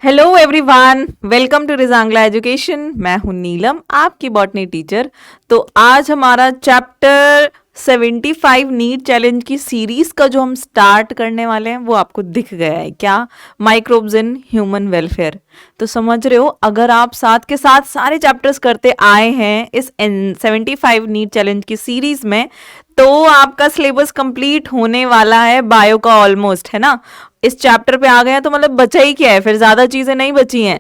Hello everyone, welcome to Rezangla education. मैं हूं नीलम, आपकी बॉटनी टीचर। तो आज हमारा चैप्टर 75 नीट चैलेंज की सीरीज का जो हम स्टार्ट करने वाले हैं वो आपको दिख गया है क्या? Microbes in human welfare. तो समझ रहे हो, अगर आप साथ के साथ सारे चैप्टर्स करते आए हैं इस 75 नीट चैलेंज की सीरीज में, तो आपका सिलेबस कंप्लीट होने वाला है बायो का ऑलमोस्ट, है ना। इस चैप्टर पे आ गए हैं तो मतलब बचा ही क्या है, फिर ज्यादा चीजें नहीं बची हैं।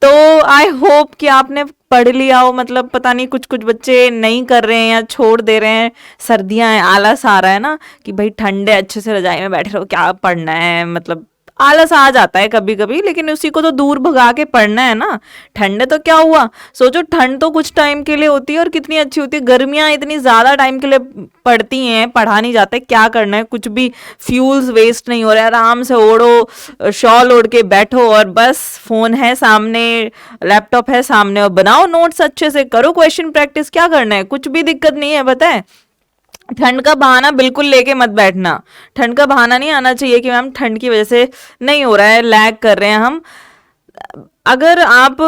तो आई होप कि आपने पढ़ लिया हो। मतलब पता नहीं, कुछ कुछ बच्चे नहीं कर रहे हैं या छोड़ दे रहे हैं। सर्दियां हैं, आलस आ रहा है ना कि भाई ठंडे अच्छे से रजाई में बैठे रहो, क्या पढ़ना है। मतलब आलस आ जाता है कभी कभी, लेकिन उसी को तो दूर भगा के पढ़ना है ना। ठंड तो क्या हुआ, सोचो ठंड तो कुछ टाइम के लिए होती है और कितनी अच्छी होती है। गर्मियां इतनी ज्यादा टाइम के लिए पड़ती हैं, पढ़ा नहीं जाता है। क्या करना है, कुछ भी फ्यूल्स वेस्ट नहीं हो रहा है। आराम से ओढ़ो, शॉल ओढ़ के बैठो और बस फोन है सामने, लैपटॉप है सामने और बनाओ नोट्स, अच्छे से करो क्वेश्चन प्रैक्टिस। क्या करना है, कुछ भी दिक्कत नहीं है, बताए। ठंड का बहाना बिल्कुल लेके मत बैठना। ठंड का बहाना नहीं आना चाहिए कि मैम ठंड की वजह से नहीं हो रहा है, लैग कर रहे हैं हम। अगर आप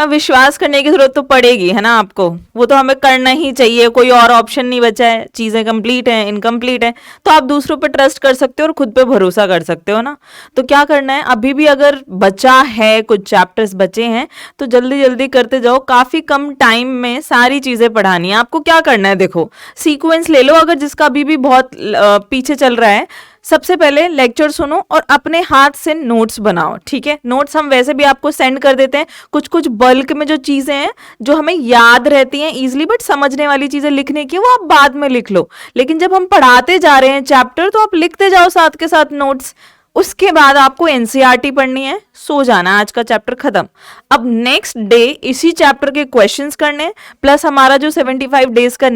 विश्वास करने की जरूरत तो पड़ेगी, है ना आपको, वो तो हमें करना ही चाहिए। कोई और ऑप्शन नहीं बचा है, चीजें कंप्लीट हैं, इनकम्प्लीट है, तो आप दूसरों पे ट्रस्ट कर सकते हो और खुद पे भरोसा कर सकते हो ना। तो क्या करना है, अभी भी अगर बचा है, कुछ चैप्टर्स बचे हैं, तो जल्दी जल्दी करते जाओ। काफी कम टाइम में सारी चीजें पढ़ानी है आपको। क्या करना है, देखो सीक्वेंस ले लो। अगर जिसका अभी भी बहुत पीछे चल रहा है, सबसे पहले लेक्चर सुनो और अपने हाथ से नोट्स बनाओ, ठीक है। नोट्स हम वैसे भी आपको सेंड कर देते हैं। कुछ कुछ बल्क में जो चीजें हैं, जो हमें याद रहती हैं इजीली, बट समझने वाली चीजें लिखने की, वो आप बाद में लिख लो। लेकिन जब हम पढ़ाते जा रहे हैं चैप्टर, तो आप लिखते जाओ साथ के साथ नोट्स। उसके बाद आपको एनसीईआरटी पढ़नी है, सो जाना, आज का चैप्टर खत्म। अब नेक्स्ट डे इसी चैप्टर के क्वेश्चंस करने, प्लस हमारा जो 75 डेज का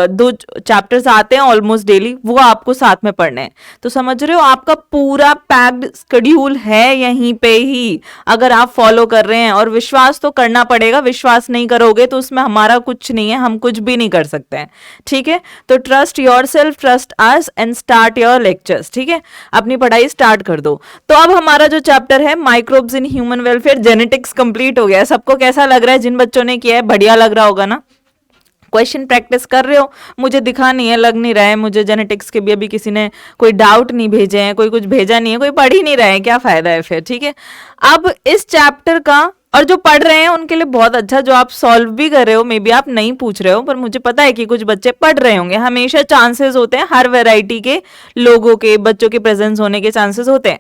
दो चैप्टर्स आते हैं ऑलमोस्ट डेली, वो आपको साथ में पढ़ने हैं। तो समझ रहे हो, आपका पूरा पैक्ड शेड्यूल है यहीं पे ही, अगर आप फॉलो कर रहे हैं। और विश्वास तो करना पड़ेगा, विश्वास नहीं करोगे तो उसमें हमारा कुछ नहीं है, हम कुछ भी नहीं कर सकते हैं, ठीक है। तो trust your self, trust us and start your lectures, ठीक है। अपनी पढ़ाई स्टार्ट कर दो। तो अब हमारा जो चैप्टर है microbes in human welfare, genetics complete हो गया। सबको कैसा लग रहा है? जिन बच्चों ने किया है बढ़िया लग रहा होगा ना। क्वेश्चन प्रैक्टिस कर रहे हो, मुझे दिखा नहीं है, लग नहीं रहा है मुझे जेनेटिक्स के भी अभी किसी ने कोई डाउट नहीं भेजे हैं, कोई कुछ भेजा नहीं है, कोई पढ़ ही नहीं रहा है, क्या फायदा है फिर, ठीक है। अब इस चैप्टर का, और जो पढ़ रहे हैं उनके लिए बहुत अच्छा, जो आप सॉल्व भी कर रहे हो, मे बी आप नहीं पूछ रहे हो, पर मुझे पता है कि कुछ बच्चे पढ़ रहे होंगे। हमेशा चांसेस होते हैं, हर वैरायटी के लोगों के, बच्चों के प्रेजेंस होने के चांसेस होते हैं।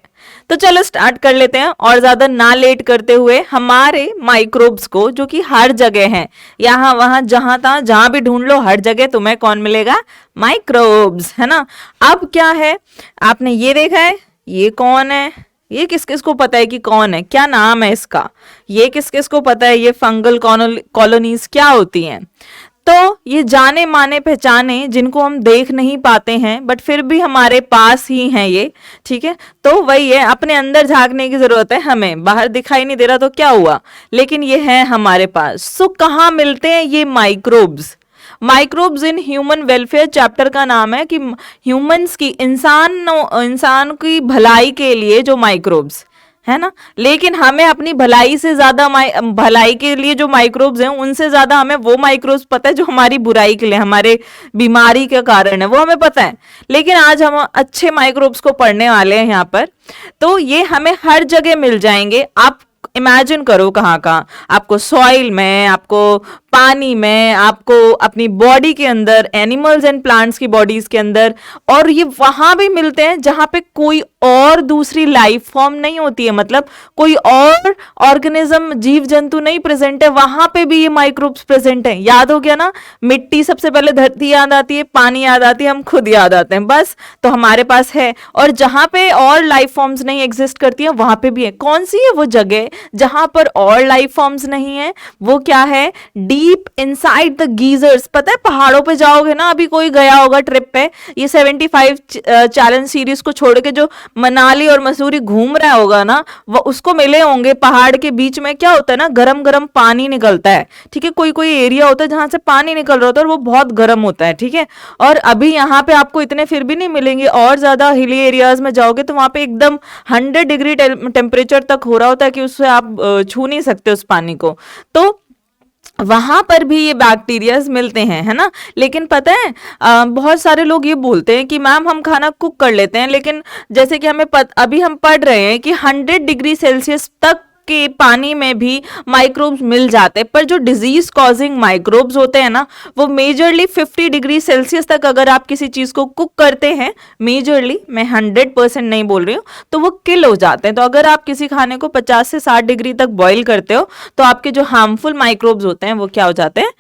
तो चलो स्टार्ट कर लेते हैं और ज्यादा ना लेट करते हुए। हमारे माइक्रोब्स को, जो कि हर जगह हैं, यहाँ वहां जहां तहां जहां भी ढूंढ लो, हर जगह तुम्हें कौन मिलेगा? माइक्रोब्स, है ना। अब क्या है, आपने ये देखा है, ये कौन है? ये किस किस को पता है कि कौन है, क्या नाम है इसका? ये किस किस को पता है ये फंगल कॉलोनीज क्या होती हैं? तो ये जाने माने पहचाने, जिनको हम देख नहीं पाते हैं बट फिर भी हमारे पास ही हैं ये, ठीक है। तो वही है, अपने अंदर झांकने की जरूरत है हमें। बाहर दिखाई नहीं दे रहा तो क्या हुआ, लेकिन ये है हमारे पास। सो कहाँ मिलते हैं ये microbes? Microbes in human welfare chapter का नाम है कि ह्यूमंस की, इंसान की भलाई के लिए जो माइक्रोब्स है ना। लेकिन हमें अपनी भलाई से ज्यादा, भलाई के लिए जो माइक्रोब्स हैं उनसे ज्यादा हमें वो माइक्रोब्स पता है जो हमारी बुराई के लिए, हमारे बीमारी के कारण है, वो हमें पता है। लेकिन आज हम अच्छे माइक्रोब्स को पढ़ने वाले हैं यहाँ पर। तो ये हमें हर जगह मिल जाएंगे। आप इमेजिन करो कहाँ कहाँ, आपको सॉइल में, आपको पानी में, आपको अपनी बॉडी के अंदर, एनिमल्स एंड प्लांट्स की बॉडीज के अंदर, और ये वहां भी मिलते हैं जहां पे कोई और दूसरी लाइफ फॉर्म नहीं होती है। मतलब कोई और ऑर्गेनिज्म, जीव जंतु नहीं प्रेजेंट है, वहां पे भी ये माइक्रोब्स प्रेजेंट है। याद हो गया ना, मिट्टी सबसे पहले, धरती याद आती है, पानी याद आती है, हम खुद याद आते हैं, बस। तो हमारे पास है, और जहां पे और लाइफ फॉर्म्स नहीं एग्जिस्ट करती है वहां पे भी है। कौन सी है वो जगह जहां पर और लाइफ फॉर्म्स नहीं है? वो क्या है? Deep deep inside the geysers. पता है पहाड़ों पे जाओगे ना, अभी कोई गया होगा ट्रिप पे, ये 75 चैलेंज सीरीज को छोड़ के जो मनाली और मसूरी घूम रहा होगा ना, वो उसको मिले होंगे पहाड़ के बीच में क्या होता है ना, गरम गरम पानी निकलता है। ठीक है, कोई कोई एरिया होता है जहां से पानी निकल रहा होता है और वो बहुत गर्म होता है। ठीक है, और अभी यहाँ पे आपको इतने फिर भी नहीं मिलेंगे, और ज्यादा हिली एरियाज में जाओगे तो वहां पे एकदम 100 डिग्री टेम्परेचर तक हो रहा होता है कि उससे आप छू नहीं सकते उस पानी को। तो वहां पर भी ये बैक्टीरियाज मिलते हैं, है ना। लेकिन पता है बहुत सारे लोग ये बोलते हैं कि मैम हम खाना कुक कर लेते हैं, लेकिन जैसे कि अभी हम पढ़ रहे हैं कि 100 डिग्री सेल्सियस तक के पानी में भी माइक्रोब्स मिल जाते हैं, पर जो डिजीज कॉजिंग माइक्रोब्स होते हैं ना, वो मेजरली 50 डिग्री सेल्सियस तक अगर आप किसी चीज को कुक करते हैं, मेजरली, मैं 100% नहीं बोल रही हूँ, तो वो किल हो जाते हैं। तो अगर आप किसी खाने को 50 से 60 डिग्री तक बॉईल करते हो तो आपके जो हार्मफुल माइक्रोब्स होते हैं वो क्या हो जाते हैं,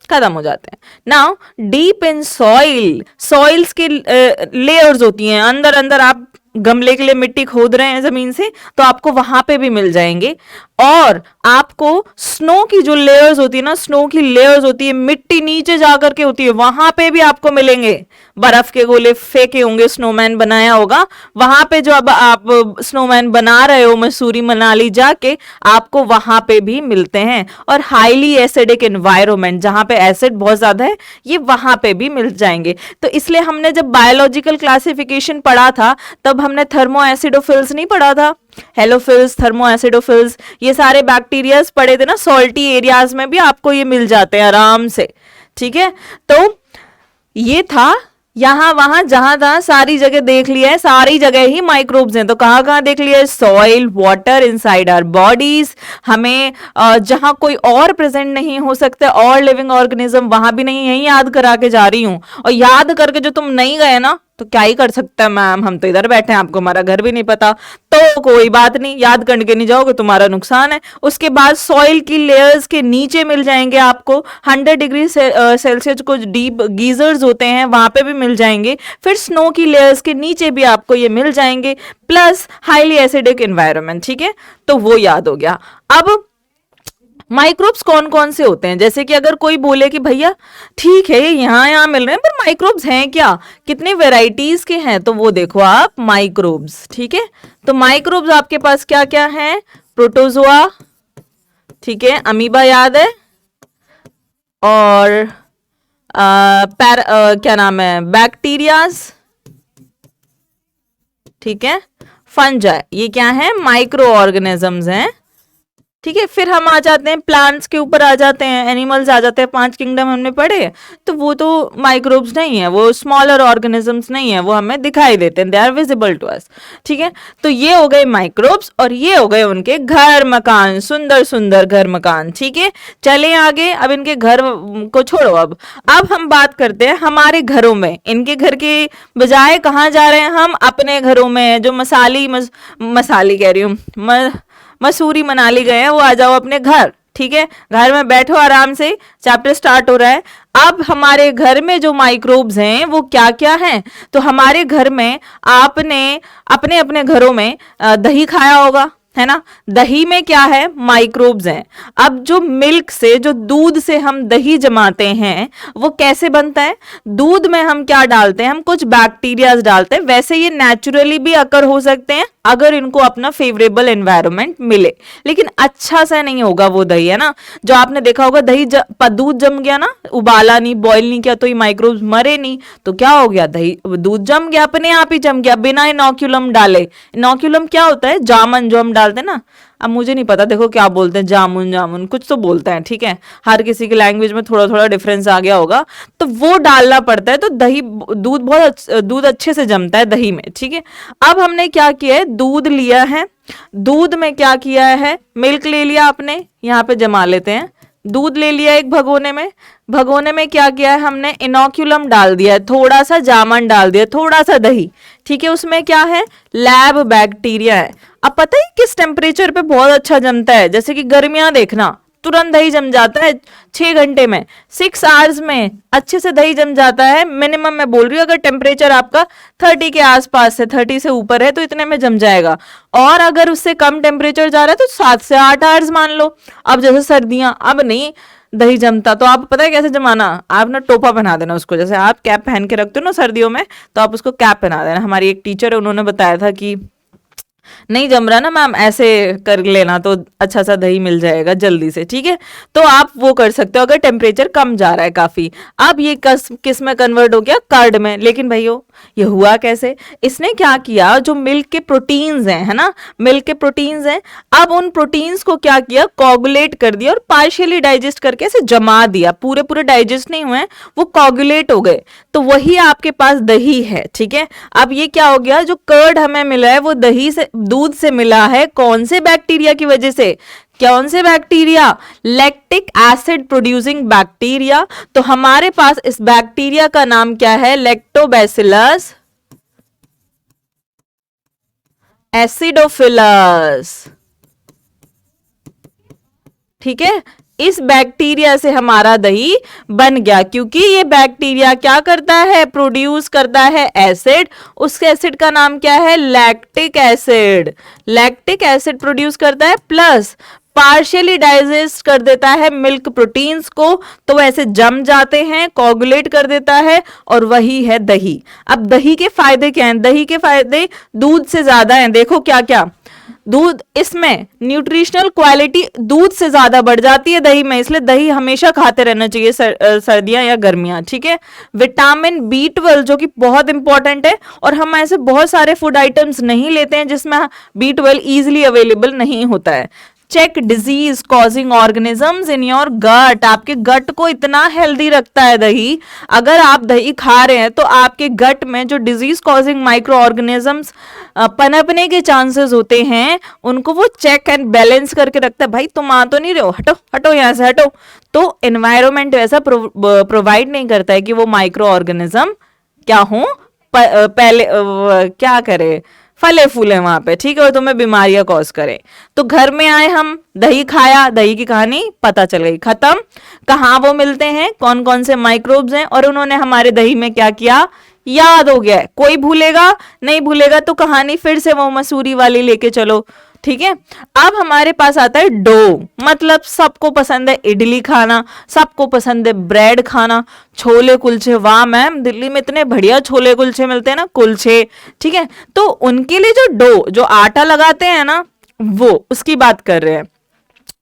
खत्म हो जाते हैं। नाउ डीप इन सॉइल्स की लेयर्स होती हैं, अंदर अंदर आप गमले के लिए मिट्टी खोद रहे हैं जमीन से, तो आपको वहां पे भी मिल जाएंगे। और आपको स्नो की जो लेयर्स होती है ना, स्नो की लेयर्स होती है, मिट्टी नीचे जाकर के होती है, वहां पे भी आपको मिलेंगे। बर्फ के गोले फेंके होंगे, स्नोमैन बनाया होगा, वहां पे जो अब आप स्नोमैन बना रहे हो मसूरी मनाली जाके, आपको वहां पे भी मिलते हैं। और हाईली एसिडिक एनवायरनमेंट जहां पे एसिड बहुत ज्यादा है, ये वहां पे भी मिल जाएंगे। तो इसलिए हमने जब बायोलॉजिकल क्लासिफिकेशन पढ़ा था तब हमने थर्मो एसिडोफिल्स नहीं पढ़ा था, हेलोफिल्स, थर्मो एसिडोफिल्स, ये सारे बैक्टीरियाज पढ़े थे ना। सॉल्टी एरियाज में भी आपको ये मिल जाते हैं आराम से। ठीक है, तो ये था यहां वहां जहां तहां सारी जगह देख लिया है, सारी जगह ही माइक्रोब्स हैं। तो कहां कहां देख लिया है, soil, water, inside our bodies. हमें जहां कोई और प्रेजेंट नहीं हो सकते और लिविंग ऑर्गेनिज्म, वहां भी नहीं, यही याद करा के जा रही हूं। और याद करके जो तुम नहीं गए ना, तो क्या ही कर सकता है मैम, हम तो इधर बैठे हैं, आपको हमारा घर भी नहीं पता, तो कोई बात नहीं, याद करके नहीं जाओगे, तुम्हारा नुकसान है। उसके बाद सॉइल की लेयर्स के नीचे मिल जाएंगे आपको 100 डिग्री सेल्सियस को डीप गीजर्स होते हैं, वहां पे भी मिल जाएंगे। फिर स्नो की लेयर्स के नीचे भी आपको ये मिल जाएंगे, प्लस हाईली एसिडिक एनवायरनमेंट। ठीक है, तो वो याद हो गया। अब माइक्रोब्स कौन कौन से होते हैं, जैसे कि अगर कोई बोले कि भैया ठीक है यहाँ यहाँ मिल रहे हैं, पर माइक्रोब्स हैं क्या, कितने वेराइटीज के हैं, तो वो देखो आप माइक्रोब्स। ठीक है, तो माइक्रोब्स आपके पास क्या क्या हैं, प्रोटोजोआ, ठीक है, अमीबा याद है, और क्या नाम है, बैक्टीरियाज, ठीक है, फंजाई, ये क्या है, माइक्रो ऑर्गेनिजम्स हैं। ठीक है, फिर हम आ जाते हैं प्लांट्स के ऊपर, आ जाते हैं एनिमल्स, आ जाते हैं, 5 किंगडम हमने पढ़े, तो वो तो माइक्रोब्स नहीं है, वो स्मॉलर ऑर्गेनिजम्स नहीं है, वो हमें दिखाई देते हैं, they are visible to us. ठीक है, तो ये हो गए माइक्रोब्स, और ये हो गए उनके घर मकान, सुंदर सुंदर घर मकान। ठीक है, चले आगे, अब इनके घर को छोड़ो, अब हम बात करते हैं हमारे घरों में। इनके घर के बजाय कहाँ जा रहे हैं हम, अपने घरों में, जो मसाली कह रही हूँ, मसूरी मनाली गए हैं, वो आ जाओ अपने घर। ठीक है, घर में बैठो आराम से, चैप्टर स्टार्ट हो रहा है। अब हमारे घर में जो माइक्रोब्स हैं वो क्या क्या हैं, तो हमारे घर में आपने अपने अपने घरों में दही खाया होगा, है ना। दही में क्या है, माइक्रोब्स हैं। अब जो मिल्क से, जो दूध से हम दही जमाते हैं, वो कैसे बनता है, दूध में हम क्या डालते हैं, हम कुछ बैक्टीरियाज डालते हैं। वैसे ये नेचुरली भी अकर हो सकते हैं अगर इनको अपना फेवरेबल एनवायरनमेंट मिले, लेकिन अच्छा सा नहीं होगा वो दही, है ना। जो आपने देखा होगा दही दूध जम गया ना, उबाला नहीं, बॉईल नहीं किया, तो ये माइक्रोब्स मरे नहीं, तो क्या हो गया, दही दूध जम गया, अपने आप ही जम गया, बिना इनोक्यूलम डाले। इनोक्यूलम क्या होता है, जामन जो हम डालते हैं ना, अब मुझे नहीं पता, देखो क्या बोलते हैं, जामुन कुछ तो बोलते हैं। ठीक है, हर किसी की लैंग्वेज में थोड़ा थोड़ा डिफरेंस आ गया होगा, तो वो डालना पड़ता है, तो दही दूध अच्छे से जमता है दही में। ठीक है, अब हमने क्या किया है, दूध लिया है, दूध में क्या किया है, मिल्क ले लिया आपने, यहाँ पे जमा लेते हैं, दूध ले लिया एक भगोने में, भगोने में क्या किया है हमने, इनोक्यूलम डाल दिया है, थोड़ा सा जामन डाल दिया, थोड़ा सा दही। ठीक है, उसमें क्या है, लैब बैक्टीरिया है। अब पता है किस टेम्परेचर पे बहुत अच्छा जमता है, जैसे कि गर्मियां देखना, तुरंत दही जम जाता है 6 घंटे में, 6 आवर्स में अच्छे से दही जम जाता है। मिनिमम मैं बोल रही हूँ, अगर टेम्परेचर आपका 30 के आसपास है, 30 से ऊपर है, तो इतने में जम जाएगा। और अगर उससे कम टेम्परेचर जा रहा है तो 7 से 8 आवर्स मान लो। अब जैसे सर्दियां, अब नहीं, दही जमता, तो आप पता है कैसे जमाना, आप ना टोपा पहना देना उसको, जैसे आप कैप पहन के रखते हो ना सर्दियों में, तो आप उसको कैप पहना देना। हमारी एक टीचर है, उन्होंने बताया था कि नहीं जम रहा ना मैम, ऐसे कर लेना तो अच्छा सा दही मिल जाएगा जल्दी से, ठीक है। तो आप वो कर सकते हो अगर टेम्परेचर कम जा रहा है काफी। अब ये किस में कन्वर्ट हो गया, कर्ड में। लेकिन भाइयों ये हुआ कैसे, इसने क्या किया, जो मिल्क के प्रोटीन्स हैं, है ना, मिल्क के प्रोटीन्स हैं, अब उन प्रोटीन्स को क्या किया, कोगुलेट कर दिया और पार्शियली डाइजेस्ट करके ऐसे जमा दिया, पूरे पूरे डाइजेस्ट नहीं हुए, वो कोगुलेट हो गए। तो वही आपके पास दही है, ठीक है। अब ये क्या हो गया, जो कर्ड हमें मिला है वो दही से, दूध से मिला है, कौन से बैक्टीरिया की वजह से, कौन से bacteria, lactic acid producing bacteria. तो हमारे पास इस बैक्टीरिया का नाम क्या है, लैक्टोबैसिलस एसिडोफिलस, ठीक है। इस बैक्टीरिया से हमारा दही बन गया, क्योंकि ये बैक्टीरिया क्या करता है, प्रोड्यूस करता है एसिड। उस एसिड का नाम क्या है, lactic acid. Lactic acid produce करता है, प्लस पार्शियली डाइजेस्ट कर देता है मिल्क प्रोटीन्स को, तो ऐसे जम जाते हैं, कोगुलेट कर देता है, और वही है दही। अब दही के फायदे क्या हैं, दही के फायदे दूध से ज्यादा हैं। देखो क्या क्या, दूध, इसमें न्यूट्रिशनल क्वालिटी दूध से ज्यादा बढ़ जाती है दही में, इसलिए दही हमेशा खाते रहना चाहिए सर्दियां या गर्मियां, ठीक है। विटामिन B12 जो कि बहुत इंपॉर्टेंट है, और हम ऐसे बहुत सारे फूड आइटम्स नहीं लेते हैं जिसमें B12 इजीली अवेलेबल नहीं होता है। Check disease causing organisms in your gut, आपके गट को इतना हेल्दी रखता है दही। अगर आप दही खा रहे हैं तो आपके गट में जो डिजीज कॉजिंग माइक्रो ऑर्गेनिजम्स पनपने के चांसेस होते हैं, उनको वो चेक एंड बैलेंस करके रखता है। भाई तुम आ तो नहीं रहे हो, हटो हटो यहाँ से हटो। तो एनवायरमेंट वैसा प्रोवाइड नहीं करता है कि वो माइक्रो ऑर्गेनिज्म क्या हो, पहले क्या करे, फले फूले वहां पे, ठीक है, और तुम्हें बीमारियां कॉज करे। तो घर में आए हम, दही खाया, दही की कहानी पता चल गई, खत्म। कहाँ वो मिलते हैं, कौन कौन से माइक्रोब्स हैं, और उन्होंने हमारे दही में क्या किया, याद हो गया। कोई भूलेगा नहीं, भूलेगा तो कहानी फिर से वो मसूरी वाली लेके चलो, ठीक है। अब हमारे पास आता है डो, मतलब सबको पसंद है इडली खाना, सबको पसंद है ब्रेड खाना, छोले कुलचे, वाह मैम दिल्ली में इतने बढ़िया छोले कुलचे मिलते हैं ना, कुलचे, ठीक है। तो उनके लिए जो डो, जो आटा लगाते हैं ना, वो उसकी बात कर रहे हैं।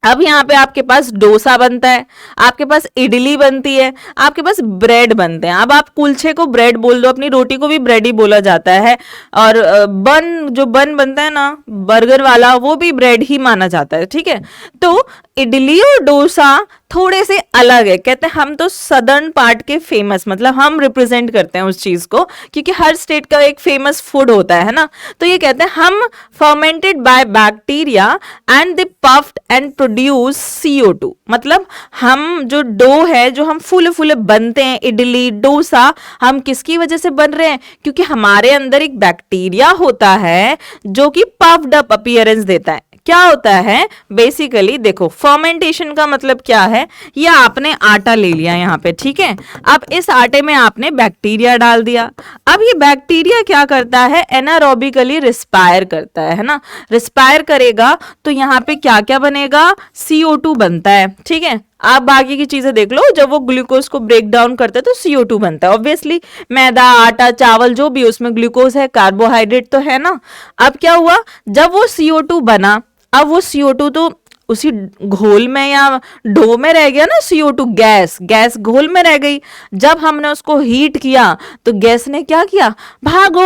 अब यहाँ पे आपके पास डोसा बनता है, आपके पास इडली बनती है, आपके पास ब्रेड बनते हैं। अब आप कुलचे को ब्रेड बोल दो, अपनी रोटी को भी ब्रेड ही बोला जाता है, और बन, जो बन बनता है ना बर्गर वाला, वो भी ब्रेड ही माना जाता है, ठीक है। तो इडली और डोसा थोड़े से अलग है, कहते हैं हम तो सदर्न पार्ट के फेमस, मतलब हम रिप्रेजेंट करते हैं उस चीज को, क्योंकि हर स्टेट का एक फेमस फूड होता है ना। तो ये कहते हैं हम fermented by bacteria and they puffed and produce CO2, मतलब हम जो डो है, जो हम फूले फूले बनते हैं, इडली डोसा, हम किसकी वजह से बन रहे हैं, क्योंकि हमारे अंदर एक बैक्टीरिया होता है जो कि पफ्ड अप अपीयरेंस देता है। क्या होता है बेसिकली, देखो फर्मेंटेशन का मतलब क्या है, ये आपने आटा ले लिया यहाँ पे, ठीक है। अब इस आटे में आपने बैक्टीरिया डाल दिया। अब ये बैक्टीरिया क्या करता है, एनारोबिकली रिस्पायर करता है ना, रिस्पायर करेगा तो यहाँ पे क्या क्या बनेगा, CO2 बनता है, ठीक है। आप बाकी की चीजें देख लो, जब वो ग्लूकोज को ब्रेक डाउन करते हैं तो CO2 बनता है। ऑब्वियसली मैदा, आटा, चावल जो भी, उसमें ग्लूकोज है, कार्बोहाइड्रेट तो है ना। अब क्या हुआ, जब वो CO2 बना, अब वो CO2 तो उसी घोल में या डो में रह गया ना, CO2 गैस, गैस घोल में रह गई। जब हमने उसको हीट किया तो गैस ने क्या किया, भागो,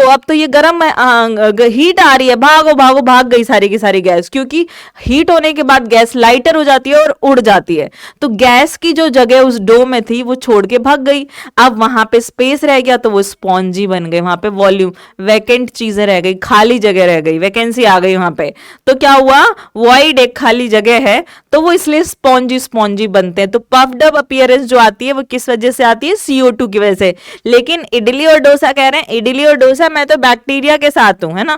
अब तो ये गर्म हीट आ रही है, भागो भागो, भाग गई सारी की सारी गैस, क्योंकि हीट होने के बाद गैस लाइटर हो जाती है और उड़ जाती है। तो गैस की जो जगह उस डो में थी वो छोड़ के भाग गई। अब वहां पे स्पेस रह गया तो वो स्पॉन्जी बन गई, वहां पे वॉल्यूम, वैकेंट चीजें रह गई, खाली जगह रह गई, वैकेंसी आ गई वहां पे। तो क्या हुआ, वॉइड, एक खाली जगह है, तो वो इसलिए स्पॉन्जी स्पॉन्जी बनते हैं। तो पफ्ड अप अपीयरेंस जो आती है वो किस वजह से आती है, CO2 की वजह से। लेकिन इडली और डोसा कह रहे हैं, इडली और डोसा मैं तो बैक्टीरिया के साथ हूं, है ना।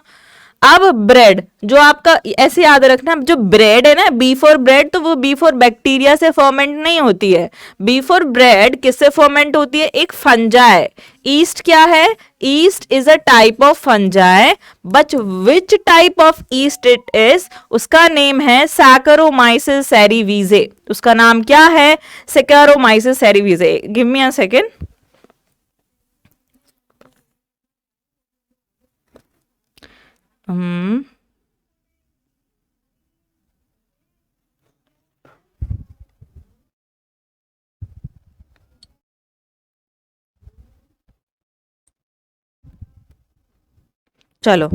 अब ब्रेड, जो आपका ऐसे याद रखना, जो ब्रेड है ना, बी फॉर ब्रेड, तो वो बी फॉर बैक्टीरिया से फर्मेंट नहीं होती है। बी फॉर ब्रेड किससे फर्मेंट होती है? एक फंजाई। ईस्ट क्या है? Yeast is a type of fungi, but which type of yeast it is? उसका नेम है सैकरोमाइसिस सेरीवीजे। उसका नाम क्या है? Saccharomyces cerevisiae. Give me a second. चलो,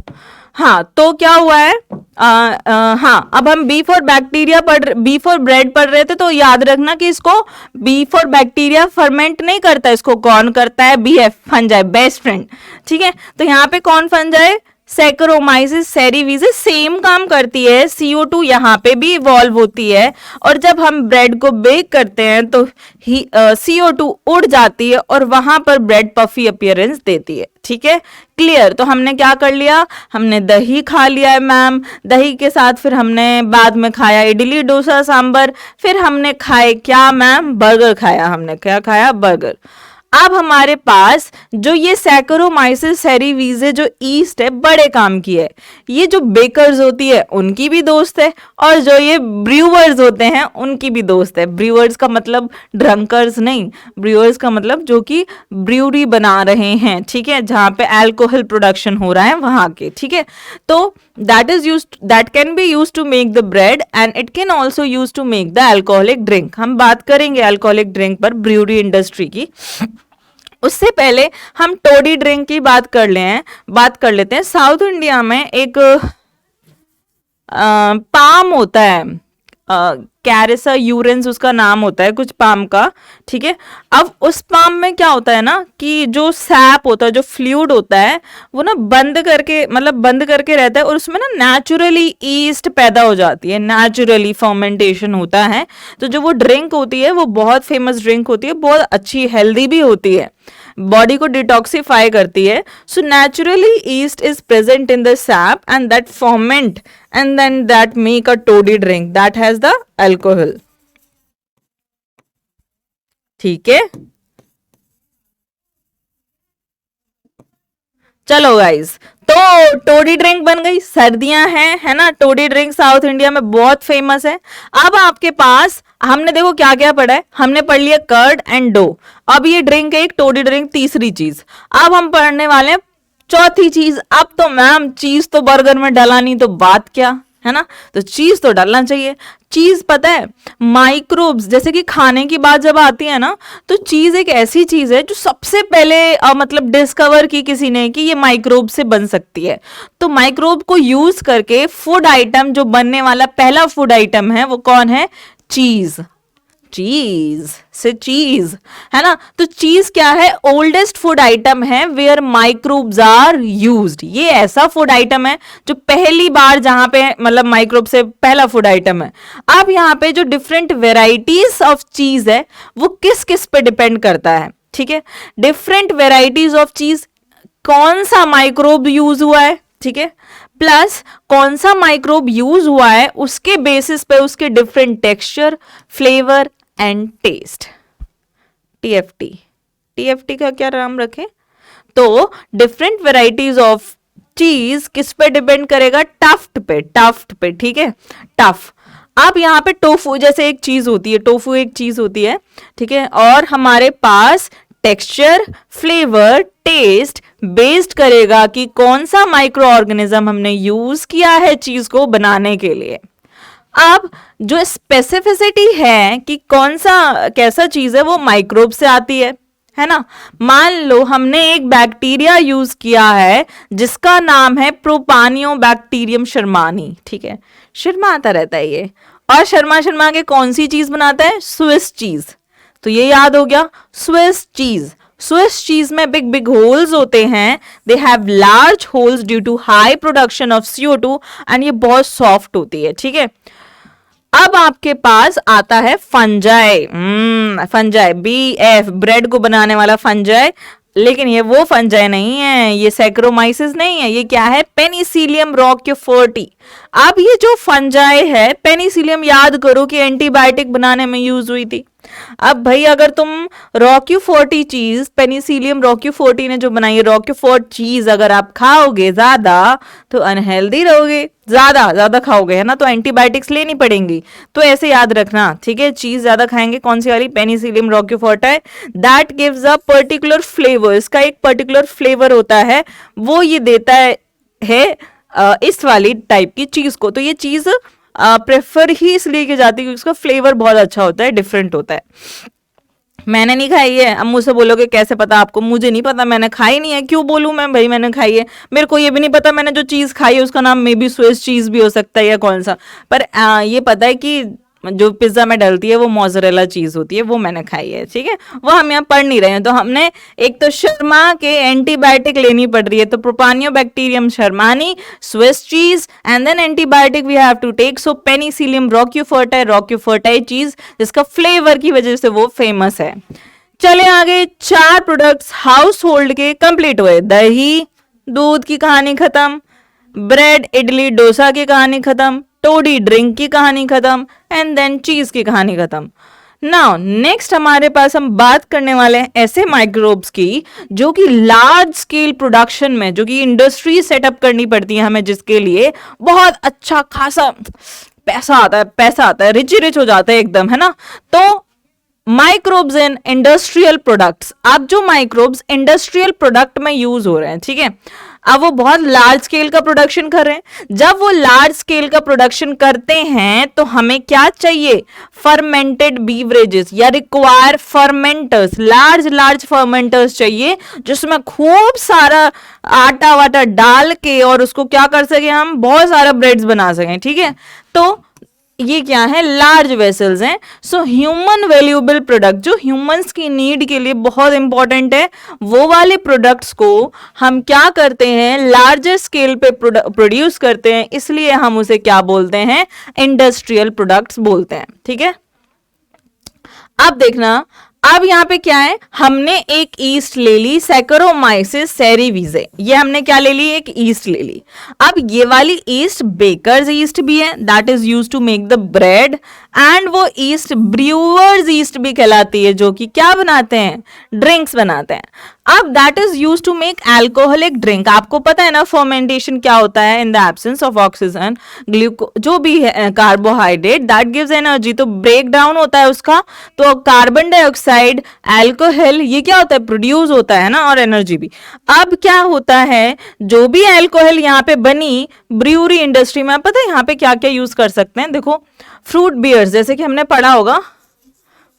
हाँ, तो क्या हुआ है? हाँ, अब हम B for bacteria B for bread पढ़ रहे थे, तो याद रखना कि इसको बी फॉर बैक्टीरिया फर्मेंट नहीं करता, इसको कौन करता है? B F, fungi, best friend. ठीक है, तो यहाँ पे कौन फंजाई? सैकरोमाइसिस सेरीवीजे सेम काम करती है। CO2 यहाँ पे भी इवॉल्व होती है, और जब हम ब्रेड को बेक करते हैं तो CO2 उड़ जाती है और वहां पर ब्रेड पफी अपीयरेंस देती है। ठीक है, क्लियर? तो हमने क्या कर लिया? हमने दही खा लिया है मैम, दही के साथ फिर हमने बाद में खाया इडली डोसा सांबर, फिर हमने खाए क्या मैम? बर्गर खाया हमने। क्या खाया? बर्गर। अब हमारे पास जो ये सैकरोमाइसिस सेरीवीजे जो ईस्ट है, बड़े काम की है। ये जो बेकर्स होती है उनकी भी दोस्त है, और जो ये ब्रूअर्स होते हैं उनकी भी दोस्त है। ब्रूअर्स का मतलब ड्रंकर्स नहीं, ब्रूअर्स का मतलब जो कि ब्रूरी बना रहे हैं, ठीक है, जहाँ पे अल्कोहल प्रोडक्शन हो रहा है वहां के। ठीक है, तो that can be used to make the bread and it can also used to make the alcoholic drink। हम बात करेंगे अल्कोहलिक ड्रिंक पर, ब्रूरी इंडस्ट्री की। उससे पहले हम टोडी ड्रिंक की बात कर लेते हैं। साउथ इंडिया में एक पाम होता है, कैरेसा यूरेंस उसका नाम होता है, कुछ पाम का। ठीक है, अब उस पाम में क्या होता है ना कि जो सैप होता है, जो फ्लूइड होता है, वो ना बंद करके रहता है, और उसमें ना नेचुरली ईस्ट पैदा हो जाती है, नेचुरली फर्मेंटेशन होता है। तो जो वो ड्रिंक होती है वो बहुत फेमस ड्रिंक होती है, बहुत अच्छी, हेल्दी भी होती है, बॉडी को डिटॉक्सिफाई करती है। So naturally yeast is present in the sap and that ferment and then that make a toddy drink that has the alcohol. ठीक है, चलो गाइस, तो टोडी ड्रिंक बन गई। सर्दियां हैं, है ना, टोडी ड्रिंक साउथ इंडिया में बहुत फेमस है। अब आपके पास हमने देखो क्या क्या पढ़ा है, हमने पढ़ लिया कर्ड एंड डो। अब ये ड्रिंक है एक टोडी ड्रिंक, तीसरी चीज। अब हम पढ़ने वाले हैं चौथी चीज। अब तो मैम चीज तो बर्गर में डला नहीं तो बात क्या, है ना, तो चीज तो डालना चाहिए। चीज पता है, माइक्रोब्स, जैसे कि खाने की बात जब आती है ना, तो चीज एक ऐसी चीज है जो सबसे पहले मतलब डिस्कवर की किसी ने कि ये माइक्रोब से बन सकती है। तो माइक्रोब को यूज करके फूड आइटम जो बनने वाला पहला फूड आइटम है वो कौन है? चीज। चीज से चीज, है ना, तो चीज क्या है? ओल्डेस्ट फूड आइटम है वेयर माइक्रोब्स आर यूज्ड। ये ऐसा फूड आइटम है जो पहली बार जहां पे मतलब माइक्रोब से पहला फूड आइटम है। अब यहाँ पे जो डिफरेंट वेराइटीज ऑफ चीज है वो किस किस पे डिपेंड करता है? ठीक है, डिफरेंट वेराइटीज ऑफ चीज, कौन सा माइक्रोब यूज हुआ है, ठीक है, प्लस कौन सा माइक्रोब यूज हुआ है, उसके बेसिस पे उसके different texture, flavour and taste. TFT, TFT का क्या नाम रखें? तो डिफरेंट वेराइटीज ऑफ चीज किस पे डिपेंड करेगा? टफ्ट पे, टफ्ट पे, ठीक है, टफ। अब यहाँ पे टोफू जैसे एक चीज होती है, टोफू एक चीज होती है, ठीक है, और हमारे पास टेक्सचर, फ्लेवर, टेस्ट बेस्ड करेगा कि कौन सा माइक्रो ऑर्गेनिज्म हमने यूज किया है चीज को बनाने के लिए। अब जो स्पेसिफिसिटी है कि कौन सा कैसा चीज है वो माइक्रोब से आती है ना। मान लो हमने एक बैक्टीरिया यूज किया है जिसका नाम है प्रोपानियो बैक्टीरियम शर्मानी, ठीक है, शर्माता रहता है ये, और शर्मा के कौन सी चीज बनाता है? Swiss cheese. तो ये याद हो गया, स्विस चीज। स्विस चीज में बिग बिग होल्स होते हैं, they have large holes due to high production of CO2 and ये बहुत सॉफ्ट होती है, ठीक है। अब आपके पास आता है फंजाई, फंजाई BF, ब्रेड को बनाने वाला फंजाई। लेकिन ये वो फंजाई नहीं है, ये सैक्रोमाइसिस नहीं है, ये क्या है, पेनिसिलियम रॉक्यूफोर्टी। अब ये जो फंजाई है, पेनिसिलियम याद करो कि एंटीबायोटिक बनाने में यूज हुई थी। अब भाई अगर तुम रॉक्यूफोर्टी चीज, पेनिसिलियम रॉक्यूफोर्टी ने जो बनाई है रॉक्यूफोर्ट चीज, अगर आप खाओगे ज्यादा तो अनहेल्दी रहोगे, ज्यादा ज्यादा खाओगे है ना, तो एंटीबायोटिक्स लेनी पड़ेंगी। तो ऐसे याद रखना, ठीक है, चीज ज्यादा खाएंगे, कौन सी वाली, पेनिसिलियम रॉक्यूफोर्टा है, that gives a particular flavour, इसका एक पर्टिकुलर फ्लेवर होता है, वो ये देता है इस वाली टाइप की चीज को। तो ये चीज प्रेफर ही इसलिए की जाती है क्योंकि उसका फ्लेवर बहुत अच्छा होता है, डिफरेंट होता है। मैंने नहीं खाई है, अब मुझसे बोलोगे कैसे पता आपको, मुझे नहीं पता, मैंने खाई नहीं है, क्यों बोलूं मैं भाई मैंने खाई है, मेरे को ये भी नहीं पता मैंने जो चीज़ खाई है उसका नाम मे बी स्विस चीज़ भी हो सकता है या कौन सा, पर ये पता है कि जो पिज्जा में डलती है वो मोज़रेला चीज होती है, वो मैंने खाई है, ठीक है, वो हम यहाँ पढ़ नहीं रहे हैं। तो हमने एक तो शर्मा के एंटीबायोटिक लेनी पड़ रही है, तो Propionibacterium shermanii, Swiss cheese and then antibiotic we have to take, so Penicillium roqueforti cheese जिसका फ्लेवर की वजह से वो फेमस है। चले आगे, 4 प्रोडक्ट्स हाउस होल्ड के कंप्लीट हुए, दही दूध की कहानी खत्म, ब्रेड इडली डोसा की कहानी खत्म, टोडी ड्रिंक की कहानी खत्म एंड देन चीज की कहानी खत्म। नाउ नेक्स्ट हमारे पास हम बात करने वाले हैं ऐसे माइक्रोब्स की जो कि लार्ज स्केल प्रोडक्शन में, जो कि इंडस्ट्री सेटअप करनी पड़ती है हमें, जिसके लिए बहुत अच्छा खासा पैसा आता है, रिच हो जाता है एकदम, है ना। तो माइक्रोब्स इन इंडस्ट्रियल प्रोडक्ट्स, अब जो माइक्रोब्स इंडस्ट्रियल प्रोडक्ट में यूज हो रहे हैं, ठीक है, अब वो बहुत लार्ज स्केल का प्रोडक्शन कर रहे हैं। जब वो लार्ज स्केल का प्रोडक्शन करते हैं तो हमें क्या चाहिए, फर्मेंटेड बीवरेजेस या रिक्वायर फर्मेंटर्स, लार्ज फर्मेंटर्स चाहिए जिसमें खूब सारा आटा वाटा डाल के और उसको क्या कर सके, हम बहुत सारा ब्रेड्स बना सकें, ठीक है। तो ये क्या है, लार्ज वेसल्स हैं। सो ह्यूमन वैल्यूएबल प्रोडक्ट जो ह्यूमंस की नीड के लिए बहुत इंपॉर्टेंट है, वो वाले प्रोडक्ट्स को हम क्या करते हैं, लार्जर स्केल पे प्रोड्यूस करते हैं, इसलिए हम उसे क्या बोलते हैं, इंडस्ट्रियल प्रोडक्ट्स बोलते हैं, ठीक है। अब देखना, अब यहाँ पे क्या है, हमने एक ईस्ट ले ली, सैकरोमाइसिस सेरीविजे, ये हमने क्या ले ली, एक ईस्ट ले ली। अब ये वाली ईस्ट बेकर्स ईस्ट भी है, that is use to make the bread, and वो ईस्ट ब्रूअर्स ईस्ट भी कहलाती है, जो कि क्या बनाते हैं, ड्रिंक्स बनाते हैं। अब that is use to make alcoholic drink. आपको पता है ना फर्मेंटेशन क्या होता है, in the absence of oxygen glucose जो भी है कार्बोहाइड्रेट दैट गिव्स एनर्जी, तो ब्रेक डाउन होता है उसका, तो कार्बन डाइऑक्साइड एल्कोहल ये क्या होता है, प्रोड्यूस होता है ना, और एनर्जी भी। अब क्या होता है, जो भी एल्कोहल यहाँ पे बनी ब्रूअरी इंडस्ट्री में, पता है यहाँ पे क्या क्या यूज कर सकते हैं, देखो फ्रूट बियर्स, जैसे कि हमने पढ़ा होगा,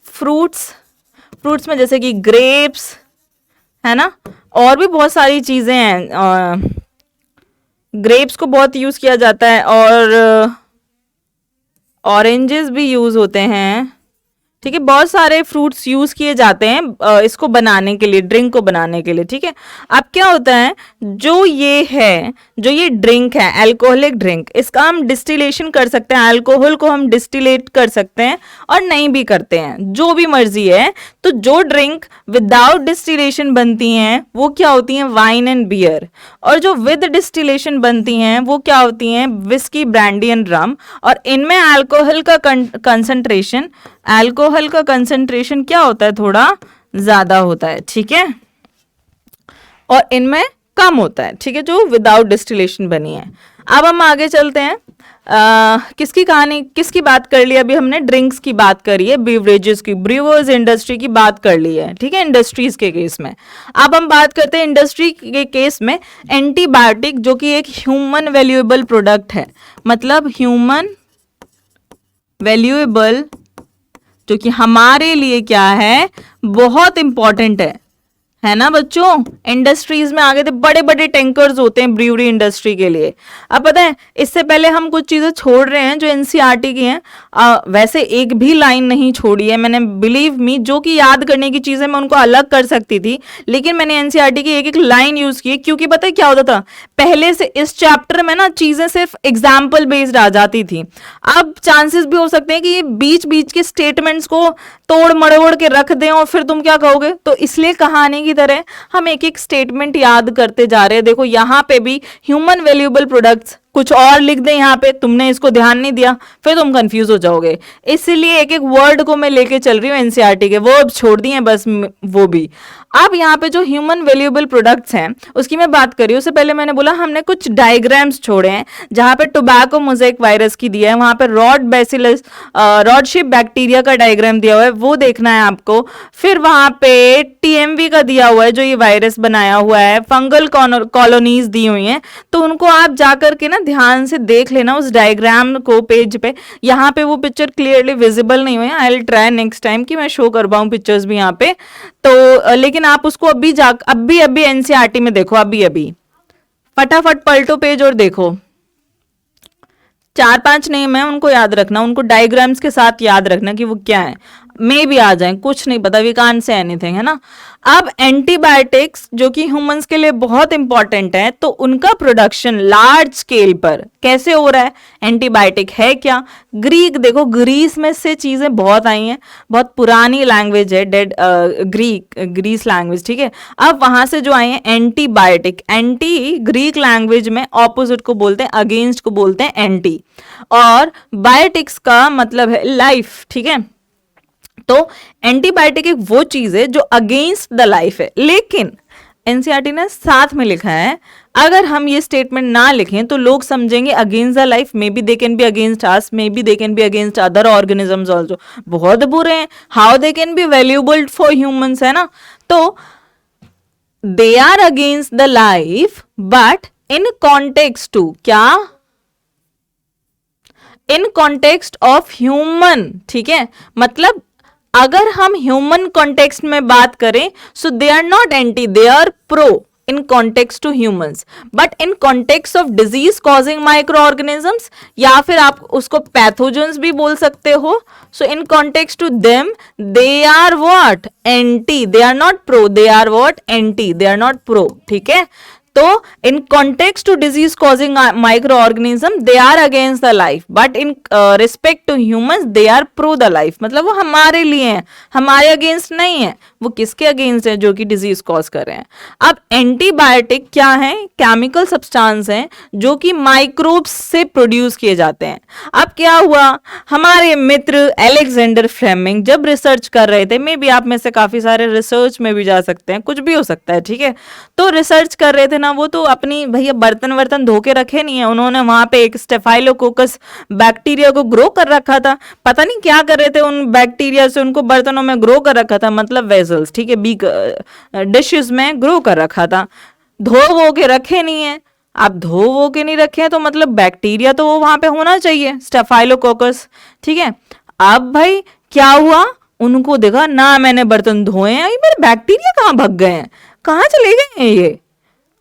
फ्रूट्स में जैसे कि ग्रेप्स है ना, और भी बहुत सारी चीजें हैं, ग्रेप्स को बहुत यूज किया जाता है, और ऑरेंजेस भी यूज होते हैं, ठीक है, बहुत सारे फ्रूट्स यूज किए जाते हैं इसको बनाने के लिए, ड्रिंक को बनाने के लिए, ठीक है। अब क्या होता है, जो ये ड्रिंक है अल्कोहलिक ड्रिंक, इसका हम डिस्टिलेशन कर सकते हैं, अल्कोहल को हम डिस्टिलेट कर सकते हैं और नहीं भी करते हैं, जो भी मर्जी है। तो जो ड्रिंक विदाउट डिस्टिलेशन बनती हैं वो क्या होती हैं, वाइन एंड बियर, और जो विद डिस्टिलेशन बनती हैं वो क्या होती हैं, विस्की ब्रांडी एंड रम, और इनमें अल्कोहल का कंसंट्रेशन क्या होता है, थोड़ा ज्यादा होता है, ठीक है, और इनमें कम होता है, ठीक है, जो विदाउट डिस्टिलेशन बनी है। अब हम आगे चलते हैं, किसकी बात कर ली, अभी हमने ड्रिंक्स की बात करी है, बीवरेजेस की, ब्रूअर्स इंडस्ट्री की बात कर ली है, ठीक है, इंडस्ट्रीज के केस में। अब हम बात करते हैं इंडस्ट्री के केस में एंटीबायोटिक, जो कि एक ह्यूमन वैल्यूएबल प्रोडक्ट है, मतलब ह्यूमन वैल्यूएबल जो कि हमारे लिए क्या है, बहुत इंपॉर्टेंट है ना बच्चों। इंडस्ट्रीज में आगे थे, बड़े बड़े टैंकर्स होते हैं ब्रूअरी इंडस्ट्री के लिए। अब पता है, इससे पहले हम कुछ चीजें छोड़ रहे हैं जो एनसीईआरटी की हैं, वैसे एक भी लाइन नहीं छोड़ी है मैंने, बिलीव मी, जो कि याद करने की चीजें मैं उनको अलग कर सकती थी, लेकिन मैंने एनसीईआरटी की एक एक लाइन यूज की, क्योंकि पता है क्या होता था, पहले से इस चैप्टर में ना चीजें सिर्फ एग्जाम्पल बेस्ड आ जाती थी। अब चांसेस भी हो सकते हैं कि ये बीच बीच के स्टेटमेंट्स को तोड़ मड़ोड़ के रख दें और फिर तुम क्या कहोगे, तो इसलिए कहानी की की तरह हम एक एक स्टेटमेंट याद करते जा रहे हैं। देखो यहाँ पे भी ह्यूमन वैल्यूएबल प्रोडक्ट्स कुछ और लिख दें यहाँ पे, तुमने इसको ध्यान नहीं दिया, फिर तुम कंफ्यूज हो जाओगे। इसलिए एक एक वर्ड को मैं लेके चल रही हूँ एनसीईआरटी के, वर्ब छोड़ दिए बस वो भी। अब यहाँ पे जो ह्यूमन वैल्यूएबल प्रोडक्ट्स हैं उसकी मैं बात करी, उससे पहले मैंने बोला हमने कुछ डायग्राम्स छोड़े हैं जहाँ पे टोबैको मोज़ेक वायरस की दिया है, वहाँ पे रॉड बैसिलस रॉडशिप बैक्टीरिया का डायग्राम दिया हुआ है, वो देखना है आपको। फिर वहाँ पे टीएमवी का दिया हुआ है जो ये वायरस बनाया हुआ है, फंगल कॉलोनीज दी हुई हैं, तो उनको आप जाकर के ना ध्यान से देख लेना उस डायग्राम को पेज पे। यहाँ पे वो पिक्चर क्लियरली विजिबल नहीं हुई है, I will try next time कि मैं शो कर पाऊँ पिक्चर्स भी यहाँ पे। तो लेकिन आप उसको अभी एनसीईआरटी में देखो, अभी फटाफट पलटो पेज और देखो। 4-5 नेम है, उनको याद रखना, उनको डायग्राम्स के साथ याद रखना कि वो क्या है, मे भी आ जाए, कुछ नहीं पता, वी कांट से एनीथिंग, है ना। अब एंटीबायोटिक्स जो कि ह्यूमंस के लिए बहुत इंपॉर्टेंट है, तो उनका प्रोडक्शन लार्ज स्केल पर कैसे हो रहा है, एंटीबायोटिक है क्या। ग्रीक देखो, ग्रीस में से चीजें बहुत आई हैं, बहुत पुरानी लैंग्वेज है ग्रीस लैंग्वेज, ठीक है। अब वहां से जो आए हैं एंटीबायोटिक, एंटी ग्रीक लैंग्वेज में ऑपोजिट को बोलते हैं, अगेंस्ट को बोलते हैं एंटी, और बायोटिक्स का मतलब है लाइफ, ठीक है। तो एंटीबायोटिक एक वो चीज है जो अगेंस्ट द लाइफ है, लेकिन एनसीईआरटी ने साथ में लिखा है अगर हम ये स्टेटमेंट ना लिखें तो लोग समझेंगे against the life, may be they can be against us, may be they can be against other organisms also, बहुत बुरे हैं, how they can be valuable for humans, है ना। तो they are against the life but in context to, क्या, in context of human, ठीक है। मतलब अगर हम ह्यूमन कॉन्टेक्स्ट में बात करें so they are not anti, they are pro in context to humans, but in context of disease causing microorganisms, या फिर आप उसको पैथोजेंस भी बोल सकते हो, so in context to them they are what, anti, they are not pro, they are what, anti, they are not pro, ठीक है। तो in context to disease causing microorganism they are against the life, but in respect to humans they are pro the life, मतलब वो हमारे लिए हैं, हमारे against नहीं है। वो किसके अगेंस्ट है, जो कि डिजीज कॉज कर रहे हैं। अब एंटीबायोटिक क्या है, केमिकल सब्सटेंस हैं जो कि माइक्रोब्स से प्रोड्यूस किए जाते हैं। अब क्या हुआ, हमारे मित्र अलेक्जेंडर फ्लेमिंग जब रिसर्च कर रहे थे, मे बी आप में से काफी सारे रिसर्च में भी जा सकते हैं, कुछ भी हो सकता है, ठीक है। तो रिसर्च कर रहे थे ना, वो तो अपनी भैया बर्तन धो के रखे नहीं है, उन्होंने वहां पे एक स्टेफाइलोकोकस बैक्टीरिया को ग्रो कर रखा था, पता नहीं क्या कर रहे थे उन बैक्टीरिया से, उनको बर्तनों में ग्रो कर रखा था, मतलब वेजल्स, ठीक है, बीक डिशेस में ग्रो कर रखा था, धो वो के रखे नहीं है। आप धो वो के नहीं रखे हैं तो मतलब बैक्टीरिया तो वो वहां पे होना चाहिए, स्टेफाइलोकोकस, ठीक है। अब भाई क्या हुआ, उनको देखा ना मैंने बर्तन धोए हैं, ये मेरे बैक्टीरिया कहाँ भाग गए हैं, कहाँ चले गए हैं ये।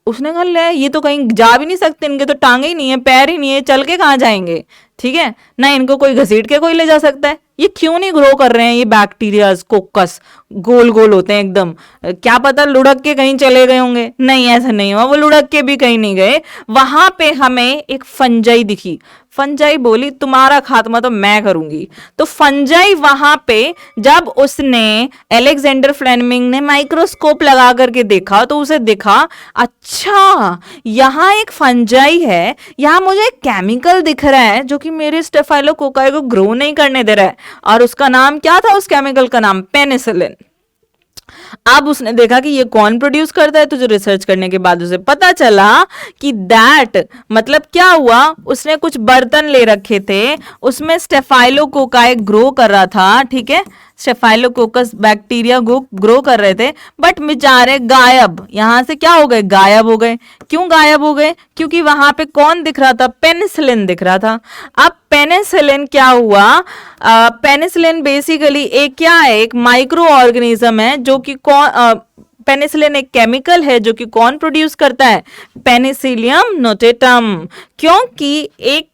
उसने कहा ले ये तो कहीं जा भी नहीं सकते, इनके तो टांगे ही नहीं है, पैर ही नहीं है, चल के कहाँ जाएंगे, ठीक है ना, इनको कोई घसीट के कोई ले जा सकता है, ये क्यों नहीं ग्रो कर रहे हैं ये बैक्टीरिया, कोकस गोल गोल होते हैं एकदम, क्या पता लुढ़क के कहीं चले गए होंगे, नहीं ऐसा नहीं हुआ, वो लुढ़क के भी कहीं नहीं गए। वहां पे हमें एक फंजाई दिखी, फंजाई बोली तुम्हारा खात्मा तो मैं करूंगी। तो फंजाई वहां पे जब उसने अलेक्जेंडर फ्लेमिंग ने माइक्रोस्कोप लगा करके देखा तो उसे दिखा अच्छा यहाँ एक फंजाई है, यहाँ मुझे एक केमिकल दिख रहा है जो कि मेरे स्टेफाइलोकोकाई को ग्रो नहीं करने दे रहा है, और उसका नाम क्या था, उस केमिकल का नाम पेनिसिलिन। अब उसने देखा कि ये कौन प्रोड्यूस करता है, तो जो रिसर्च करने के बाद उसे पता चला कि दैट मतलब क्या हुआ, उसने कुछ बर्तन ले रखे थे, उसमें स्टेफाइलोकोकाई ग्रो कर रहा था, ठीक है, स्टेफाइलोकोकस बैक्टीरिया ग्रो कर रहे थे, बट बेचारे गायब, यहां से क्या हो गए, गायब हो गए। क्यों गायब हो गए, क्योंकि वहां पे कौन दिख रहा था, पेनिसिलिन दिख रहा था। अब पेनिसिलिन क्या हुआ, पेनिसिलिन बेसिकली एक क्या है, एक माइक्रो ऑर्गेनिज्म है जो कि कौन पेनिसिलिन एक केमिकल है जो कि कौन प्रोड्यूस करता है, पेनिसिलियम नोटेटम, क्योंकि एक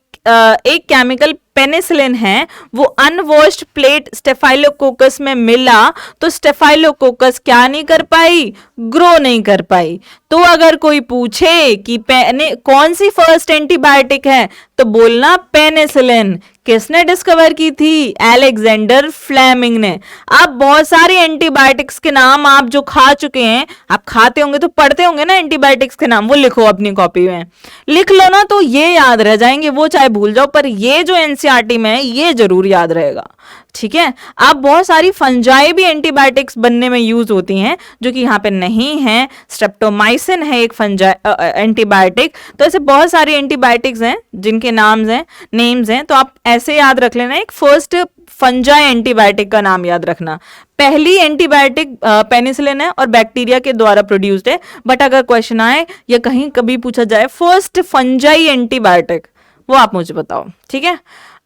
केमिकल पेनिसिलिन है वो अनवॉश्ड प्लेट स्टेफाइलोकोकस में मिला तो स्टेफाइलोकोकस क्या नहीं कर पाई, ग्रो नहीं कर पाई। तो अगर कोई पूछे कि कौन सी फर्स्ट एंटीबायोटिक है तो बोलना पेनिसिलिन। किसने डिस्कवर की थी, अलेक्जेंडर फ्लेमिंग ने। आप बहुत सारी एंटीबायोटिक्स के नाम आप जो खा चुके हैं, आप खाते होंगे तो पढ़ते होंगे ना एंटीबायोटिक्स के नाम, वो लिखो अपनी कॉपी में, लिख लो ना तो ये याद रह जाएंगे, वो चाहे भूल जाओ पर ये जो एनसीईआरटी में है ये जरूर याद रहेगा। ठीक है। अब बहुत सारी फंजाई भी एंटीबायोटिक्स बनने में यूज होती हैं जो कि यहाँ पे नहीं है। स्ट्रेप्टोमाइसिन है एक फंजाई एंटीबायोटिक। तो ऐसे बहुत सारी एंटीबायोटिक्स हैं जिनके नेम्स हैं, तो आप ऐसे याद रख लेना। एक फर्स्ट फंजाई एंटीबायोटिक का नाम याद रखना। पहली एंटीबायोटिक पेनिसिलिन है और बैक्टीरिया के द्वारा प्रोड्यूस्ड है। बट अगर क्वेश्चन आए या कहीं कभी पूछा जाए फर्स्ट फंजाई एंटीबायोटिक, वो आप मुझे बताओ। ठीक है।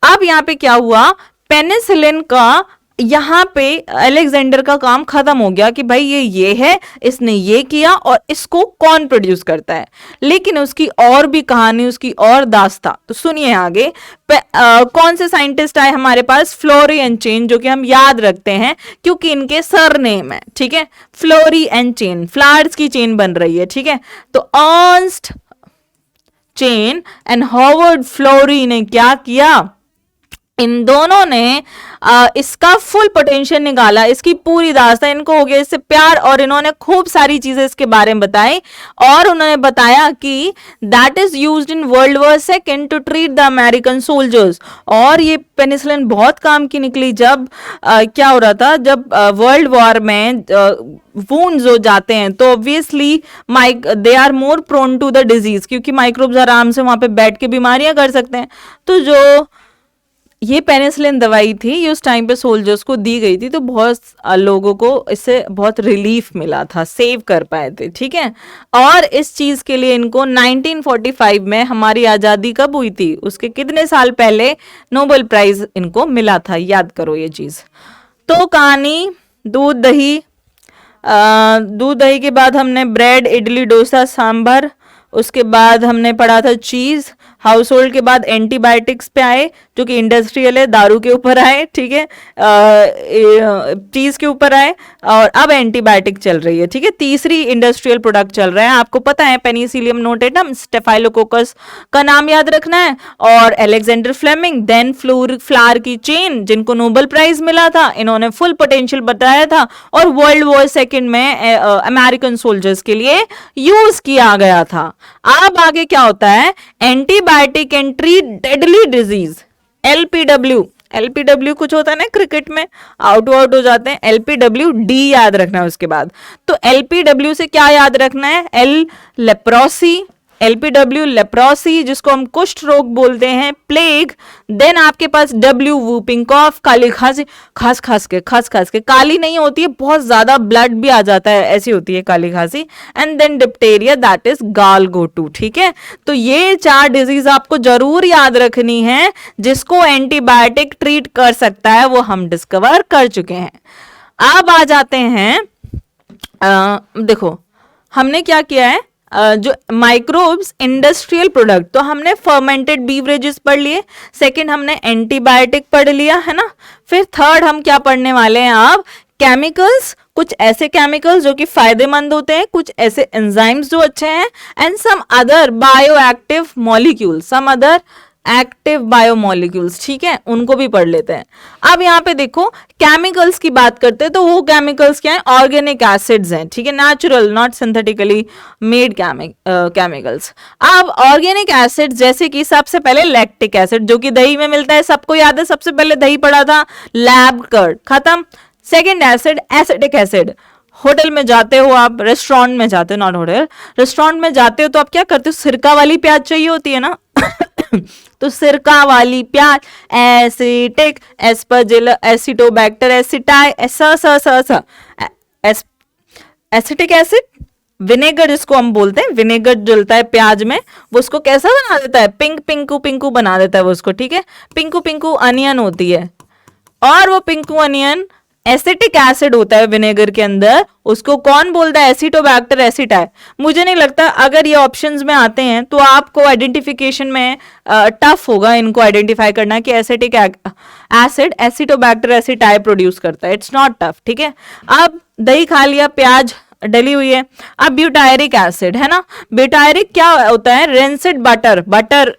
अब यहाँ पे क्या हुआ, पेनिसिलिन का यहाँ पे अलेक्जेंडर का काम खत्म हो गया कि भाई ये है, इसने ये किया और इसको कौन प्रोड्यूस करता है। लेकिन उसकी और भी कहानी, उसकी और दास्ता, तो सुनिए आगे। कौन से साइंटिस्ट आए हमारे पास, फ्लोरी एंड चेन, जो कि हम याद रखते हैं क्योंकि इनके सरनेम है। ठीक है। फ्लोरी एंड चेन, फ्लावर्स की चेन बन रही है। ठीक है। तो Ernst Chain and Howard Florey ने क्या किया, इन दोनों ने इसका फुल पोटेंशियल निकाला, इसकी पूरी दास्तां, इनको हो गया इससे प्यार और इन्होंने खूब सारी चीजें इसके बारे में बताई। और उन्होंने बताया कि that is used in world war second to treat the American soldiers. और ये पेनिसिलिन बहुत काम की निकली जब क्या हो रहा था, जब वर्ल्ड वॉर में वुंड्स हो जाते हैं तो obviously they are more prone to the disease, क्योंकि माइक्रोब्स आराम से वहां पे बैठ के बीमारियां कर सकते हैं। तो जो ये पेनिसिलिन दवाई थी ये उस टाइम पे सोल्जर्स को दी गई थी, तो बहुत लोगों को इससे बहुत रिलीफ मिला था, सेव कर पाए थे। ठीक है। और इस चीज के लिए इनको 1945 में, हमारी आजादी कब हुई थी उसके कितने साल पहले, नोबेल प्राइज इनको मिला था। याद करो ये चीज। तो कहानी दूध दही, दूध दही के बाद हमने ब्रेड, इडली, डोसा, सांभर, उसके बाद हमने पढ़ा था चीज। हाउस होल्ड के बाद एंटीबायोटिक्स पे आए जो कि इंडस्ट्रियल है, दारू के ऊपर आए। ठीक है। चीज के ऊपर आए और अब एंटीबायोटिक चल रही है। ठीक है। तीसरी इंडस्ट्रियल प्रोडक्ट चल रहा है। आपको पता है पेनिसिलियम नोटेटम, स्टेफाइलोकोकस का नाम याद रखना है, और अलेक्जेंडर फ्लेमिंग, देन फ्लावर की चेन जिनको नोबेल प्राइज मिला था, इन्होंने फुल पोटेंशियल बताया था और वर्ल्ड वॉर सेकेंड में अमेरिकन सोल्जर्स के लिए यूज किया गया था। अब आगे क्या होता है, antibiotic and treat deadly disease, LBW. LBW कुछ होता है ना क्रिकेट में, आउट हो जाते हैं। एलपीडब्ल्यू डी याद रखना है उसके बाद। तो एलपीडब्ल्यू से क्या याद रखना है, एल लेप्रोसी, एलपीडब्ल्यू लेप्रोसी जिसको हम कुष्ठ रोग बोलते हैं, प्लेग। देन आपके पास डब्ल्यू वूपिंग कॉफ, काली खांसी, खास खास के काली नहीं होती है, बहुत ज्यादा ब्लड भी आ जाता है, ऐसी होती है काली खांसी। And then diphtheria, that is गालगोटू। ठीक है। तो ये 4 डिजीज आपको जरूर याद रखनी है जिसको एंटीबायोटिक ट्रीट कर सकता है, वो हम डिस्कवर कर चुके हैं। अब आ जाते हैं, देखो हमने क्या किया है, जो माइक्रोब्स इंडस्ट्रियल प्रोडक्ट, तो हमने फर्मेंटेड बीवरेजेस पढ़ लिए, सेकंड हमने एंटीबायोटिक पढ़ लिया है ना, फिर थर्ड हम क्या पढ़ने वाले हैं अब, केमिकल्स, कुछ ऐसे केमिकल्स जो कि फायदेमंद होते हैं, कुछ ऐसे एंजाइम्स जो अच्छे हैं, and some other bioactive molecules, some other active biomolecules. ठीक है, उनको भी पढ़ लेते हैं। अब यहाँ पे देखो केमिकल्स की बात करते हैं, तो वो केमिकल्स क्या है, ऑर्गेनिक एसिड्स हैं। ठीक है, natural not synthetically made chemicals. अब ऑर्गेनिक एसिड जैसे कि सबसे पहले लैक्टिक एसिड जो कि दही में मिलता है, सबको याद है, सबसे पहले दही पड़ा था, लैब कर्ड खत्म। Second acid acetic acid, hotel में जाते हो आप, रेस्टोरेंट में जाते हो, नॉट होटल, रेस्टोरेंट में जाते हो तो आप क्या करते हो, सिरका वाली प्याज चाहिए होती है ना तो सिरका वाली प्याज, acetic, Aspergillus, Acetobacter, acetic acid, vinegar जिसको हम बोलते हैं, विनेगर डलता है प्याज में, वो उसको कैसा बना देता है, पिंकू बना देता है वो उसको। ठीक है, पिंकू अनियन होती है और वो पिंकू अनियन एसिटिक एसिड होता है विनेगर के अंदर, उसको कौन बोलता है? Acetobacter aceti. मुझे नहीं लगता अगर ये ऑप्शंस में आते हैं तो आपको आइडेंटिफिकेशन में टफ होगा इनको आइडेंटिफाई करना कि acetic acid Acetobacter aceti produce करता है। इट्स नॉट टफ, ठीक है। अब दही खा लिया, प्याज डली हुई है। अब ब्यूटायरिक एसिड है ना, ब्यूटायरिक क्या होता है? रेंसिड बटर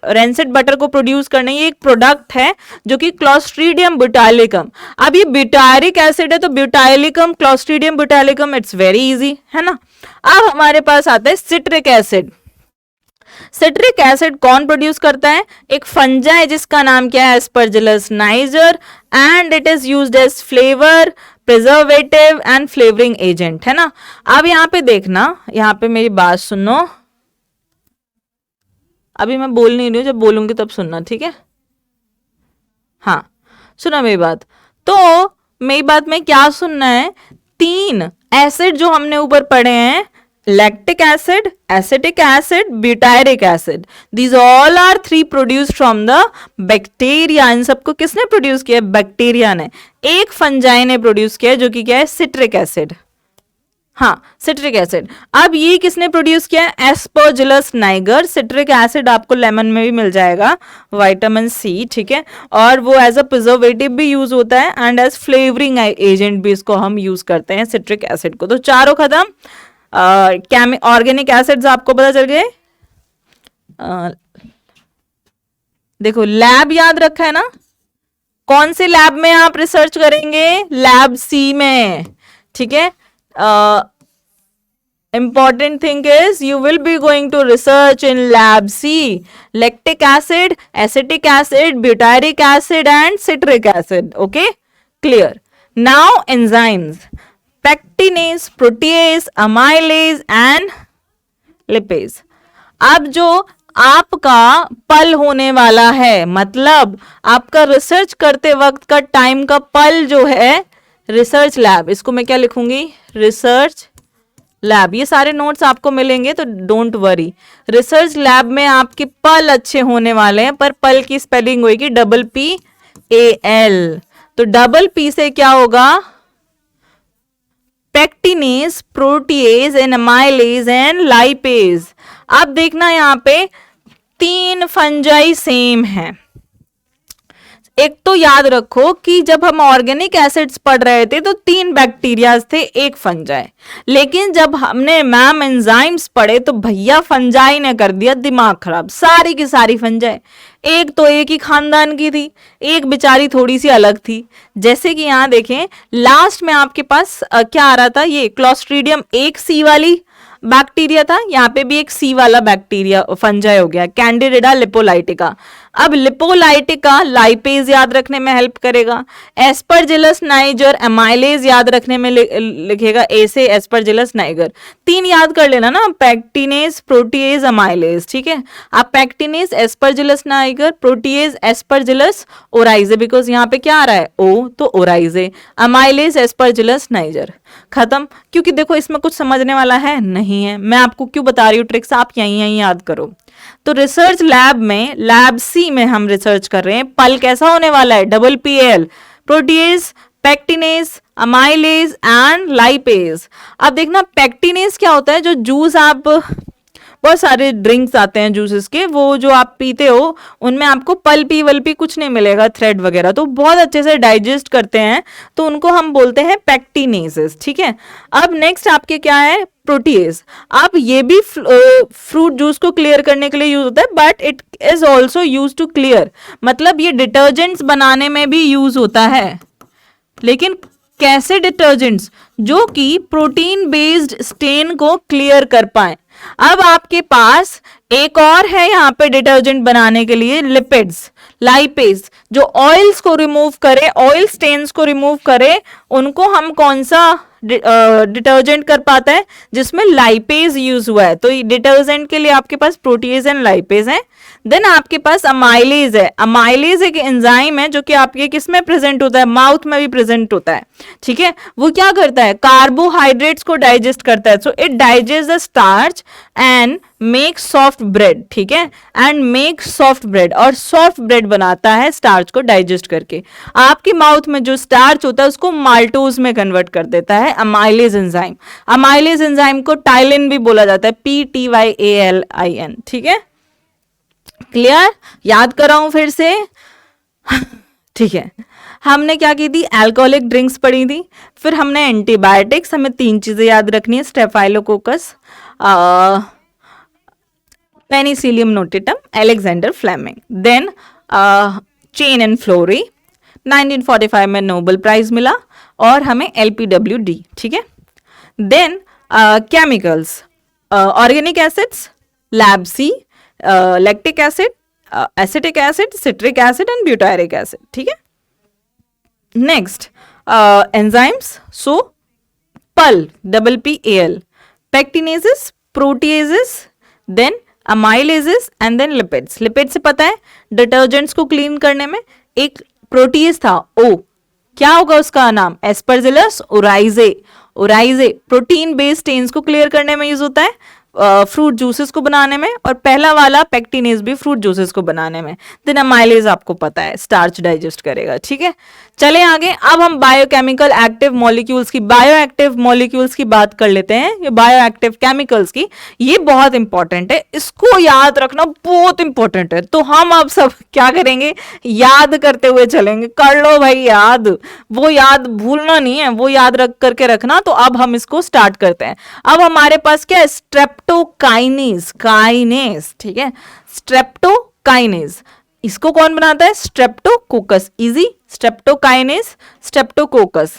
रेंसिड बटर को प्रोड्यूस करने, ये एक प्रोडक्ट है जो कि क्लोस्ट्रीडियम ब्यूटाइलिकम। अब ये ब्यूटायरिक एसिड है तो butylicum clostridium butylicum, it's very easy, है ना। अब हमारे पास आता है सिट्रिक एसिड। सिट्रिक एसिड कौन प्रोड्यूस करता है? एक फंजाई जिसका नाम क्या है? Aspergillus niger, and it is used as flavour, preservative and flavouring agent, है ना। अब यहां पे देखना, यहां पे मेरी बात सुनो, अभी मैं बोल नहीं रही हूं, जब बोलूंगी तब सुनना, ठीक है। हाँ, सुना मेरी बात। तो मेरी बात में क्या सुनना है? 3 एसिड जो हमने ऊपर पढ़े हैं, lactic acid, acetic acid, butyric acid, these all are 3 produced from the bacteria। इन सबको किसने प्रोड्यूस किया? बैक्टीरिया ने। एक फंजाई ने प्रोड्यूस किया जो कि क्या है? Citric acid. हाँ, सिट्रिक एसिड। अब ये किसने प्रोड्यूस किया? Aspergillus Niger. सिट्रिक एसिड आपको लेमन में भी मिल जाएगा, विटामिन सी, ठीक है। और वो एज अ प्रिजर्वेटिव भी यूज होता है एंड एज फ्लेवरिंग एजेंट भी इसको हम यूज करते हैं सिट्रिक एसिड को। तो चारों खत्म। ऑर्गेनिक एसिड्स आपको पता चल गए। देखो लैब याद रखा है ना, कौन से लैब में आप रिसर्च करेंगे? लैब सी में, ठीक है। important thing is you will be going to research in lab C, lactic acid, acetic acid, butyric acid and citric acid. Okay, clear. Now enzymes, pectinase, protease, amylase and lipase. अब जो आपका पल होने वाला है, मतलब आपका रिसर्च करते वक्त का टाइम का पल जो है, रिसर्च लैब, इसको मैं क्या लिखूंगी? Research lab. ये सारे नोट्स आपको मिलेंगे तो डोंट वरी। रिसर्च लैब में आपके पल अच्छे होने वाले हैं, पर पल की स्पेलिंग होगी PPAL। तो डबल पी से क्या होगा? Pectinase, protease and amylase and lipase. अब देखना यहाँ पे 3 फंजाई सेम है। एक तो याद रखो कि जब हम ऑर्गेनिक एसिड्स पढ़ रहे थे तो 3 बैक्टीरियाज थे, एक फंजाई। लेकिन जब हमने मैम एंजाइम्स पढ़े तो भैया फंजाई ने कर दिया दिमाग खराब। सारी की सारी फंजाई, एक तो एक ही खानदान की थी, एक बेचारी थोड़ी सी अलग थी। जैसे कि यहाँ देखें, लास्ट में आपके पास क्या आ रहा था? ये क्लोस्ट्रीडियम एक सी वाली बैक्टीरिया था, यहाँ पे भी एक सी वाला बैक्टीरिया फंजाई हो गया, कैंडिडेटा लिपोलाइटिका। अब लिपोलाइटिका लाइपेज याद रखने में हेल्प करेगा, एस्परजिलस नाइगर एमाइलेज याद रखने में लिखेगा ए से एस्परजिलस नाइगर। 3 याद कर लेना ना, पैक्टिनेज, प्रोटीएज, अमाइलेज, ठीक है। अब pectinase, Aspergillus niger, protease, Aspergillus oryzae, because यहाँ पे क्या आ रहा है? ओ, तो ओराइजे, अमाइलेज, एस्परजिलस नाइगर। खत्म। क्योंकि देखो इसमें कुछ समझने वाला है नहीं है, मैं आपको क्यों बता रही हूँ ट्रिक्स, आप यहीं याद करो। तो रिसर्च लैब में, लैब सी में हम रिसर्च कर रहे हैं, पल कैसा होने वाला है? PPAL, protease, pectinase, amylase and lipase. अब देखना पेक्टिनेज क्या होता है? जो जूस आप, बहुत सारे ड्रिंक्स आते हैं जूसेस के, वो जो आप पीते हो उनमें आपको पल्पी वल्पी कुछ नहीं मिलेगा, थ्रेड वगैरह, तो बहुत अच्छे से डाइजेस्ट करते हैं, तो उनको हम बोलते हैं पेक्टिनेजेस, ठीक है। अब नेक्स्ट आपके क्या है? प्रोटीएज। अब ये भी फ्रूट जूस को क्लियर करने के लिए यूज होता है, but it is also use to clear, मतलब ये डिटर्जेंट्स बनाने में भी यूज होता है। लेकिन कैसे डिटर्जेंट्स? जो कि प्रोटीन बेस्ड स्टेन को क्लियर कर पाए। अब आपके पास एक और है यहाँ पे डिटर्जेंट बनाने के लिए, लिपिड्स, लाइपेज, जो ऑयल्स को रिमूव करे, ऑयल स्टेन्स को रिमूव करे, उनको हम कौन सा डिटर्जेंट कर पाता है जिसमें लाइपेज यूज हुआ है, तो डिटर्जेंट के लिए आपके पास प्रोटीज एंड लाइपेज है। देन आपके पास अमाइलेज है। अमाइलेज एक एंजाइम है जो कि आपके किसमें प्रेजेंट होता है, माउथ में भी प्रेजेंट होता है, ठीक है। वो क्या करता है, कार्बोहाइड्रेट्स को डाइजेस्ट करता है। So it digest the starch and make soft bread, ठीक है, एंड मेक सॉफ्ट ब्रेड, और सॉफ्ट ब्रेड बनाता है स्टार्च को डाइजेस्ट करके। आपके माउथ में जो स्टार्च होता है उसको माल्टोज में कन्वर्ट कर देता है अमाइलेज एंजाइम। अमाइलेज एंजाइम को टाइलिन भी बोला जाता है, PTYALIN, ठीक है। क्लियर, याद कर रहा हूं फिर से ठीक है। हमने क्या की थी, अल्कोहलिक ड्रिंक्स पढ़ी थी, फिर हमने एंटीबायोटिक्स, हमें 3 चीजें याद रखनी है, Staphylococcus, Penicillium notatum, Alexander Fleming. Then Chain and Florey, 1945 में नोबेल प्राइज मिला, और हमें LPWD, ठीक है। Then chemicals, organic acids, lab C, lactic acid, acetic acid, citric acid and butyric acid, ठीक है। नेक्स्ट एंजाइम्स, सो पल, PPAL, pectinases, proteases, then amylases and then lipids. Lipid से पता है डिटर्जेंट्स को क्लीन करने में एक प्रोटीज था, ओ, क्या होगा उसका नाम, एस्परजिलस ओराइजे। ओराइजे प्रोटीन बेस्ड स्टेन्स को क्लियर करने में यूज होता है, फ्रूट जूसेस को बनाने में, और पहला वाला पेक्टिनेज भी फ्रूट जूसेस को बनाने में। देन अमाइलेज आपको पता है स्टार्च डाइजेस्ट करेगा, ठीक है। चले आगे, अब हम बायोकेमिकल एक्टिव मॉलिक्यूल्स की, बायोएक्टिव मॉलिक्यूल्स की बात कर लेते हैं, ये बायोएक्टिव केमिकल्स की। ये बहुत इंपॉर्टेंट है, इसको याद रखना बहुत इंपॉर्टेंट है। तो हम अब सब क्या करेंगे, याद करते हुए चलेंगे। कर लो भाई याद, वो याद भूलना नहीं है, वो याद रख करके रखना। तो अब हम इसको स्टार्ट करते हैं। अब हमारे पास क्या है, स्ट्रेप्टोकाइनेज, काइनेज, ठीक है, स्ट्रेप्टोकाइनेज। इसको कौन बनाता है, स्ट्रेप्टोकोकस, इजी, स्ट्रेप्टोकाइनेज, स्ट्रेप्टोकोकस,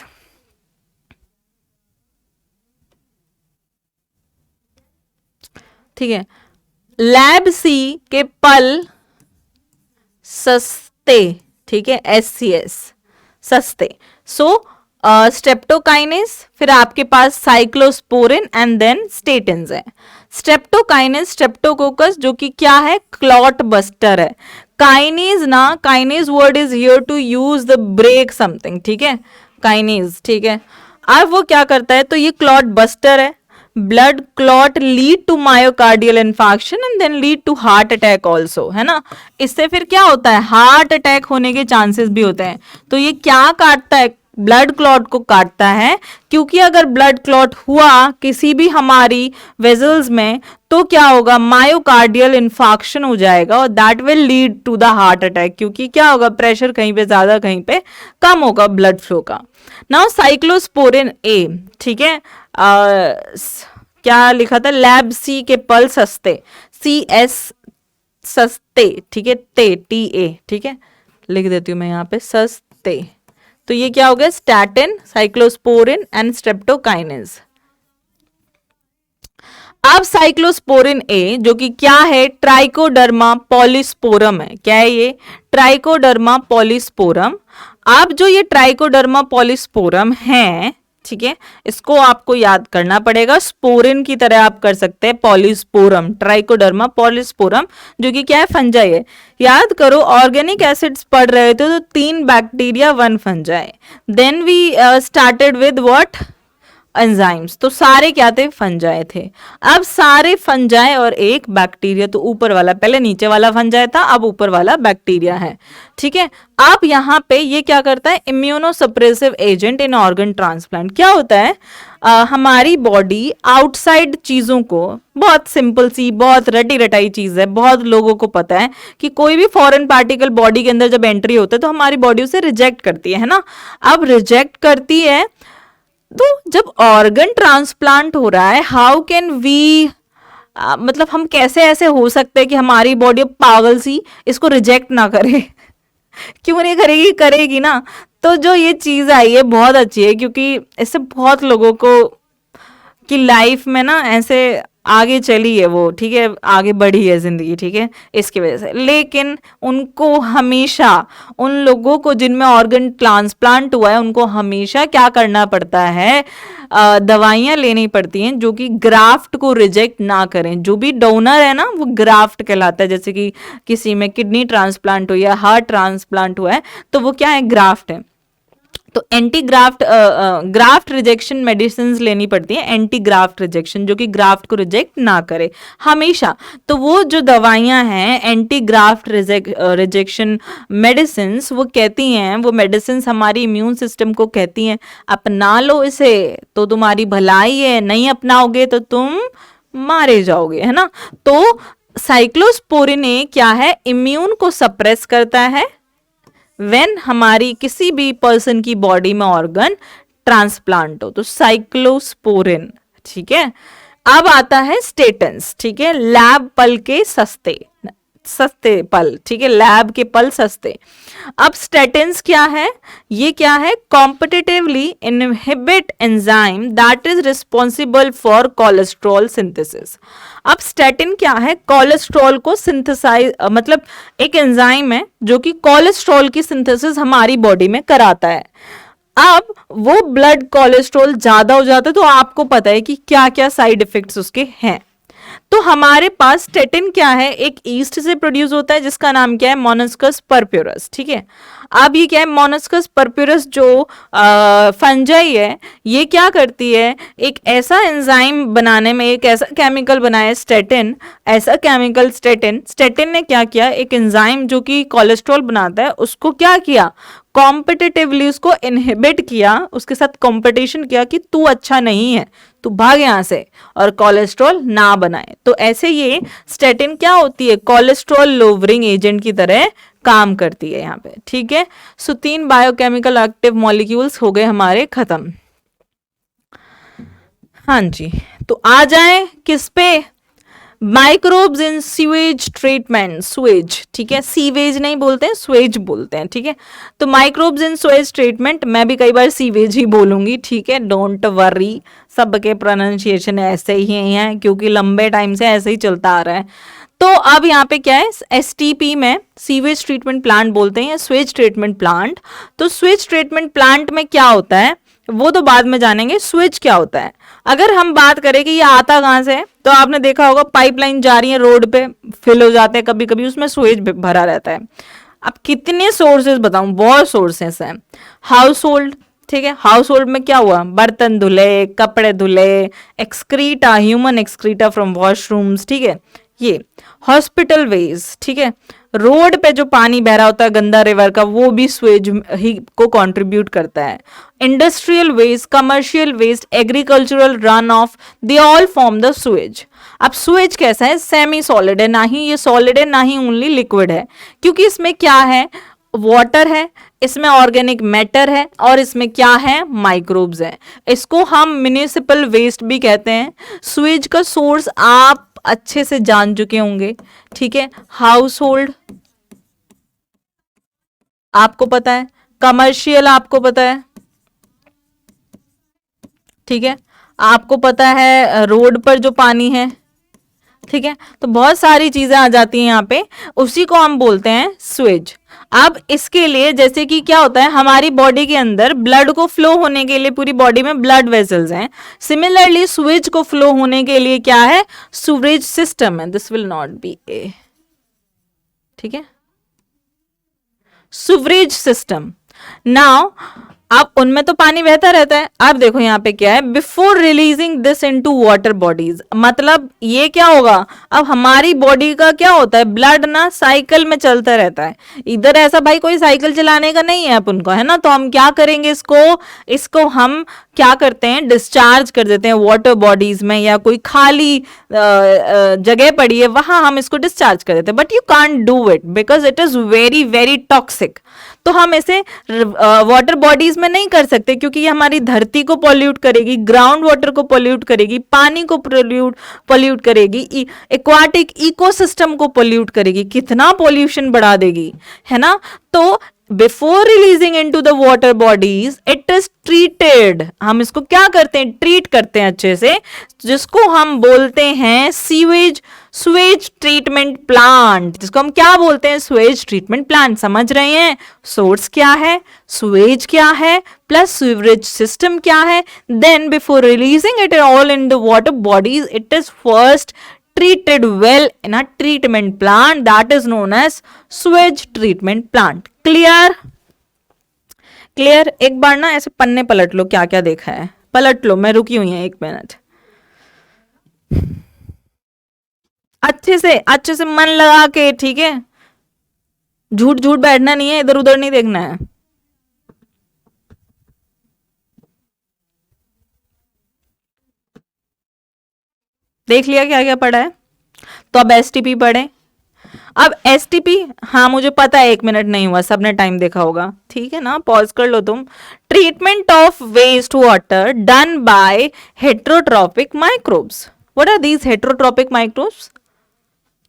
ठीक है। लैब सी के पल सस्ते, ठीक है, SCS, सस्ते। सो स्ट्रेप्टोकाइनेज, फिर आपके पास साइक्लोस्पोरिन एंड देन स्टेटिन्स है। स्ट्रेप्टोकाइनेज, स्ट्रेप्टोकोकस जो कि क्या है, क्लॉट बस्टर है। काइनेज ना, kinase word is here to use the break something, ठीक है, काइनेज, ठीक है। अब वो क्या करता है, तो ये क्लॉट बस्टर है। Blood clot lead to myocardial infarction and then lead to heart attack also, है ना। इससे फिर क्या होता है, हार्ट अटैक होने के चांसेस भी होते हैं। तो ये क्या काटता है, ब्लड क्लॉट को काटता है, क्योंकि अगर ब्लड क्लॉट हुआ किसी भी हमारी वेजल्स में तो क्या होगा, मायोकार्डियल इन्फार्क्शन हो जाएगा, और that will lead to the heart attack, क्योंकि क्या होगा, प्रेशर कहीं पे ज्यादा कहीं पे कम होगा ब्लड फ्लो का। नाउ साइक्लोस्पोरिन ए, ठीक है, क्या लिखा था, लैब सी के पल सस्ते, CS सस्ते, ठीक है, TA, ठीक है, लिख देती हूं मैं यहाँ पे सस्ते। तो ये क्या हो गया, स्टैटिन, साइक्लोस्पोरिन एंड स्ट्रेप्टोकाइनेज। अब साइक्लोस्पोरिन ए जो कि क्या है, ट्राइकोडर्मा पॉलीस्पोरम है। क्या है ये, ट्राइकोडर्मा पॉलीस्पोरम। अब जो ये ट्राइकोडर्मा पॉलीस्पोरम है, ठीक है, इसको आपको याद करना पड़ेगा। स्पोरिन की तरह आप कर सकते हैं पॉलीस्पोरम, ट्राइकोडर्मा पॉलीस्पोरम, जो कि क्या है, फंजाई है। याद करो, ऑर्गेनिक एसिड्स पढ़ रहे थे तो 3 bacteria 1 fungi. Then we started with what, enzymes. तो सारे क्या थे, फंजाई थे। अब सारे फंजाई और एक बैक्टीरिया, तो ऊपर वाला, पहले नीचे वाला फंजाई था, अब ऊपर वाला बैक्टीरिया है, ठीक है। अब यहाँ पे ये क्या करता है, immunosuppressive agent in organ transplant. क्या होता है, हमारी बॉडी आउटसाइड चीजों को, बहुत सिंपल सी, बहुत रटी रटाई चीज है, बहुत लोगों को पता है कि कोई भी फॉरेन पार्टिकल बॉडी के अंदर जब एंट्री होता है तो हमारी बॉडी उसे रिजेक्ट करती है ना। अब रिजेक्ट करती है, तो जब ऑर्गन ट्रांसप्लांट हो रहा है, हाउ कैन वी, मतलब हम कैसे ऐसे हो सकते हैं कि हमारी बॉडी पागल सी इसको रिजेक्ट ना करे क्यों नहीं करेगी, करेगी ना। तो जो ये चीज आई है बहुत अच्छी है, क्योंकि इससे बहुत लोगों को की लाइफ में ना ऐसे आगे चली है वो, ठीक है, आगे बढ़ी है जिंदगी, ठीक है, इसकी वजह से। लेकिन उनको हमेशा, उन लोगों को जिनमें ऑर्गन ट्रांसप्लांट हुआ है, उनको हमेशा क्या करना पड़ता है, दवाइयां लेनी पड़ती हैं जो कि ग्राफ्ट को रिजेक्ट ना करें। जो भी डोनर है ना वो ग्राफ्ट कहलाता है। जैसे कि किसी में किडनी ट्रांसप्लांट हुई है, हार्ट ट्रांसप्लांट हुआ है, तो वो क्या है, ग्राफ्ट है। तो anti graft graft rejection medicine लेनी पड़ती है, एंटी ग्राफ्ट रिजेक्शन, जो कि ग्राफ्ट को रिजेक्ट ना करे हमेशा। तो वो जो दवाइयां हैं एंटी ग्राफ्ट रिजेक्शन मेडिसिन, वो कहती हैं, वो मेडिसिन हमारी इम्यून सिस्टम को कहती हैं अपना लो इसे तो तुम्हारी भलाई है, नहीं अपनाओगे तो तुम मारे जाओगे, है ना। तो साइक्लोस्पोरिन क्या है, इम्यून को सप्रेस करता है व्हेन हमारी किसी भी पर्सन की बॉडी में ऑर्गन ट्रांसप्लांट हो, तो साइक्लोस्पोरिन, ठीक है। अब आता है स्टेटन्स, ठीक है, लैब पल के सस्ते पल, ठीक है, लैब के पल सस्ते। अब स्टेटिन्स क्या है, ये क्या है, competitively inhibit enzyme that is responsible for cholesterol synthesis. अब स्टेटिन क्या है, कोलेस्ट्रॉल को सिंथेसाइज, मतलब एक एंजाइम है जो कि कोलेस्ट्रॉल की सिंथेसिस हमारी बॉडी में कराता है। अब वो ब्लड कोलेस्ट्रॉल ज्यादा हो जाता है तो आपको पता है कि क्या क्या साइड इफेक्ट्स उसके हैं। तो हमारे पास स्टेटिन क्या है, एक ईस्ट से प्रोड्यूस होता है जिसका नाम क्या है, मोनस्कस परप्यूरस, ठीक है। अब ये क्या है, मोनस्कस परप्यूरस जो फंजाई है, ये क्या करती है, एक ऐसा एंजाइम बनाने में, एक ऐसा केमिकल बनाया स्टेटिन, ऐसा केमिकल स्टेटिन ने क्या किया, एक एंजाइम जो कि कोलेस्ट्रॉल बनाता है उसको क्या किया, कॉम्पिटिटिवली उसको इनहिबिट किया, उसके साथ कंपटीशन किया कि तू अच्छा नहीं है, तू भाग यहां से और कोलेस्ट्रॉल ना बनाए। तो ऐसे ये स्टेटिन क्या होती है, कोलेस्ट्रॉल लोवरिंग एजेंट की तरह काम करती है यहाँ पे, ठीक है। सो 3 बायोकेमिकल एक्टिव मॉलिक्यूल्स हो गए हमारे खत्म। हाँ जी, तो आ जाए किस पे, microbes in sewage treatment, Suez, ठीक है, सीवेज नहीं बोलते हैं, स्वेज बोलते हैं, ठीक है। तो माइक्रोब्स इन स्वेज ट्रीटमेंट, मैं भी कई बार सीवेज ही बोलूंगी, ठीक है, डोंट वरी, सबके प्रोनाउंसिएशन ऐसे ही हैं क्योंकि लंबे टाइम से ऐसे ही चलता आ रहा है। तो अब यहाँ पे क्या है, एसटीपी में सीवेज ट्रीटमेंट प्लांट बोलते हैं या स्वेज ट्रीटमेंट प्लांट। तो स्वेज ट्रीटमेंट प्लांट में क्या होता है वो तो बाद में जानेंगे, स्विच क्या होता है। अगर हम बात करें कि ये आता कहाँ से है, तो आपने देखा होगा पाइपलाइन जा रही है रोड पे, फिल हो जाते हैं कभी कभी, उसमें स्वेज भरा रहता है। अब कितने सोर्सेज बताऊं, बहुत सोर्सेस हैं। हाउस होल्ड, ठीक है, हाउस होल्ड में क्या हुआ, बर्तन धुले, कपड़े धुले, excreta, human excreta from washrooms, ठीक है। ये हॉस्पिटल वेज, ठीक है, रोड पे जो पानी बह रहा होता है गंदा रिवर का, वो भी स्वेज ही को कंट्रीब्यूट करता है। Industrial waste, commercial waste, agricultural run off, they all form the sewage. अब स्वेज कैसा है, सेमी सॉलिड है, ना ही ये सॉलिड है ना ही ओनली लिक्विड है, क्योंकि इसमें क्या है, वाटर है, इसमें ऑर्गेनिक मैटर है और इसमें क्या है, माइक्रोब्स है। इसको हम म्युनिसिपल वेस्ट भी कहते हैं। स्वेज का सोर्स आप अच्छे से जान चुके होंगे, ठीक है, हाउस होल्ड आपको पता है, कमर्शियल आपको पता है, ठीक है, आपको पता है रोड पर जो पानी है, ठीक है। तो बहुत सारी चीजें आ जाती हैं यहाँ पे, उसी को हम बोलते हैं स्वेज। अब इसके लिए जैसे कि क्या होता है, हमारी बॉडी के अंदर ब्लड को फ्लो होने के लिए पूरी बॉडी में ब्लड वेसल्स हैं, सिमिलरली स्वेज को फ्लो होने के लिए क्या है, सुवरेज सिस्टम है। दिस विल नॉट बी ए, ठीक है, सुवरेज सिस्टम। नाउ अब उनमें तो पानी बहता रहता है। अब देखो यहाँ पे क्या है, before releasing this into water bodies, मतलब ये क्या होगा, अब हमारी बॉडी का क्या होता है, ब्लड ना साइकिल में चलता रहता है। इधर ऐसा भाई कोई साइकिल चलाने का नहीं है अपन को, है ना, तो हम क्या करेंगे, इसको हम क्या करते हैं, डिस्चार्ज कर देते हैं वाटर बॉडीज में, या कोई खाली जगह पड़ी है वहां हम इसको डिस्चार्ज कर देते हैं। But you can't do it because it is very very toxic. तो हम इसे वाटर बॉडीज में नहीं कर सकते क्योंकि ये हमारी धरती को पॉल्यूट करेगी, ग्राउंड वाटर को पॉल्यूट करेगी, पानी को पॉल्यूट करेगी, एक्वाटिक इकोसिस्टम को पॉल्यूट करेगी, कितना पॉल्यूशन बढ़ा देगी, है ना। तो before releasing into the water bodies it is treated, हम इसको क्या करते हैं, ट्रीट करते हैं अच्छे से, जिसको हम बोलते हैं सीवेज स्वेज ट्रीटमेंट प्लांट, जिसको हम क्या बोलते हैं, स्वेज ट्रीटमेंट प्लांट। समझ रहे हैं, सोर्स क्या है, स्वेज क्या है, प्लस सीवरेज सिस्टम क्या है, then before releasing it all in the water bodies, it is first treated well in a treatment plant that is known as sewage treatment plant. Clear? Clear? एक बार ना ऐसे पन्ने पलट लो, क्या क्या देखा है पलट लो, मैं रुकी हुई है 1 मिनट। अच्छे से मन लगा के, ठीक है, झूठ झूठ बैठना नहीं है, इधर उधर नहीं देखना है। देख लिया क्या क्या पढ़ा है? तो अब एसटीपी पढ़े। अब एसटीपी, हाँ मुझे पता है 1 मिनट नहीं हुआ, सबने टाइम देखा होगा, ठीक है ना, पॉज कर लो तुम। Treatment of waste water done by heterotrophic microbes. What are these heterotrophic microbes?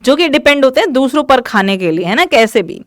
जो कि डिपेंड होते हैं दूसरों पर खाने के लिए, है ना, कैसे भी।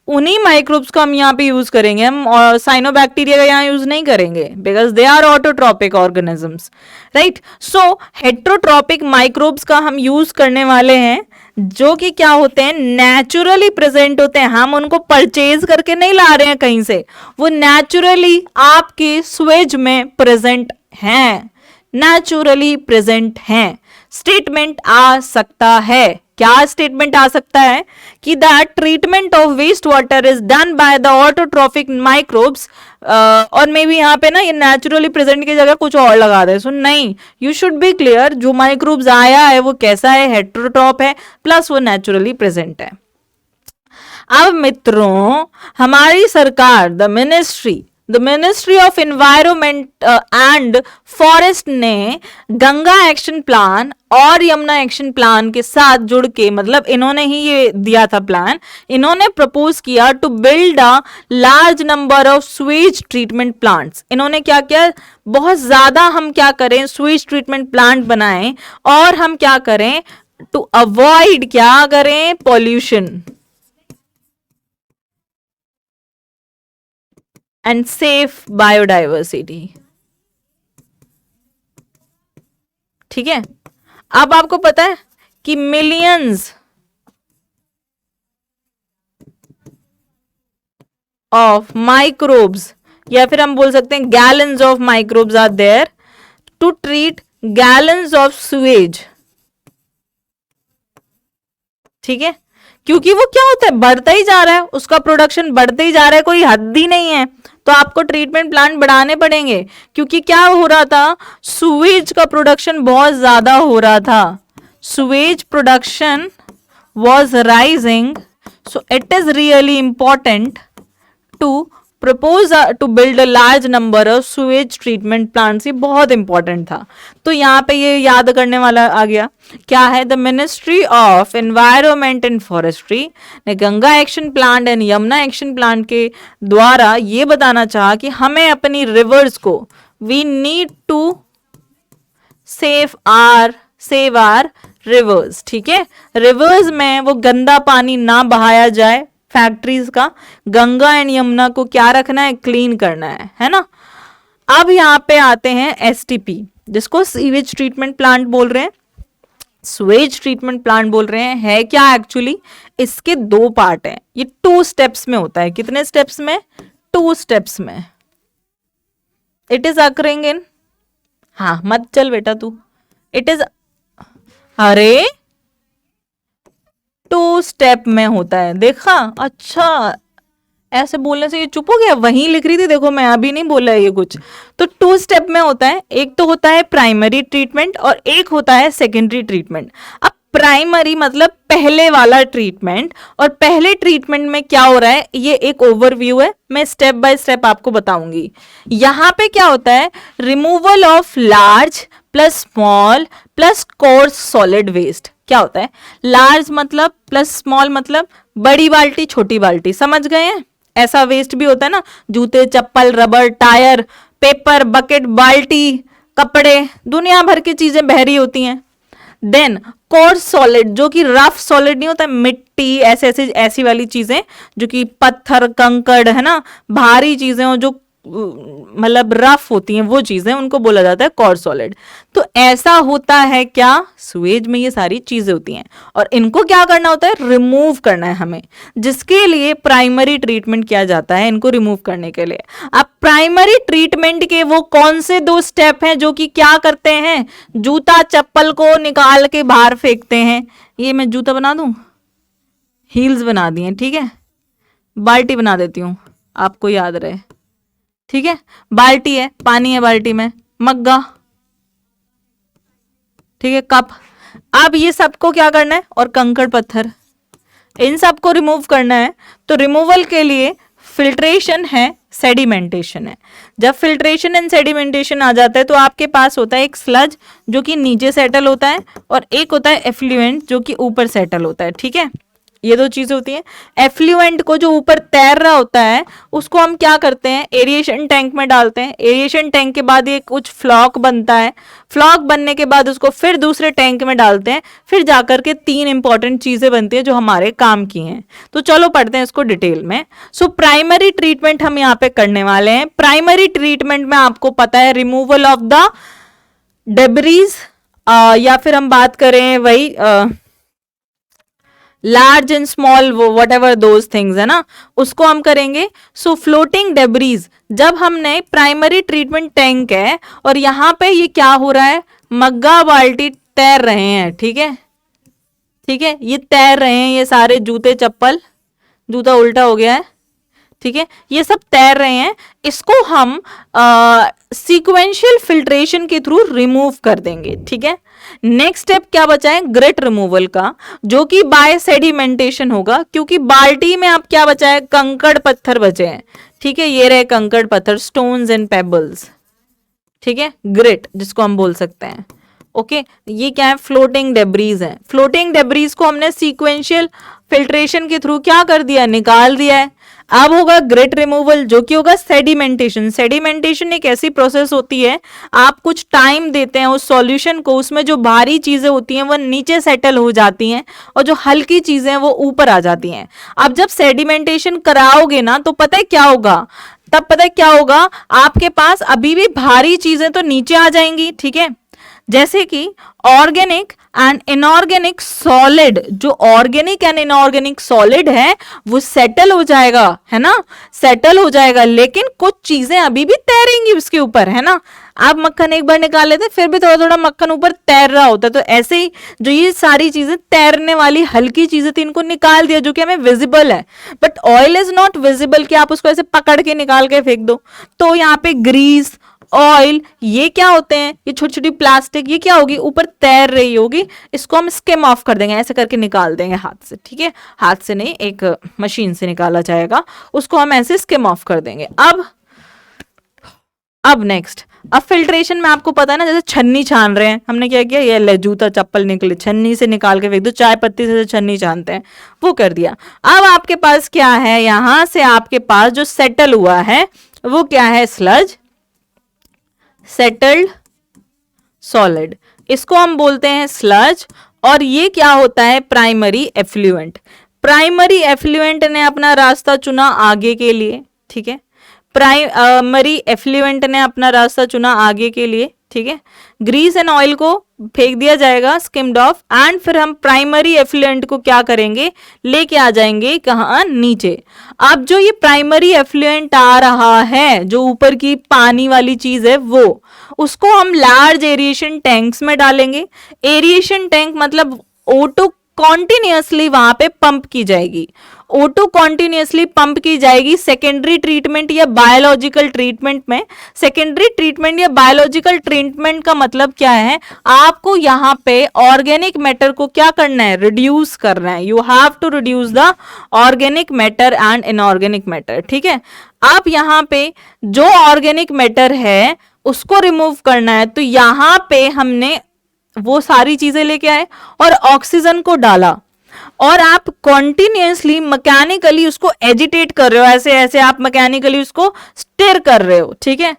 उन्हीं माइक्रोब्स को हम यहाँ पे यूज करेंगे, हम और साइनोबैक्टीरिया का यहाँ यूज नहीं करेंगे, because they are autotrophic organisms, right. So heterotrophic microbes का हम यूज करने वाले हैं, जो कि क्या होते हैं, नेचुरली प्रेजेंट होते हैं, हम उनको परचेज करके नहीं ला रहे हैं कहीं से, वो नेचुरली आपके स्वेज में प्रेजेंट हैं, नेचुरली प्रेजेंट हैं। स्टेटमेंट आ सकता है, क्या स्टेटमेंट आ सकता है, कि that treatment of waste water is done by the autotrophic microbes, और मे बी यहाँ पे ना ये नेचुरली प्रेजेंट की जगह कुछ और लगा दे, सो नहीं, यू शुड बी क्लियर, जो माइक्रोब्स आया है वो कैसा है, हेट्रोट्रॉप है, प्लस वो नेचुरली प्रेजेंट है। अब मित्रों, हमारी सरकार, the ministry of environment and forest ने गंगा एक्शन प्लान और यमुना एक्शन प्लान के साथ जुड़ के, मतलब इन्होंने ही ये दिया था प्लान, इन्होंने प्रपोज किया to build a large number of sewage treatment plants. इन्होंने क्या किया, बहुत ज्यादा हम क्या करें, स्वेज ट्रीटमेंट प्लांट बनाएं, और हम क्या करें, टू अवॉइड, क्या करें, पॉल्यूशन एंड सेफ बायोडाइवर्सिटी। ठीक है, अब आपको पता है कि मिलियंस ऑफ माइक्रोब्स, या फिर हम बोल सकते हैं gallons of microbes are there to treat gallons of sewage. ठीक है, क्योंकि वो क्या होता है, बढ़ता ही जा रहा है, उसका प्रोडक्शन बढ़ते ही जा रहा है, कोई हद ही नहीं है, तो आपको ट्रीटमेंट प्लांट बढ़ाने पड़ेंगे। क्योंकि क्या हो रहा था, सुवेज का प्रोडक्शन बहुत ज्यादा हो रहा था, sewage production was rising, so it is really important to propose to build a large number of sewage treatment plants। ये बहुत इंपॉर्टेंट था, तो यहाँ पे ये याद करने वाला आ गया, क्या है, the ministry of environment and forestry ने Ganga action plan and Yamuna action plan के द्वारा ये बताना चाहा कि हमें अपनी रिवर्स को, we need to save our rivers. ठीक है, रिवर्स में वो गंदा पानी ना बहाया जाए फैक्ट्रीज का, गंगा एंड यमुना को क्या रखना है, क्लीन करना है ना। अब यहाँ पे आते हैं एसटीपी, जिसको सीवेज ट्रीटमेंट प्लांट बोल रहे हैं, स्वेज ट्रीटमेंट प्लांट बोल रहे हैं। है क्या एक्चुअली, इसके 2 पार्ट हैं, ये 2 स्टेप्स में होता है। कितने स्टेप्स में, 2 स्टेप्स में। इट इज अकरिंग इन, हाँ मत चल बेटा तू, इट इज, अरे 2 स्टेप में होता है, देखा, अच्छा ऐसे बोलने से ये चुप हो गया, वहीं लिख रही थी, देखो मैं अभी नहीं बोला ये कुछ। तो 2 स्टेप में होता है, एक तो होता है प्राइमरी ट्रीटमेंट और एक होता है सेकेंडरी ट्रीटमेंट। अब प्राइमरी मतलब पहले वाला ट्रीटमेंट, और पहले ट्रीटमेंट में क्या हो रहा है, ये एक ओवरव्यू है, मैं स्टेप बाय स्टेप आपको बताऊंगी। यहाँ पे क्या होता है, removal of large plus small plus coarse solid waste. क्या होता है, लार्ज मतलब प्लस स्मॉल मतलब बड़ी बाल्टी छोटी बाल्टी, समझ गए हैं, ऐसा वेस्ट भी होता है ना, जूते चप्पल रबर टायर पेपर बकेट बाल्टी कपड़े, दुनिया भर की चीजें बह रही होती हैं। देन कोर्स सॉलिड, जो कि रफ सॉलिड नहीं होता, मिट्टी ऐसी वाली चीजें, जो कि पत्थर कंकड़ है ना, भारी चीजें हो जो मतलब रफ होती हैं, वो चीजें, उनको बोला जाता है कोर्स सॉलिड। तो ऐसा होता है क्या, सुएज में ये सारी चीजें होती हैं और इनको क्या करना होता है, रिमूव करना है हमें, जिसके लिए प्राइमरी ट्रीटमेंट किया जाता है इनको रिमूव करने के लिए। अब प्राइमरी ट्रीटमेंट के वो कौन से 2 स्टेप हैं जो कि क्या करते हैं, जूता चप्पल को निकाल के बाहर फेंकते हैं। ये मैं जूता बना दूं, हील्स बना दिए, ठीक है, बाल्टी बना देती हूं आपको याद रहे, ठीक है, बाल्टी है, पानी है बाल्टी में, मग्गा, ठीक है, कप। अब ये सबको क्या करना है, और कंकड़ पत्थर, इन सबको रिमूव करना है। तो रिमूवल के लिए फिल्ट्रेशन है, सेडिमेंटेशन है। जब फिल्ट्रेशन एंड सेडिमेंटेशन आ जाता है तो आपके पास होता है एक स्लज जो कि नीचे सेटल होता है, और एक होता है एफ्लुएंट जो कि ऊपर सेटल होता है, ठीक है। ये 2 चीजें होती हैं। एफ्लुएंट को, जो ऊपर तैर रहा होता है, उसको हम क्या करते हैं, एरिएशन टैंक में डालते हैं। एरिएशन टैंक के बाद ये कुछ फ्लॉक बनता है, फ्लॉक बनने के बाद उसको फिर दूसरे टैंक में डालते हैं, फिर जाकर के 3 इंपॉर्टेंट चीजें बनती हैं जो हमारे काम की हैं। तो चलो पढ़ते हैं इसको डिटेल में। सो प्राइमरी ट्रीटमेंट हम यहाँ पे करने वाले हैं। प्राइमरी ट्रीटमेंट में आपको पता है रिमूवल ऑफ द डेब्रीज, या फिर हम बात करें वही large and small, what ever those things है ना, उसको हम करेंगे। सो फ्लोटिंग डेब्रीज, जब हमने प्राइमरी ट्रीटमेंट टैंक है और यहाँ पे ये क्या हो रहा है, मग्गा बाल्टी तैर रहे हैं, ठीक है, ठीक है, ये तैर रहे हैं, ये सारे जूते चप्पल, जूता उल्टा हो गया है, ठीक है, ये सब तैर रहे हैं। इसको हम सीक्वेंशियल फिल्ट्रेशन के थ्रू रिमूव कर देंगे, ठीक है। नेक्स्ट स्टेप क्या बचा है, ग्रेट रिमूवल का, जो कि बाय सेडिमेंटेशन होगा, क्योंकि बाल्टी में आप क्या बचा है, कंकड़ पत्थर बचे हैं, ठीक है, ये रहे कंकड़ पत्थर, स्टोन्स एंड पेबल्स, ठीक है, ग्रेट जिसको हम बोल सकते हैं। ओके, ये क्या है, फ्लोटिंग डेब्रीज है। फ्लोटिंग डेब्रीज को हमने सीक्वेंशियल फिल्ट्रेशन के थ्रू क्या कर दिया, निकाल दिया है। अब होगा ग्रेट रिमूवल, जो कि होगा सेडिमेंटेशन। सेडिमेंटेशन एक ऐसी प्रोसेस होती है, आप कुछ टाइम देते हैं उस सॉल्यूशन को, उसमें जो भारी चीजें होती हैं वो नीचे सेटल हो जाती हैं और जो हल्की चीजें हैं वो ऊपर आ जाती हैं। अब जब सेडिमेंटेशन कराओगे ना, तो पता है क्या होगा, तब पता है क्या होगा, आपके पास अभी भी भारी चीजें तो नीचे आ जाएंगी, ठीक है, जैसे कि ऑर्गेनिक एंड इनऑर्गेनिक सॉलिड, जो ऑर्गेनिक एंड इनऑर्गेनिक सॉलिड है वो सेटल हो जाएगा, है ना, सेटल हो जाएगा, लेकिन कुछ चीजें अभी भी तैरेंगी उसके ऊपर, है ना। आप मक्खन एक बार निकाल लेते, फिर भी थोड़ा थोड़ा मक्खन ऊपर तैर रहा होता है। तो ऐसे ही जो ये सारी चीजें तैरने वाली हल्की चीजें थी, इनको निकाल दिया, जो कि हमें विजिबल है, but oil is not visible कि आप उसको ऐसे पकड़ के निकाल के फेंक दो। तो यहाँ पे ग्रीस, ऑयल, ये क्या होते हैं, ये छोटी छोटी प्लास्टिक, ये क्या होगी, ऊपर तैर रही होगी, इसको हम स्किम ऑफ कर देंगे, ऐसे करके निकाल देंगे हाथ से, ठीक है, हाथ से नहीं, एक मशीन से निकाला जाएगा, उसको हम ऐसे स्किम ऑफ कर देंगे। अब नेक्स्ट, अब फिल्ट्रेशन में आपको पता है ना, जैसे छन्नी छान रहे हैं, हमने क्या किया, ये ले जूता चप्पल निकले, छन्नी से निकाल के फेंक दो, चाय पत्ती से छन्नी छानते हैं, वो कर दिया। अब आपके पास क्या है, यहां से आपके पास जो सेटल हुआ है वो क्या है, स्लज, सेटल्ड सॉलिड, इसको हम बोलते हैं स्लज। और ये क्या होता है, प्राइमरी एफ्लुएंट। प्राइमरी एफ्लुएंट ने अपना रास्ता चुना आगे के लिए, ठीक है, प्राइमरी एफ्लुएंट ने अपना रास्ता चुना आगे के लिए, ठीक है। ग्रीस एंड ऑयल को फेंक दिया जाएगा, स्किम्ड ऑफ, एंड फिर हम प्राइमरी एफ्लुएंट को क्या करेंगे, लेके आ जाएंगे कहाँ, नीचे। अब जो ये प्राइमरी एफ्लुएंट आ रहा है, जो ऊपर की पानी वाली चीज है, वो उसको हम लार्ज एरिएशन टैंक्स में डालेंगे। एरिएशन टैंक मतलब ऑटो कॉन्टिन्यूसली वहां पे पंप की जाएगी, ऑटो कॉन्टिन्यूसली पंप की जाएगी। सेकेंडरी ट्रीटमेंट या बायोलॉजिकल ट्रीटमेंट में, सेकेंडरी ट्रीटमेंट या बायोलॉजिकल ट्रीटमेंट का मतलब क्या है, आपको यहाँ पे ऑर्गेनिक मैटर को क्या करना है, रिड्यूस करना है। You have to reduce the organic matter and inorganic matter, ठीक है। आप यहाँ पे जो ऑर्गेनिक मैटर है उसको रिमूव करना है, तो यहाँ पे हमने वो सारी चीजें लेके आए और ऑक्सीजन को डाला, और आप कॉन्टिन्यूसली मैकेनिकली उसको एजिटेट कर रहे हो, ऐसे ऐसे आप मैकेनिकली उसको स्टिर कर रहे हो, ठीक है।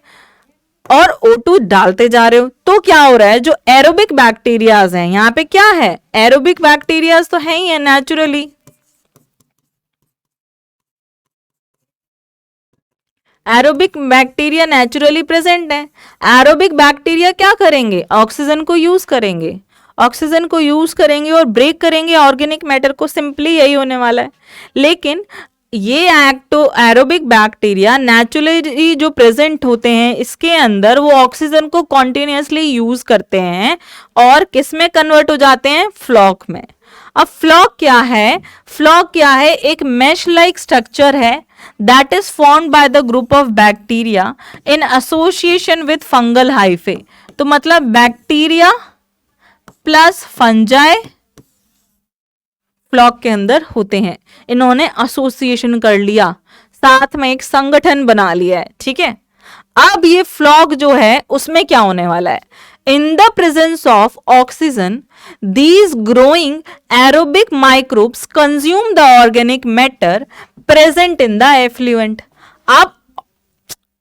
और O2 डालते जा रहे हो तो क्या हो रहा है, जो एरोबिक बैक्टीरियाज हैं, यहाँ पे क्या है, एरोबिक बैक्टीरियाज तो है ही है naturally, aerobic bacteria naturally present है। एरोबिक बैक्टीरिया क्या करेंगे, ऑक्सीजन को यूज करेंगे, ऑक्सीजन को यूज करेंगे और ब्रेक करेंगे ऑर्गेनिक मैटर को, सिंपली यही होने वाला है। लेकिन ये एक्टो एरोबिक बैक्टीरिया नेचुरली जो प्रेजेंट होते हैं इसके अंदर, वो ऑक्सीजन को कॉन्टिन्यूसली यूज करते हैं और किस में कन्वर्ट हो जाते हैं, फ्लॉक में। अब फ्लॉक क्या है, फ्लॉक क्या है, एक मैश लाइक स्ट्रक्चर है that is formed by the group of bacteria in association with fungal hyphae। तो मतलब बैक्टीरिया प्लस फंजाई फ्लॉक के अंदर होते हैं, इन्होंने एसोसिएशन कर लिया, साथ में एक संगठन बना लिया है, ठीक है। अब ये फ्लॉक जो है उसमें क्या होने वाला है, in the presence of oxygen these growing aerobic microbes consume the organic matter present in the effluent। अब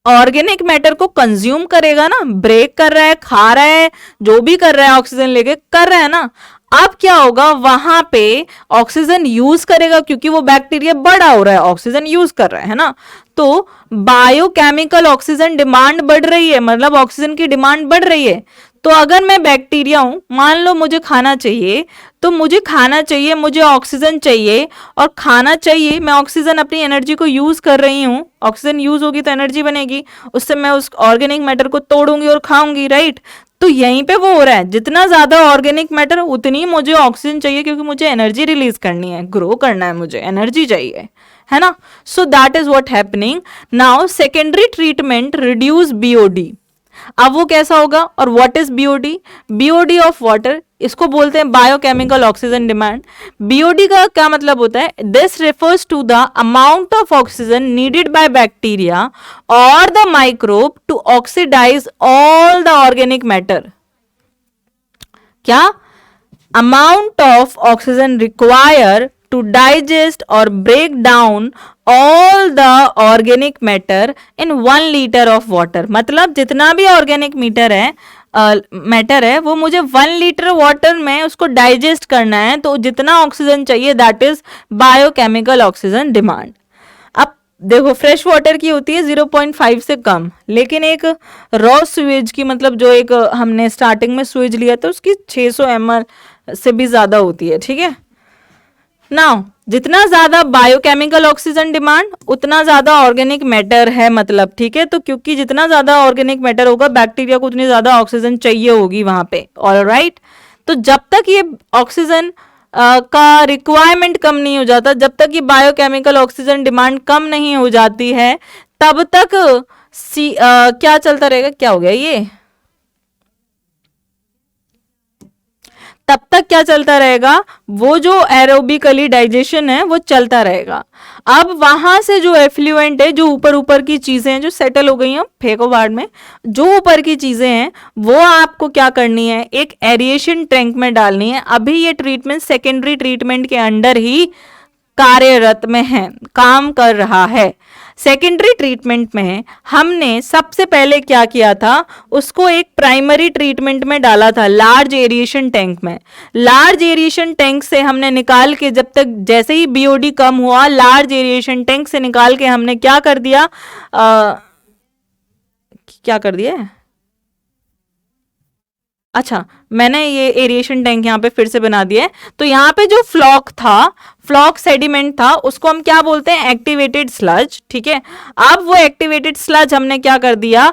ऑर्गेनिक मैटर को कंज्यूम करेगा ना, ब्रेक कर रहा है, खा रहा है, जो भी कर रहा है ऑक्सीजन लेके कर रहा है ना। अब क्या होगा, वहां पे ऑक्सीजन यूज करेगा क्योंकि वो बैक्टीरिया बड़ा हो रहा है, ऑक्सीजन यूज कर रहा है ना, तो बायोकेमिकल ऑक्सीजन डिमांड बढ़ रही है, मतलब ऑक्सीजन की डिमांड बढ़ रही है। तो अगर मैं बैक्टीरिया हूं, मान लो मुझे खाना चाहिए, तो मुझे खाना चाहिए, मुझे ऑक्सीजन चाहिए और खाना चाहिए, मैं ऑक्सीजन अपनी एनर्जी को यूज कर रही हूं, ऑक्सीजन यूज होगी तो एनर्जी बनेगी, उससे मैं उस ऑर्गेनिक मैटर को तोड़ूंगी और खाऊंगी, राइट। तो यहीं पे वो हो रहा है, जितना ज्यादा ऑर्गेनिक मैटर उतनी मुझे ऑक्सीजन चाहिए, क्योंकि मुझे एनर्जी रिलीज करनी है, ग्रो करना है, मुझे एनर्जी चाहिए, है ना। So that is what happening. Now secondary treatment reduce BOD. अब वो कैसा होगा, और what is BOD, BOD of water, इसको बोलते हैं बायोकेमिकल ऑक्सीजन डिमांड। बीओडी का क्या मतलब होता है, this refers to the amount of oxygen needed by bacteria और the microbe to oxidise all the organic matter. क्या, amount of oxygen require to digest or break down all the organic matter in 1 liter of water। मतलब जितना भी organic matter है वो मुझे 1 litre water में उसको डाइजेस्ट करना है, तो जितना ऑक्सीजन चाहिए that is biochemical oxygen demand. अब देखो फ्रेश वाटर की होती है 0.5 से कम, लेकिन एक रॉ स्वीज की, मतलब जो एक हमने स्टार्टिंग में स्वीज लिया था उसकी 600 ml से भी ज्यादा होती है, ठीक है। नाउ जितना ज्यादा बायोकेमिकल ऑक्सीजन डिमांड उतना ज्यादा ऑर्गेनिक मैटर है, मतलब, ठीक है। तो क्योंकि जितना ज्यादा ऑर्गेनिक मैटर होगा बैक्टीरिया को उतनी ज्यादा ऑक्सीजन चाहिए होगी वहां पे, ऑलराइट। तो जब तक ये ऑक्सीजन का रिक्वायरमेंट कम नहीं हो जाता, जब तक ये बायोकेमिकल ऑक्सीजन डिमांड कम नहीं हो जाती है, तब तक क्या चलता रहेगा, क्या हो गया ये, तब तक क्या चलता रहेगा, वो जो एरोबिकली डाइजेशन है वो चलता रहेगा। अब वहां से जो एफ्लुएंट है, जो ऊपर ऊपर की चीजें हैं जो सेटल हो गई हैं, फेंको बाढ़ में, जो ऊपर की चीजें हैं वो आपको क्या करनी है, एक एरिएशन टैंक में डालनी है। अभी ये ट्रीटमेंट सेकेंडरी ट्रीटमेंट के अंडर ही कार्यरत में है, काम कर रहा है। सेकेंडरी ट्रीटमेंट में हमने सबसे पहले क्या किया था, उसको एक प्राइमरी ट्रीटमेंट में डाला था, लार्ज एरिएशन टैंक में। लार्ज एरिएशन टैंक से हमने निकाल के, जब तक जैसे ही बीओडी कम हुआ, लार्ज एरिएशन टैंक से निकाल के हमने क्या कर दिया, क्या कर दिया, अच्छा मैंने ये एरिएशन टैंक यहाँ पे फिर से बना दिया है। तो यहाँ पे जो फ्लॉक था, फ्लॉक सेडिमेंट था, उसको हम क्या बोलते हैं, एक्टिवेटेड स्लज, ठीक है। अब वो एक्टिवेटेड स्लज हमने क्या कर दिया,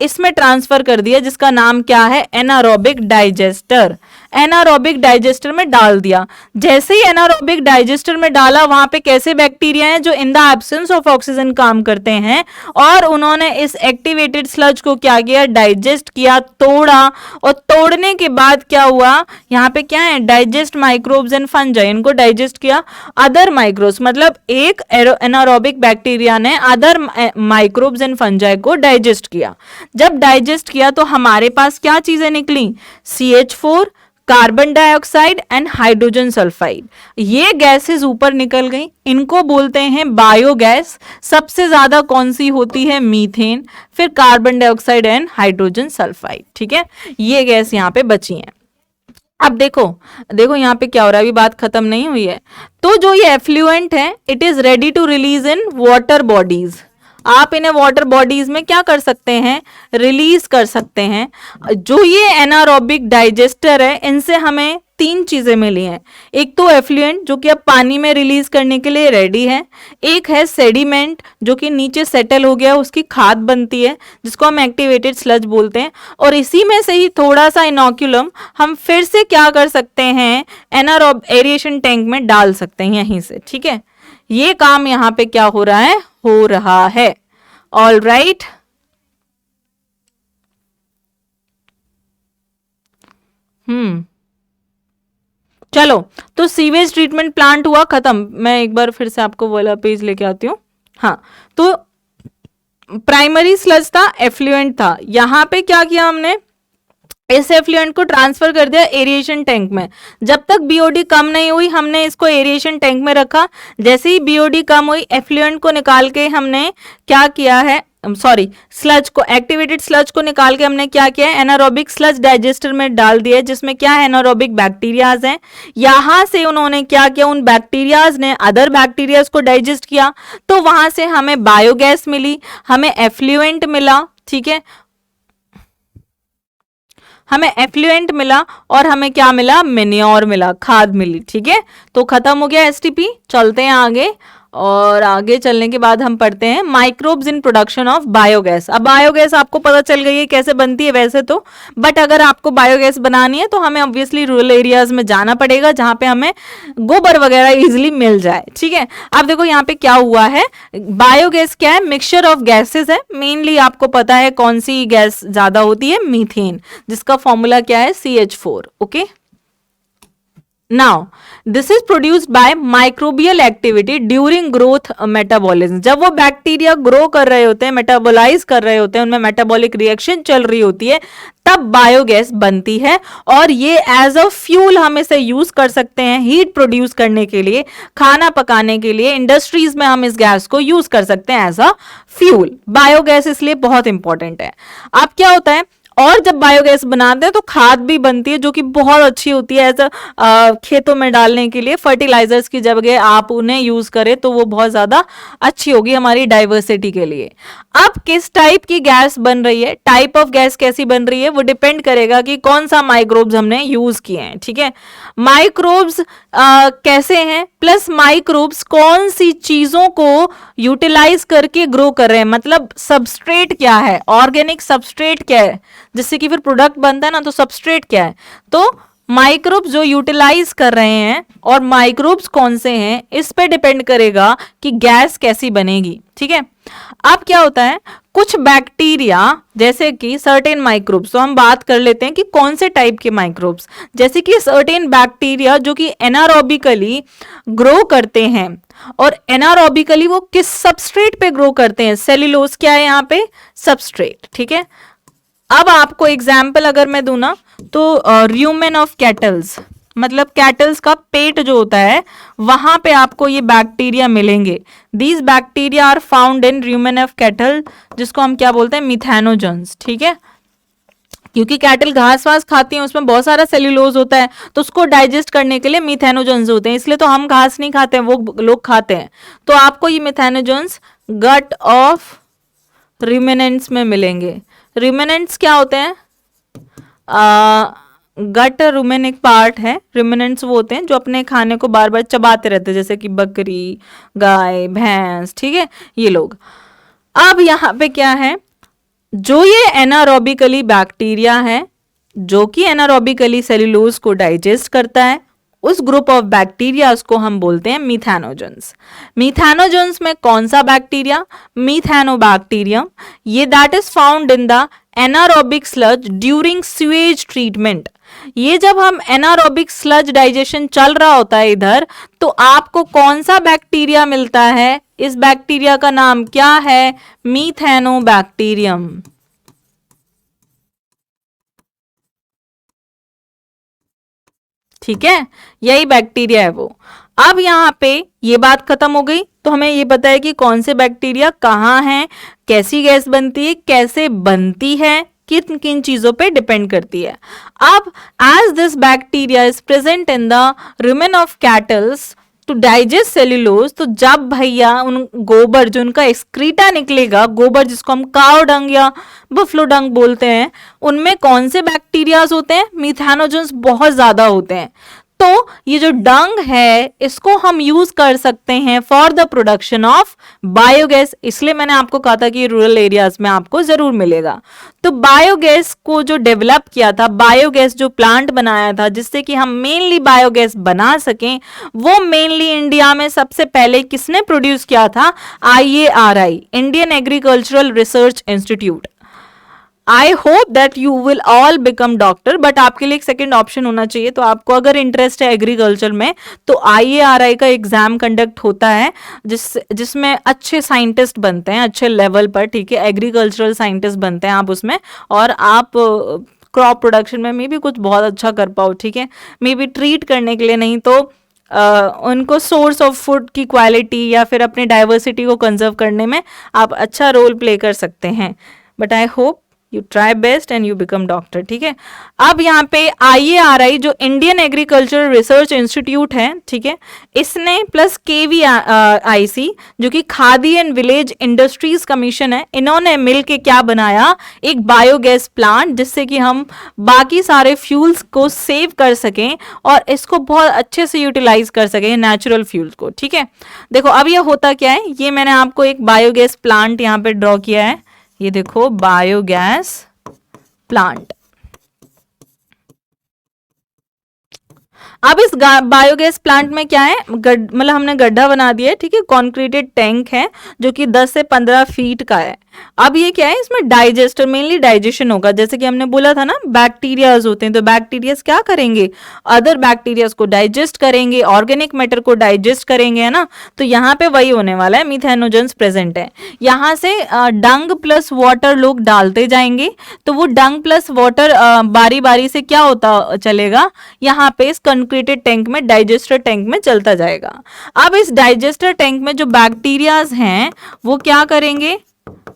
इसमें ट्रांसफर कर दिया, जिसका नाम क्या है, एनारोबिक डाइजेस्टर। एनारोबिक डाइजेस्टर में डाल दिया। जैसे ही एनारोबिक डाइजेस्टर में डाला, वहां पे कैसे बैक्टीरिया हैं जो इन द एब्सेंस ऑफ ऑक्सीजन काम करते हैं, और उन्होंने इस एक्टिवेटेड स्लज को क्या किया, डाइजेस्ट किया, तोड़ा, और तोड़ने के बाद क्या हुआ, यहाँ पे क्या है, डाइजेस्ट माइक्रोब्स एंड फंजाई, इनको डाइजेस्ट किया। अदर माइक्रोब्स, मतलब एक एनारोबिक बैक्टीरिया ने अदर माइक्रोब्स एंड फंजाई को डाइजेस्ट किया। जब डाइजेस्ट किया तो हमारे पास क्या चीजें निकली, CH4, carbon dioxide and hydrogen sulphide, ये गैसेस ऊपर निकल गई, इनको बोलते हैं बायोगैस। सबसे ज्यादा कौन सी होती है? मीथेन, फिर carbon dioxide and hydrogen sulphide. ठीक है, ये गैस यहाँ पे बची हैं। अब देखो देखो यहाँ पे क्या हो रहा है, अभी बात खत्म नहीं हुई है। तो जो ये एफ्लुएंट है, it is ready to release in water bodies. आप इन्हें वाटर बॉडीज में क्या कर सकते हैं? रिलीज कर सकते हैं। जो ये एनारोबिक डाइजेस्टर है, इनसे हमें तीन चीजें मिली हैं। एक तो एफ्लुएंट जो कि अब पानी में रिलीज करने के लिए रेडी है, एक है सेडिमेंट जो कि नीचे सेटल हो गया, उसकी खाद बनती है जिसको हम एक्टिवेटेड स्लज बोलते हैं, और इसी में से ही थोड़ा सा इनोक्यूलम हम फिर से क्या कर सकते हैं? एनारोब एरिएशन टैंक में डाल सकते हैं यहीं से। ठीक है, ये काम यहाँ पे क्या हो रहा है? हो रहा है। ऑल राइट, चलो, तो सीवेज ट्रीटमेंट प्लांट हुआ खत्म। मैं एक बार फिर से आपको वाला पेज लेके आती हूँ। हाँ, तो प्राइमरी स्लज था, एफ्लुएंट था, यहां पे क्या किया हमने? इस एफ्लुएंट को ट्रांसफर कर दिया एरिएशन टैंक में। जब तक बीओडी कम नहीं हुई, हमने इसको एरिएशन टैंक में रखा। जैसे ही बीओडी कम हुई, एफ्लुएंट को निकाल के हमने क्या किया है? सॉरी, स्लज को, एक्टिवेटेड स्लज को निकाल के हमने क्या किया है? एनारोबिक स्लज डाइजेस्टर में डाल दिया, जिसमें क्या है? एनारोबिक बैक्टीरियाज हैं। यहां से उन्होंने क्या किया? उन बैक्टीरियाज ने अदर बैक्टीरियाज को डाइजेस्ट किया, तो वहां से हमें बायोगैस मिली, हमें एफ्लुएंट मिला। ठीक है, हमें एफ्लुएंट मिला और हमें क्या मिला? मेन्योर मिला, खाद मिली। ठीक है, तो खत्म हो गया एसटीपी। चलते हैं आगे, और आगे चलने के बाद हम पढ़ते हैं microbes in production of biogas. अब बायोगैस आपको पता चल गई है कैसे बनती है वैसे तो, बट अगर आपको बायोगैस बनानी है तो हमें ऑब्वियसली रूरल एरियाज में जाना पड़ेगा जहां पे हमें गोबर वगैरह इजिली मिल जाए। ठीक है, अब देखो यहाँ पे क्या हुआ है। बायोगैस क्या है? मिक्सचर ऑफ गैसेस है। मेनली आपको पता है कौन सी गैस ज्यादा होती है? मीथेन, जिसका फॉर्मूला क्या है? CH4। Okay, now this is produced by microbial activity during growth metabolism. जब वो बैक्टीरिया ग्रो कर रहे होते हैं, मेटाबोलाइज कर रहे होते हैं, उनमें मेटाबॉलिक रिएक्शन चल रही होती है, तब बायोगैस बनती है। और ये एज अ फ्यूल हम इसे यूज कर सकते हैं, हीट प्रोड्यूस करने के लिए, खाना पकाने के लिए, इंडस्ट्रीज में हम इस गैस को यूज कर सकते हैं एज अ फ्यूल। बायोगैस इसलिए बहुत इंपॉर्टेंट है। अब क्या होता है, और जब बायोगैस बनाते हैं तो खाद भी बनती है जो कि बहुत अच्छी होती है एज खेतों में डालने के लिए। फर्टिलाइजर्स की जगह आप उन्हें यूज करें तो वो बहुत ज्यादा अच्छी होगी हमारी डाइवर्सिटी के लिए। अब किस टाइप की गैस बन रही है, टाइप ऑफ गैस कैसी बन रही है, वो डिपेंड करेगा कि कौन सा माइक्रोब्स हमने यूज किए हैं। ठीक है, माइक्रोब्स कैसे हैं, प्लस माइक्रोब्स कौन सी चीजों को यूटिलाइज करके ग्रो कर रहे हैं, मतलब सबस्ट्रेट क्या है, ऑर्गेनिक सबस्ट्रेट क्या है, जिससे कि फिर प्रोडक्ट बनता है ना, तो सबस्ट्रेट क्या है। तो माइक्रोब्स जो यूटिलाइज कर रहे हैं और माइक्रोब्स कौन से हैं, इस पे डिपेंड करेगा कि गैस कैसी बनेगी। ठीक है, अब क्या होता है, कुछ बैक्टीरिया जैसे कि सर्टेन माइक्रोब्स, तो हम बात कर लेते हैं कि कौन से टाइप के माइक्रोब्स, जैसे कि सर्टेन बैक्टीरिया जो कि एनारोबिकली ग्रो करते हैं, और एनारोबिकली वो किस सबस्ट्रेट पे ग्रो करते हैं? सेल्यूलोज क्या है यहाँ पे? सबस्ट्रेट। ठीक है, अब आपको एग्जाम्पल अगर मैं दूं ना, तो र्यूमेन ऑफ कैटल्स, मतलब कैटल्स का पेट जो होता है वहां पे आपको ये बैक्टीरिया मिलेंगे। These bacteria are found in rumen of cattle, जिसको हम क्या बोलते हैं? मिथेनोजन्स। ठीक है, क्योंकि कैटल घास वास खाती हैं, उसमें बहुत सारा सेल्यूलोज होता है, तो उसको डाइजेस्ट करने के लिए मिथेनोजन्स होते हैं। इसलिए तो हम घास नहीं खाते हैं, वो लोग खाते हैं। तो आपको ये मिथेनोजन्स गट ऑफ रिमेनेंट्स में मिलेंगे। रिमेनेंट्स क्या होते हैं? गट रुमेनिक पार्ट है, रिमेनेंट्स वो होते हैं जो अपने खाने को बार बार चबाते रहते हैं, जैसे कि बकरी, गाय, भैंस। ठीक है, ये लोग। अब यहाँ पे क्या है, जो ये एनारोबिकली बैक्टीरिया है जो कि एनारोबिकली सेल्यूलोज को डाइजेस्ट करता है, उस ग्रुप ऑफ बैक्टीरिया को हम बोलते हैं मिथेनोजन्स। मिथेनोजन्स में कौन सा बैक्टीरिया? मिथेनोबैक्टीरियम। ये that is found in the anaerobic sludge during sewage treatment. ये जब हम एनारोबिक स्लज डाइजेशन चल रहा होता है इधर, तो आपको कौन सा बैक्टीरिया मिलता है? इस बैक्टीरिया का नाम क्या है? मिथेनोबैक्टीरियम। ठीक है, यही बैक्टीरिया है वो। अब यहाँ पे ये बात खत्म हो गई, तो हमें ये पता है कि कौन से बैक्टीरिया कहाँ हैं, कैसी गैस बनती है, कैसे बनती है, किन किन चीजों पे डिपेंड करती है। अब as this bacteria is present in the rumen of cattles to digest cellulose, तो जब भैया उन गोबर जो उनका एक्सक्रीटा निकलेगा, गोबर जिसको हम काउ डंग या बफलो डंग बोलते हैं, उनमें कौन से बैक्टीरियाज होते हैं, मीथेनोजेंस बहुत ज्यादा होते हैं। तो ये जो डंग है इसको हम यूज कर सकते हैं for the production of biogas, इसलिए मैंने आपको कहा था कि रूरल एरियाज में आपको जरूर मिलेगा। तो बायोगैस को जो डेवलप किया था, बायोगैस जो प्लांट बनाया था जिससे कि हम मेनली बायोगैस बना सकें, वो मेनली इंडिया में सबसे पहले किसने प्रोड्यूस किया था, IARI, Indian agricultural research institute. I hope that you will all become doctor, but आपके लिए एक सेकेंड ऑप्शन होना चाहिए। तो आपको अगर इंटरेस्ट है एग्रीकल्चर में, तो IARI का एग्जाम कंडक्ट होता है जिसमें अच्छे साइंटिस्ट बनते हैं, अच्छे लेवल पर, ठीक है, एग्रीकल्चरल साइंटिस्ट बनते हैं आप उसमें, और आप क्रॉप प्रोडक्शन में मे भी कुछ बहुत अच्छा कर पाओ, ठीक है, मे बी ट्रीट करने के लिए नहीं तो उनको सोर्स ऑफ फूड की क्वालिटी या फिर अपनी डाइवर्सिटी को कंजर्व करने में आप अच्छा रोल प्ले कर सकते हैं। But I hope you try best and you become doctor, ठीक है। अब यहाँ पे IARI जो इंडियन एग्रीकल्चर रिसर्च इंस्टीट्यूट है, ठीक है, इसने प्लस KVIC जो कि khadi and village industries commission है, इन्होंने मिल के क्या बनाया, एक बायोगैस प्लांट, जिससे कि हम बाकी सारे फ्यूल्स को सेव कर सकें और इसको बहुत अच्छे से यूटिलाइज कर सकें, नेचुरल फ्यूल्स को, ठीक है। देखो अब ये होता क्या है, ये मैंने आपको एक बायोगैस प्लांट यहाँ पे ड्रॉ किया है, ये देखो बायोगैस प्लांट। अब इस बायोगैस प्लांट में क्या है, मतलब हमने गड्ढा बना दिया है, ठीक है, कॉन्क्रीटेड टैंक है जो कि 10 से 15 फीट का है। अब ये क्या है, इसमें डाइजेस्टर, मेनली डाइजेशन होगा, जैसे कि हमने बोला था ना बैक्टीरियाज होते हैं, तो बैक्टीरियाज क्या करेंगे, अदर बैक्टीरियाज को डाइजेस्ट करेंगे, ऑर्गेनिक मैटर को डाइजेस्ट करेंगे, है ना। तो यहाँ पे वही होने वाला है, मीथेनोजेंस प्रेजेंट है। यहाँ से डंग प्लस वाटर लोग डालते जाएंगे, तो वो डंग प्लस वाटर बारी बारी से क्या होता चलेगा, यहाँ पे इस कॉन्क्रीटेड टैंक में, डाइजेस्टर टैंक में चलता जाएगा। अब इस डाइजेस्टर टैंक में जो बैक्टीरियाज हैं वो क्या करेंगे,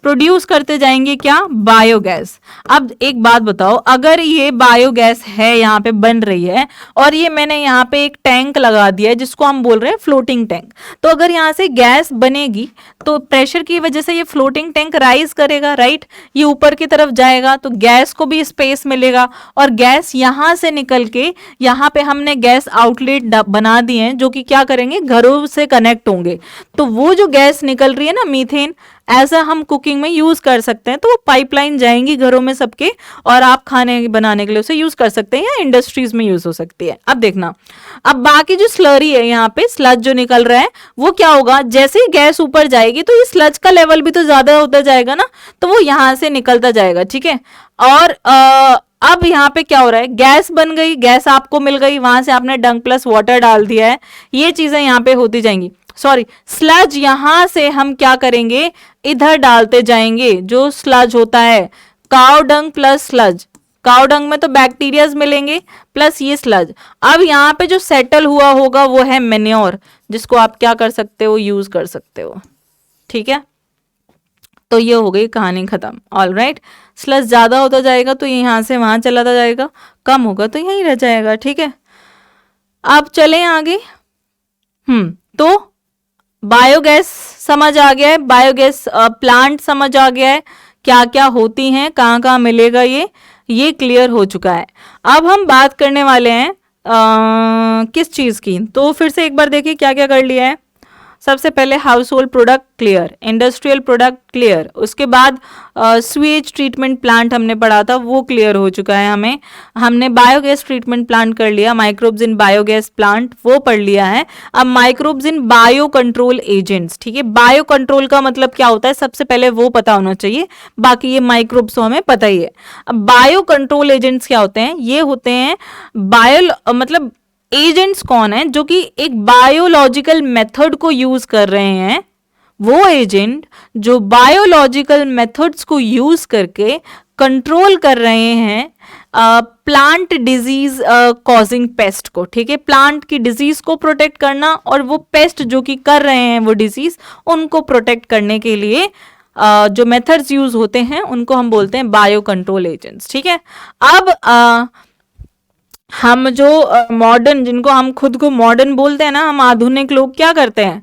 प्रोड्यूस करते जाएंगे क्या, बायोगैस। अब एक बात बताओ, अगर ये बायोगैस है यहाँ पे बन रही है और ये मैंने यहाँ पे एक टैंक लगा दिया है जिसको हम बोल रहे हैं फ्लोटिंग टैंक, तो अगर यहाँ से गैस बनेगी तो प्रेशर की वजह से ये फ्लोटिंग टैंक राइज करेगा, राइट, ये ऊपर की तरफ जाएगा तो गैस को भी स्पेस मिलेगा, और गैस यहाँ से निकल के यहाँ पे हमने गैस आउटलेट बना दिए हैं जो कि क्या करेंगे, घरों से कनेक्ट होंगे। तो वो जो गैस निकल रही है ना, मीथेन, ऐसा हम कुकिंग में यूज कर सकते हैं, तो वो पाइपलाइन जाएंगी घरों में सबके, और आप खाने बनाने के लिए उसे यूज कर सकते हैं, या इंडस्ट्रीज में यूज हो सकती है। अब देखना, अब बाकी जो स्लरी है, यहाँ पे स्लज जो निकल रहा है, वो क्या होगा, जैसे ही गैस ऊपर जाएगी तो ये स्लज का लेवल भी तो ज्यादा होता जाएगा ना, तो वो यहाँ से निकलता जाएगा, ठीक है। और अब यहाँ पे क्या हो रहा है, गैस बन गई, गैस आपको मिल गई, वहां से आपने डंग प्लस वाटर डाल दिया है, ये चीजें यहाँ पे होती जाएंगी। सॉरी, स्लज यहां से हम क्या करेंगे, इधर डालते जाएंगे, जो स्लज होता है, cow dung plus sludge, cow dung में तो बैक्टीरियाज मिलेंगे प्लस ये स्लज। अब यहाँ पे जो सेटल हुआ होगा वो है मेन्योर, जिसको आप क्या कर सकते हो, यूज कर सकते हो, ठीक है। तो ये हो गई कहानी खत्म, ऑल राइट। स्लज ज्यादा होता जाएगा तो यहाँ से वहां चलाता जाएगा, कम होगा तो यहीं रह जाएगा, ठीक है। अब चलें आगे। तो बायोगैस समझ आ गया है, बायोगैस प्लांट समझ आ गया है, क्या क्या होती हैं, कहाँ कहाँ मिलेगा, ये क्लियर हो चुका है। अब हम बात करने वाले हैं किस चीज़ की, तो फिर से एक बार देखिए क्या क्या कर लिया है। सबसे पहले house hold product clear, industrial product clear, उसके बाद स्वीज ट्रीटमेंट प्लांट हमने पढ़ा था, वो क्लियर हो चुका है हमें। हमने बायोगैस ट्रीटमेंट प्लांट कर लिया, माइक्रोब्स इन बायोगैस प्लांट वो पढ़ लिया है। अब microbes in bio control agents, ठीक है, बायो कंट्रोल का मतलब क्या होता है सबसे पहले वो पता होना चाहिए, बाकी ये माइक्रोब्स तो हमें पता ही है। अब बायो कंट्रोल एजेंट्स क्या होते हैं, ये होते हैं मतलब एजेंट्स कौन है जो कि एक बायोलॉजिकल मेथड को यूज कर रहे हैं, वो एजेंट जो बायोलॉजिकल मेथड्स को यूज करके कंट्रोल कर रहे हैं प्लांट डिजीज कॉजिंग पेस्ट को, ठीक है, प्लांट की डिजीज को प्रोटेक्ट करना और वो पेस्ट जो कि कर रहे हैं वो डिजीज, उनको प्रोटेक्ट करने के लिए जो मेथड्स यूज होते हैं उनको हम बोलते हैं बायो कंट्रोल एजेंट्स, ठीक है। अब हम जो मॉडर्न, जिनको हम खुद को मॉडर्न बोलते हैं ना, हम आधुनिक लोग क्या करते हैं,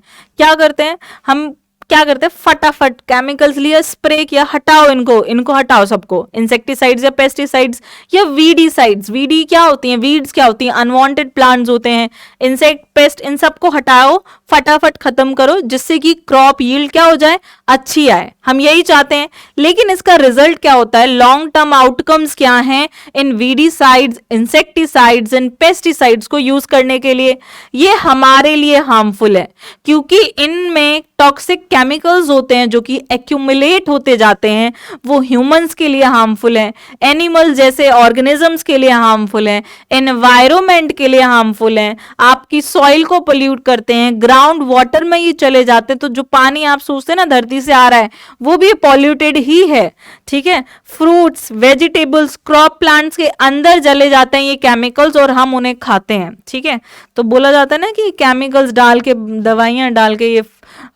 हम क्या करते हैं, फटाफट केमिकल्स लिया, स्प्रे किया, हटाओ इनको हटाओ सबको, इंसेक्टिसाइड्स या पेस्टिसाइड्स या वीडीसाइड्स। वीडी क्या होती हैं, वीड्स क्या होती हैं, अनवांटेड प्लांट्स होते हैं, इंसेक्ट, पेस्ट, इन सबको हटाओ, फटाफट खत्म करो, जिससे कि क्रॉप यील्ड क्या हो जाए, अच्छी आए। हम यही चाहते हैं, लेकिन इसका रिजल्ट क्या होता है, लॉन्ग टर्म आउटकम्स क्या हैं इन वीडीसाइड्स, इंसेक्टिसाइड्स एंड पेस्टिसाइड्स को यूज करने के लिए? ये हमारे लिए हार्मफुल है, क्योंकि इनमें टॉक्सिक केमिकल्स होते हैं जो कि एक्यूमुलेट होते जाते हैं, वो ह्यूमंस के लिए हार्मफुल है, एनिमल्स जैसे ऑर्गेनिजम्स के लिए हार्मफुल है, एनवायरमेंट के लिए हार्मफुल है, आपकी सॉइल को पोल्यूट करते हैं, ग्राउंड वाटर में ये चले जाते हैं, तो जो पानी आप सोचते हैं ना धरती से आ रहा है वो भी पॉल्यूटेड ही है, ठीक है। फ्रूट्स, वेजिटेबल्स, क्रॉप प्लांट्स के अंदर चले जाते हैं ये केमिकल्स और हम उन्हें खाते हैं, ठीक है। तो बोला जाता है ना कि केमिकल्स डाल के, दवाइयां डाल के ये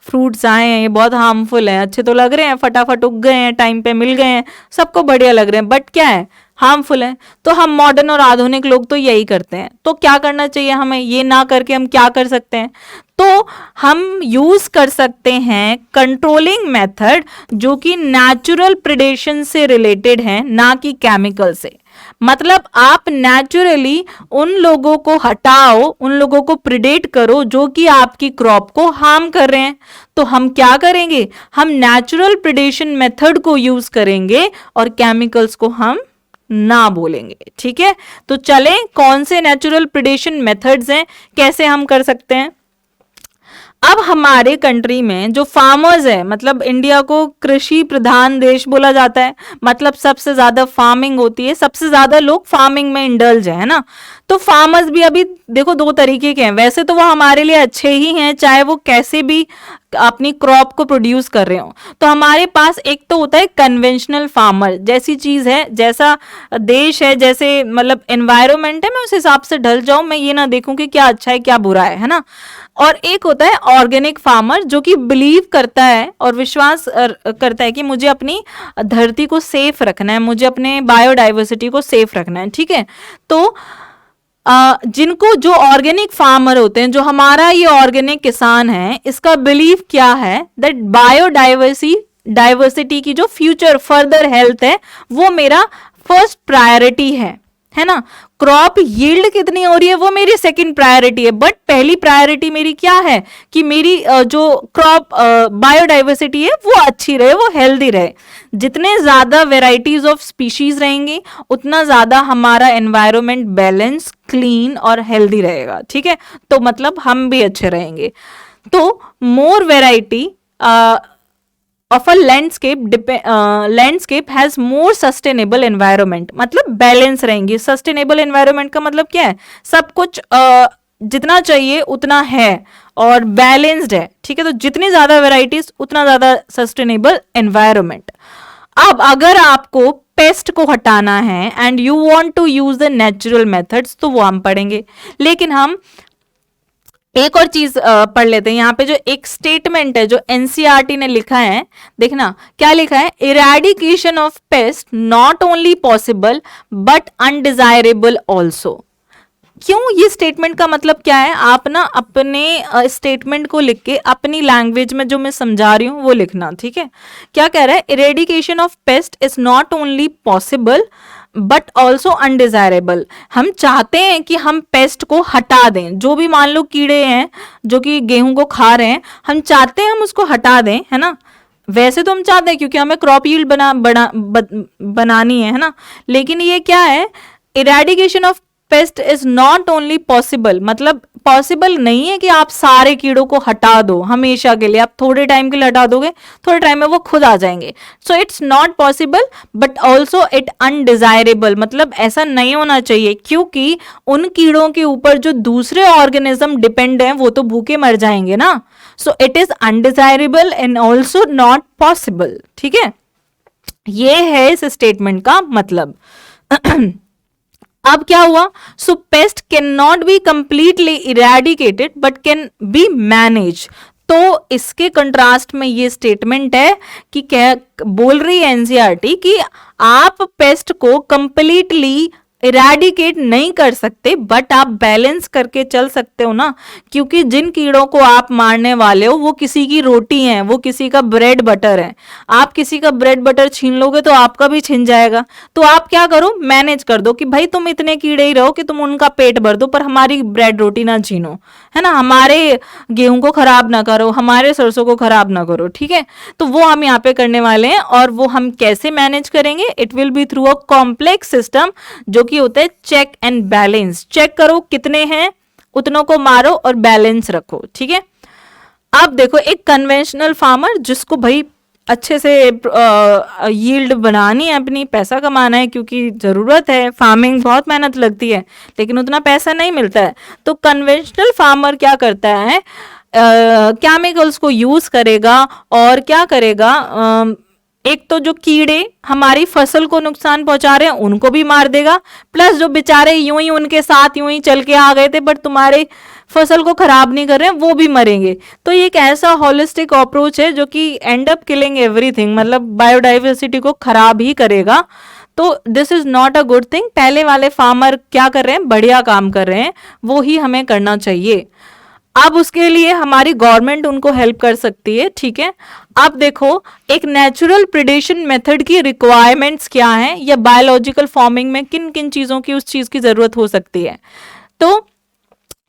फ्रूट्स आए हैं, ये बहुत हार्मफुल है। अच्छे तो लग रहे हैं, फटाफट उग गए हैं, टाइम पे मिल गए हैं, सबको बढ़िया लग रहे हैं, बट क्या है, हार्मफुल है। तो हम मॉडर्न और आधुनिक लोग तो यही करते हैं। तो क्या करना चाहिए हमें, ये ना करके हम क्या कर सकते हैं, तो हम यूज कर सकते हैं कंट्रोलिंग मेथड जो कि नेचुरल प्रिडेशन से रिलेटेड है, ना कि केमिकल से। मतलब आप नेचुरली उन लोगों को हटाओ, उन लोगों को प्रिडेट करो जो कि आपकी क्रॉप को हार्म कर रहे हैं। तो हम क्या करेंगे, हम नेचुरल प्रिडेशन मेथड को यूज करेंगे और केमिकल्स को हम ना बोलेंगे, ठीक है। तो चलें, कौन से नेचुरल प्रिडेशन मेथड्स हैं, कैसे हम कर सकते हैं। अब हमारे कंट्री में जो फार्मर्स है, मतलब इंडिया को कृषि प्रधान देश बोला जाता है, मतलब सबसे ज्यादा फार्मिंग होती है, सबसे ज्यादा लोग फार्मिंग में इंडल्ज है ना। तो फार्मर्स भी अभी देखो दो तरीके के हैं, वैसे तो वो हमारे लिए अच्छे ही हैं, चाहे वो कैसे भी अपनी क्रॉप को प्रोड्यूस कर रहे हो। तो हमारे पास एक तो होता है कन्वेंशनल फार्मर, जैसी चीज है, जैसा देश है, जैसे मतलब एनवायरमेंट है, मैं उस हिसाब से ढल जाऊं, मैं ये ना देखूं कि क्या अच्छा है क्या बुरा है ना। और एक होता है ऑर्गेनिक फार्मर जो कि बिलीव करता है और विश्वास करता है कि मुझे अपनी धरती को सेफ रखना है, मुझे अपने बायोडाइवर्सिटी को सेफ रखना है, ठीक है। तो जिनको जो ऑर्गेनिक फार्मर होते हैं, जो हमारा ये ऑर्गेनिक किसान है, इसका बिलीव क्या है दैट बायोडाइवर्सिटी की जो फ्यूचर फर्दर हेल्थ है वो मेरा फर्स्ट प्रायोरिटी है ना। क्रॉप यील्ड कितनी हो रही है वो मेरी सेकंड प्रायोरिटी है, बट पहली प्रायोरिटी मेरी क्या है कि मेरी जो क्रॉप बायोडाइवर्सिटी है वो अच्छी रहे, वो हेल्दी रहे। जितने ज्यादा वेराइटीज ऑफ स्पीशीज रहेंगी उतना ज्यादा हमारा एनवायरनमेंट बैलेंस, क्लीन और हेल्दी रहेगा, ठीक है। तो मतलब हम भी अच्छे रहेंगे। तो more variety of a landscape has more sustainable environment, मतलब बैलेंस रहेंगी। सस्टेनेबल एनवायरनमेंट का मतलब क्या है, सब कुछ जितना चाहिए उतना है और बैलेंस्ड है, ठीक है। तो जितनी ज्यादा वेराइटीज उतना ज्यादा सस्टेनेबल एनवायरनमेंट। अब अगर आपको पेस्ट को हटाना है and you want to use the natural methods, तो वो हम पढ़ेंगे। लेकिन हम एक और चीज पढ़ लेते हैं। यहाँ पे जो एक स्टेटमेंट है जो एनसीईआरटी ने लिखा है, देखना क्या लिखा है, eradication of paste not only possible but undesirable also. क्यों, ये स्टेटमेंट का मतलब क्या है, आप ना अपने स्टेटमेंट को लिख के अपनी लैंग्वेज में जो मैं समझा रही हूं वो लिखना, ठीक है। क्या कह रहा है, eradication of paste is not only possible but also undesirable. हम चाहते हैं कि हम पेस्ट को हटा दें, जो भी मान लो कीड़े हैं जो कि गेहूं को खा रहे हैं, हम चाहते हैं हम उसको हटा दें, है ना। वैसे तो हम चाहते हैं क्योंकि हमें क्रॉप यील्ड बनानी है ना। लेकिन ये क्या है, eradication of paste is not only possible, मतलब पॉसिबल नहीं है कि आप सारे कीड़ों को हटा दो हमेशा के लिए। आप थोड़े टाइम के लिए हटा दोगे, थोड़े टाइम में वो खुद आ जाएंगे। So it's not possible but also it undesirable, मतलब ऐसा नहीं होना चाहिए क्योंकि उन कीड़ों के ऊपर जो दूसरे ऑर्गेनिज्म डिपेंड हैं वो तो भूखे मर जाएंगे ना। So it is undesirable and also not possible, ठीक है। ये है इस स्टेटमेंट का मतलब। अब क्या हुआ, so pest can not be completely eradicated but can be manage. तो इसके कंट्रास्ट में ये स्टेटमेंट है कि क्या बोल रही है एनसीईआरटी कि आप पेस्ट को कंप्लीटली इरेडिकेट नहीं कर सकते बट आप बैलेंस करके चल सकते हो ना, क्योंकि जिन कीड़ों को आप मारने वाले हो वो किसी की रोटी हैं, वो किसी का ब्रेड बटर है। आप किसी का ब्रेड बटर छीन लोगे तो आपका भी छिन जाएगा। तो आप क्या करो, मैनेज कर दो कि भाई तुम इतने कीड़े ही रहो कि तुम उनका पेट भर दो पर हमारी ब्रेड रोटी ना छीनो, है ना, हमारे गेहूं को खराब ना करो, हमारे सरसों को खराब ना करो, ठीक है। तो वो हम यहाँ पे करने वाले हैं, और वो हम कैसे मैनेज करेंगे, it will B through a complex system जो कि होता है चेक एंड बैलेंस। चेक करो कितने हैं, उतनों को मारो और बैलेंस रखो, ठीक है। अब देखो एक कन्वेंशनल फार्मर जिसको भाई अच्छे से यील्ड बनानी है, अपनी पैसा कमाना है, क्योंकि ज़रूरत है, फार्मिंग बहुत मेहनत लगती है लेकिन उतना पैसा नहीं मिलता है। तो कन्वेंशनल फार्मर क्या करता है, केमिकल्स को यूज़ करेगा और क्या करेगा, एक तो जो कीड़े हमारी फसल को नुकसान पहुंचा रहे हैं उनको भी मार देगा, प्लस जो बेचारे यूं ही उनके साथ यूं ही चल के आ गए थे बट तुम्हारे फसल को खराब नहीं कर रहे हैं, वो भी मरेंगे। तो ये एक ऐसा होलिस्टिक अप्रोच है जो कि एंड अप किलिंग एवरीथिंग, मतलब बायोडाइवर्सिटी को खराब ही करेगा। तो this is not a good thing. पहले वाले फार्मर क्या कर रहे हैं, बढ़िया काम कर रहे हैं, वो ही हमें करना चाहिए। अब उसके लिए हमारी गवर्नमेंट उनको हेल्प कर सकती है, ठीक है। अब देखो एक नेचुरल प्रिडेशन मेथड की रिक्वायरमेंट्स क्या हैं, या बायोलॉजिकल फार्मिंग में किन किन चीज़ों की उस चीज़ की ज़रूरत हो सकती है। तो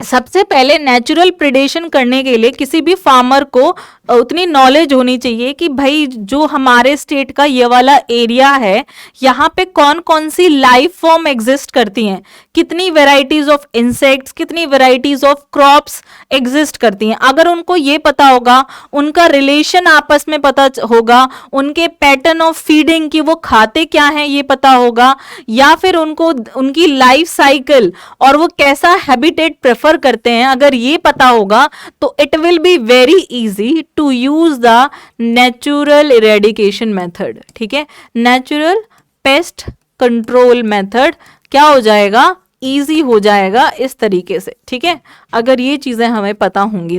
सबसे पहले नेचुरल प्रिडेशन करने के लिए किसी भी फार्मर को उतनी नॉलेज होनी चाहिए कि भाई जो हमारे स्टेट का ये वाला एरिया है यहाँ पे कौन कौन सी लाइफ फॉर्म एग्जिस्ट करती हैं, कितनी वेराइटीज ऑफ इंसेक्ट्स, कितनी वेराइटीज ऑफ क्रॉप्स एग्जिस्ट करती हैं। अगर उनको ये पता होगा, उनका रिलेशन आपस में पता होगा, उनके पैटर्न ऑफ फीडिंग की वो खाते क्या हैं ये पता होगा, या फिर उनको उनकी लाइफ साइकिल और वो कैसा हैबिटेट प्रेफर करते हैं, अगर ये पता होगा तो it will be very easy to use the natural eradication method, ठीक है। नेचुरल पेस्ट कंट्रोल मेथड क्या हो जाएगा, इजी हो जाएगा इस तरीके से, ठीक है, अगर ये चीजें हमें पता होंगी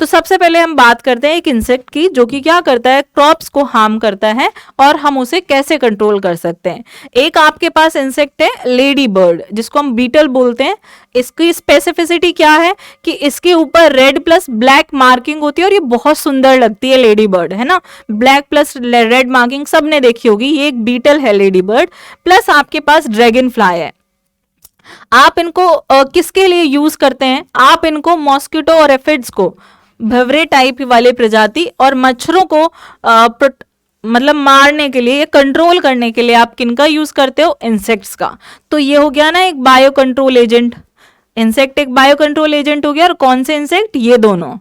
तो सबसे पहले हम बात करते हैं एक इंसेक्ट की जो कि क्या करता है, क्रॉप्स को हार्म करता है और हम उसे कैसे कंट्रोल कर सकते हैं। एक आपके पास इंसेक्ट है लेडी बर्ड, जिसको हम बीटल बोलते हैं। इसकी स्पेसिफिसिटी क्या है कि इसके ऊपर रेड प्लस ब्लैक मार्किंग होती है और ये बहुत सुंदर लगती है लेडी बर्ड, है ना। ब्लैक प्लस रेड मार्किंग सबने देखी होगी, ये एक बीटल है लेडी बर्ड। प्लस आपके पास ड्रैगन फ्लाई है। आप इनको किसके लिए यूज करते हैं, आप इनको मॉस्किटो और एफिड्स को, भंवरे टाइप वाले प्रजाति और मच्छरों को मतलब मारने के लिए या कंट्रोल करने के लिए आप किनका यूज करते हो, इंसेक्ट्स का। तो ये हो गया ना एक बायो कंट्रोल एजेंट, इंसेक्ट एक बायो कंट्रोल एजेंट हो गया। और कौन से इंसेक्ट, ये दोनों।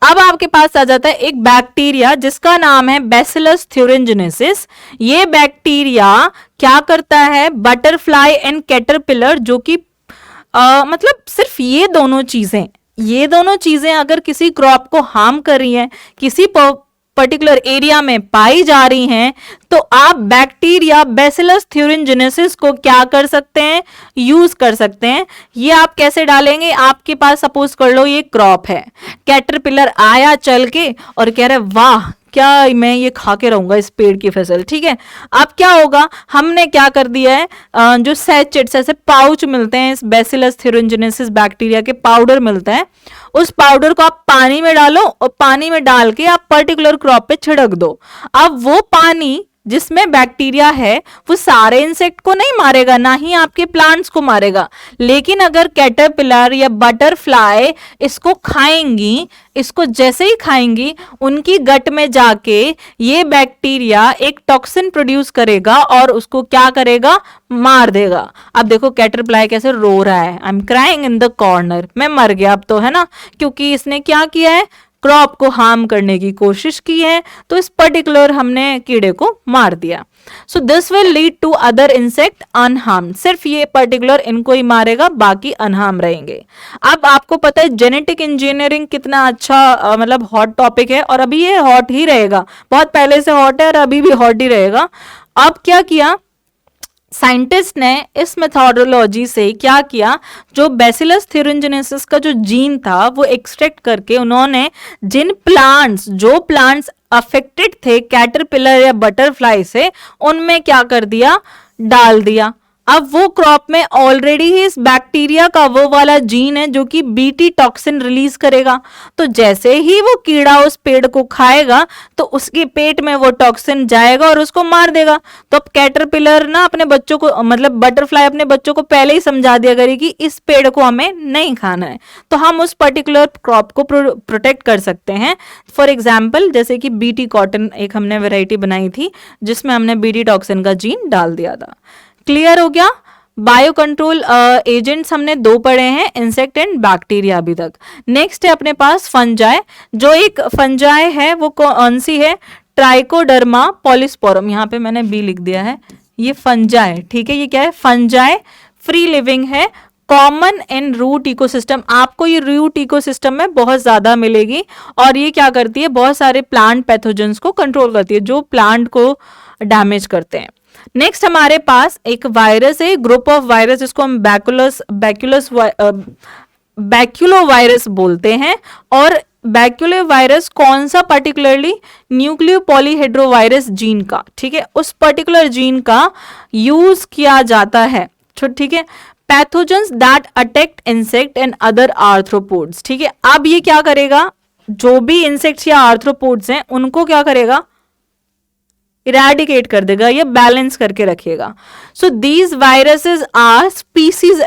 अब आपके पास आ जाता है एक बैक्टीरिया जिसका नाम है बैसिलस थ्यूरिंजिनेसिस। ये बैक्टीरिया क्या करता है, बटरफ्लाई एंड कैटरपिलर, जो कि मतलब सिर्फ ये दोनों चीजें अगर किसी क्रॉप को हार्म कर रही हैं, किसी पर्टिकुलर एरिया में पाई जा रही हैं, तो आप बैक्टीरिया बैसिलस थ्यूरिंजिनेसिस को क्या कर सकते हैं, यूज कर सकते हैं। ये आप कैसे डालेंगे, आपके पास सपोज कर लो ये क्रॉप है, कैटरपिलर आया चल के और कह रहा है वाह क्या मैं ये खा के रहूंगा इस पेड़ की फसल, ठीक है। अब क्या होगा, हमने क्या कर दिया है, जो सैचेट्स ऐसे पाउच मिलते हैं इस बैसिलस थ्यूरिंजिनेसिस बैक्टीरिया के, पाउडर मिलता है, उस पाउडर को आप पानी में डालो और पानी में डाल के आप पर्टिकुलर क्रॉप पे छिड़क दो। अब वो पानी जिसमें बैक्टीरिया है वो सारे इंसेक्ट को नहीं मारेगा, ना ही आपके प्लांट्स को मारेगा, लेकिन अगर कैटरपिलर या बटरफ्लाई इसको खाएंगी, इसको जैसे ही खाएंगी, उनकी गट में जाके ये बैक्टीरिया एक टॉक्सिन प्रोड्यूस करेगा और उसको क्या करेगा, मार देगा। अब देखो कैटरपिलर कैसे रो रहा है, I am crying in the corner, मैं मर गया अब तो, है ना, क्योंकि इसने क्या किया है, क्रॉप को हार्म करने की कोशिश की है, तो इस पर्टिकुलर हमने कीड़े को मार दिया। So this will lead to other insect unharmed, सिर्फ ये पर्टिकुलर इनको ही मारेगा, बाकी अनहार्म रहेंगे। अब आपको पता है जेनेटिक इंजीनियरिंग कितना अच्छा मतलब हॉट टॉपिक है, और अभी ये हॉट ही रहेगा, बहुत पहले से हॉट है और अभी भी हॉट ही रहेगा। अब क्या किया, साइंटिस्ट ने इस मेथोडोलॉजी से क्या किया, जो बैसिलस थ्यूरिंजिनेसिस का जो जीन था वो एक्सट्रैक्ट करके उन्होंने जो प्लांट्स अफेक्टेड थे कैटरपिलर या बटरफ्लाई से, उनमें क्या कर दिया, डाल दिया। अब वो क्रॉप में ऑलरेडी ही इस बैक्टीरिया का वो वाला जीन है जो कि बीटी टॉक्सिन रिलीज करेगा। तो जैसे ही वो कीड़ा उस पेड़ को खाएगा तो उसके पेट में वो टॉक्सिन जाएगा और उसको मार देगा। तो अब कैटरपिलर ना अपने बच्चों को, मतलब बटरफ्लाई अपने बच्चों को पहले ही समझा दिया करेगी कि इस पेड़ को हमें नहीं खाना है, तो हम उस पर्टिकुलर क्रॉप को प्रोटेक्ट कर सकते हैं। फॉर एग्जाम्पल जैसे कि बीटी कॉटन एक हमने वेराइटी बनाई थी जिसमें हमने बीटी टॉक्सिन का जीन डाल दिया था। क्लियर हो गया। बायो कंट्रोल एजेंट्स हमने दो पढ़े हैं, इंसेक्ट एंड बैक्टीरिया अभी तक। नेक्स्ट है अपने पास फंजाई। जो एक फंजाई है वो कौन सी है, ट्राइकोडर्मा पॉलिस्पोरम, यहाँ पे मैंने बी लिख दिया है, ये फंजाई, ठीक है। ये क्या है, फंजाई फ्री लिविंग है, कॉमन इन रूट इकोसिस्टम। आपको ये रूट इकोसिस्टम में बहुत ज्यादा मिलेगी और ये क्या करती है, बहुत सारे प्लांट पैथोजेंस को कंट्रोल करती है जो प्लांट को डैमेज करते हैं। नेक्स्ट हमारे पास एक वायरस है, ग्रुप ऑफ वायरस, जिसको हम बैक्यूलो वायरस बोलते हैं। और बैक्यूलो वायरस कौन सा, पर्टिकुलरली न्यूक्लियो पॉलीहेड्रोवायरस जीन का, ठीक है, उस पर्टिकुलर जीन का यूज किया जाता है, ठीक है। Pathogens that attack insect and other arthropods, ठीक है। अब ये क्या करेगा, जो भी इंसेक्ट्स या आर्थ्रोपोड्स हैं उनको क्या करेगा, इरेडिकेट कर देगा या बैलेंस करके रखेगा। So these viruses are species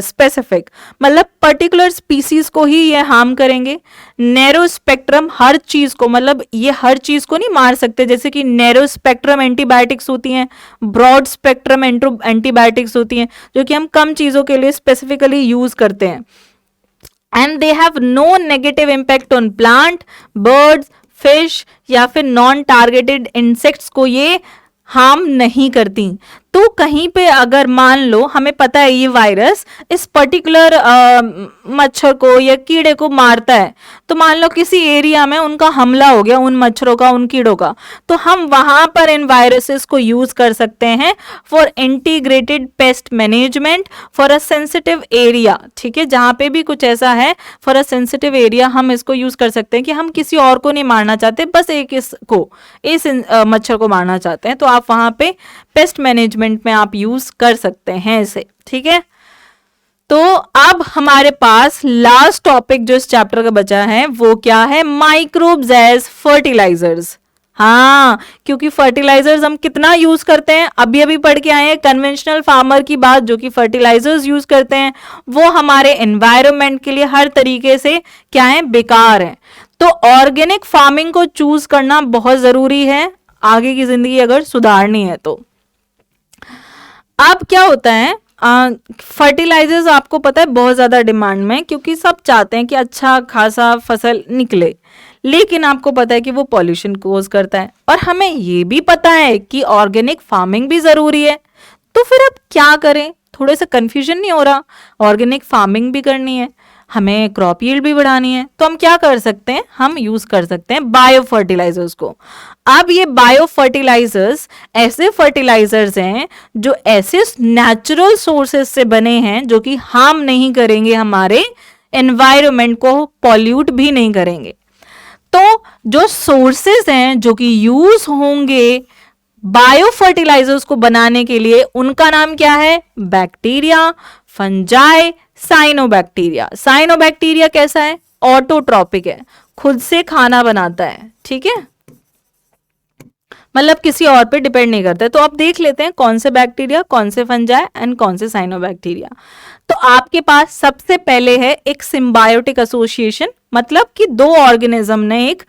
specific, मतलब पर्टिकुलर स्पीसीज को ही ये हार्म करेंगे। नैरो स्पेक्ट्रम, हर चीज को, मतलब ये हर चीज को नहीं मार सकते, जैसे कि नैरो स्पेक्ट्रम एंटीबायोटिक्स होती हैं, ब्रॉड स्पेक्ट्रम एंटीबायोटिक्स होती हैं जो कि हम कम चीजों के लिए स्पेसिफिकली यूज करते हैं। And they have no negative impact on plant, birds, fish या फिर नॉन टारगेटेड इंसेक्ट्स को ये हार्म नहीं करती। तो कहीं पे अगर मान लो हमें पता है ये वायरस इस पर्टिकुलर मच्छर को या कीड़े को मारता है, तो मान लो किसी एरिया में उनका हमला हो गया, उन मच्छरों का, उन कीड़ों का, तो हम वहां पर इन वायरसेस को यूज कर सकते हैं for integrated pest management for a sensitive area, ठीक है। जहां पे भी कुछ ऐसा है फॉर अ सेंसिटिव एरिया, हम इसको यूज कर सकते हैं कि हम किसी और को नहीं मारना चाहते, बस इस मच्छर को मारना चाहते हैं, तो आप वहां पे पेस्ट मैनेजमेंट में आप यूज कर सकते हैं इसे, ठीक है। तो अब हमारे पास लास्ट टॉपिक जो इस चैप्टर का बचा है वो क्या है, माइक्रोब्स एज फर्टिलाइजर्स। हाँ, क्योंकि फर्टिलाइजर्स हम कितना यूज करते हैं, अभी अभी पढ़ के आए हैं कन्वेंशनल फार्मर की बात, जो कि फर्टिलाइजर्स यूज करते हैं वो हमारे एनवायरनमेंट के लिए हर तरीके से क्या है, बेकार है। तो ऑर्गेनिक फार्मिंग को चूज करना बहुत जरूरी है आगे की जिंदगी अगर सुधारनी है तो। अब क्या होता है, फर्टिलाइजर्स आपको पता है बहुत ज़्यादा डिमांड में, क्योंकि सब चाहते हैं कि अच्छा खासा फसल निकले, लेकिन आपको पता है कि वो पॉल्यूशन कोज करता है, और हमें ये भी पता है कि ऑर्गेनिक फार्मिंग भी ज़रूरी है। तो फिर अब क्या करें, थोड़े से कन्फ्यूजन नहीं हो रहा, ऑर्गेनिक फार्मिंग भी करनी है, हमें क्रॉप यील्ड भी बढ़ानी है, तो हम क्या कर सकते हैं, हम यूज कर सकते हैं बायो फर्टिलाइजर्स को। अब ये बायो फर्टिलाइजर्स ऐसे फर्टिलाइजर्स हैं जो ऐसे नेचुरल सोर्सेस से बने हैं जो कि हार्म नहीं करेंगे, हमारे एनवायरनमेंट को पॉल्यूट भी नहीं करेंगे। तो जो सोर्सेस हैं जो कि यूज होंगे बायो फर्टिलाइजर्स को बनाने के लिए, उनका नाम क्या है, बैक्टीरिया, फंजाई, साइनोबैक्टीरिया। साइनोबैक्टीरिया कैसा है, ऑटोट्रॉपिक है, खुद से खाना बनाता है, ठीक है, मतलब किसी और पे डिपेंड नहीं करता है। तो आप देख लेते हैं कौन से बैक्टीरिया, कौन से फंजाई एंड कौन से साइनोबैक्टीरिया। तो आपके पास सबसे पहले है एक सिम्बायोटिक एसोसिएशन, मतलब कि दो ऑर्गेनिज्म ने एक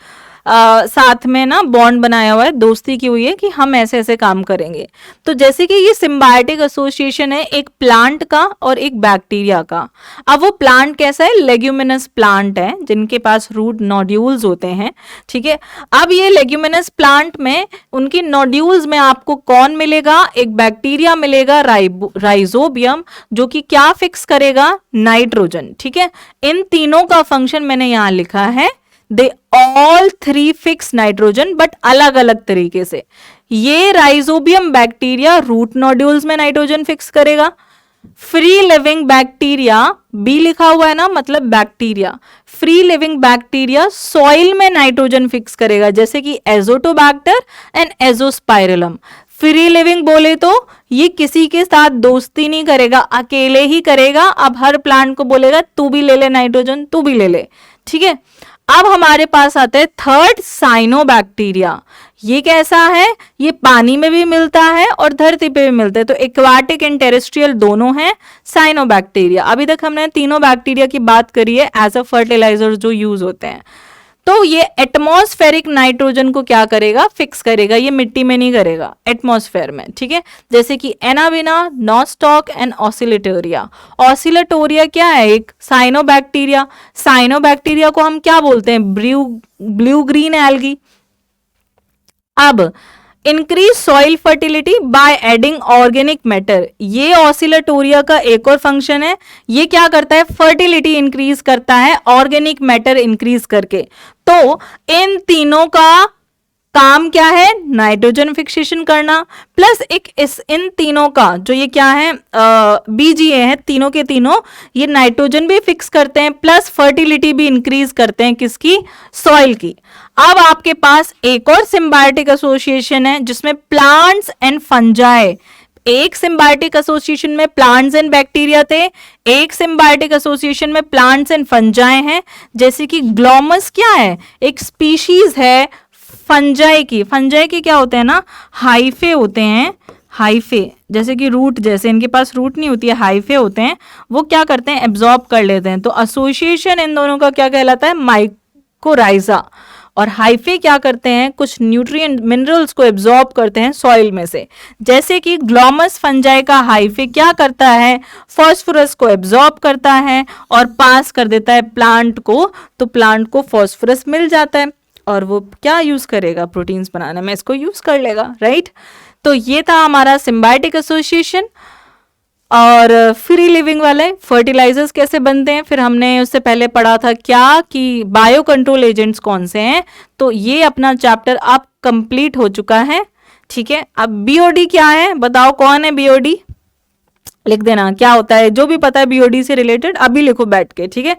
साथ में ना बॉन्ड बनाया हुआ है, दोस्ती की हुई है कि हम ऐसे ऐसे काम करेंगे। तो जैसे कि ये सिम्बायोटिक एसोसिएशन है एक प्लांट का और एक बैक्टीरिया का। अब वो प्लांट कैसा है, लेग्यूमिनस प्लांट है जिनके पास रूट नोड्यूल्स होते हैं, ठीक है। अब ये लेग्यूमिनस प्लांट में उनकी नोड्यूल्स में आपको कौन मिलेगा, एक बैक्टीरिया मिलेगा, राइजोबियम, जो कि क्या फिक्स करेगा, नाइट्रोजन, ठीक है। इन तीनों का फंक्शन मैंने यहां लिखा है, they all three fix nitrogen, but अलग अलग तरीके से। ये राइजोबियम बैक्टीरिया रूट नोड्यूल्स में नाइट्रोजन फिक्स करेगा। फ्री लिविंग बैक्टीरिया, बी लिखा हुआ है ना, मतलब bacteria, free living bacteria soil में नाइट्रोजन फिक्स करेगा, जैसे कि एजोटोबैक्टर एंड एजोस्पाइरलम। फ्री लिविंग बोले तो ये किसी के साथ दोस्ती नहीं करेगा, अकेले ही करेगा। अब हर प्लांट को बोलेगा तू भी ले ले नाइट्रोजन, तू भी ले ले, ठीक है। अब हमारे पास आता है थर्ड, साइनोबैक्टीरिया। ये कैसा है, ये पानी में भी मिलता है और धरती पे भी मिलता है, तो एक्वाटिक एंड टेरेस्ट्रियल दोनों हैं साइनोबैक्टीरिया। अभी तक हमने तीनों बैक्टीरिया की बात करी है एज अ फर्टिलाइजर जो यूज होते हैं। तो ये एटमॉस्फेरिक नाइट्रोजन को क्या करेगा, फिक्स करेगा, ये मिट्टी में नहीं करेगा, एटमॉस्फेयर में, ठीक है। जैसे कि एनाविना, नॉस्टॉक एंड ऑसिलेटोरिया। ऑसिलेटोरिया क्या है, एक साइनोबैक्टीरिया। साइनोबैक्टीरिया को हम क्या बोलते हैं, ब्लू ग्रीन एल्गी। अब increase soil fertility by adding organic matter, ये ऑसिलेटोरिया का एक और फंक्शन है। ये क्या करता है, फर्टिलिटी इंक्रीज करता है ऑर्गेनिक मैटर इंक्रीज करके। तो इन तीनों का काम क्या है, नाइट्रोजन फिक्सेशन करना, प्लस इन तीनों का जो ये क्या है, बीजीए है, तीनों के तीनों ये नाइट्रोजन भी फिक्स करते हैं, प्लस फर्टिलिटी भी इंक्रीज करते हैं, किसकी, सॉइल की। अब आपके पास एक और सिम्बायोटिक एसोसिएशन है जिसमें प्लांट्स एंड फंजाई, एक सिम्बायोटिक एसोसिएशन में प्लांट्स एंड बैक्टीरिया थे, एक सिम्बायोटिक एसोसिएशन में प्लांट्स एंड फंजाई हैं। जैसे कि ग्लोमस क्या है, एक स्पीशीज है फंजाई की। फंजाई के क्या होते हैं ना, हाइफे होते हैं, हाइफे, जैसे कि रूट, जैसे इनके पास रूट नहीं होती है, हाइफे होते हैं, वो क्या करते हैं, एब्जॉर्ब कर लेते हैं। तो एसोसिएशन इन दोनों का क्या कहलाता है, माइकोराइजा। और हाइफे क्या करते हैं, कुछ न्यूट्रिएंट मिनरल्स को एब्जॉर्ब करते हैं सॉइल में से। जैसे कि ग्लोमस फंजाई का हाइफे क्या करता है, फॉस्फोरस को एब्जॉर्ब करता है और पास कर देता है प्लांट को, तो प्लांट को फॉस्फोरस मिल जाता है और वो क्या यूज करेगा, प्रोटीन्स बनाने में इसको यूज कर लेगा, राइट। तो ये था हमारा सिम्बायोटिक एसोसिएशन। और फ्री लिविंग वाले फर्टिलाइजर्स कैसे बनते हैं, फिर हमने उससे पहले पढ़ा था क्या कि बायो कंट्रोल एजेंट्स कौन से हैं। तो ये अपना चैप्टर अब कंप्लीट हो चुका है, ठीक है। अब बीओडी क्या है, बताओ कौन है बीओडी, लिख देना क्या होता है, जो भी पता है बीओडी से रिलेटेड अभी लिखो बैठ के, ठीक है।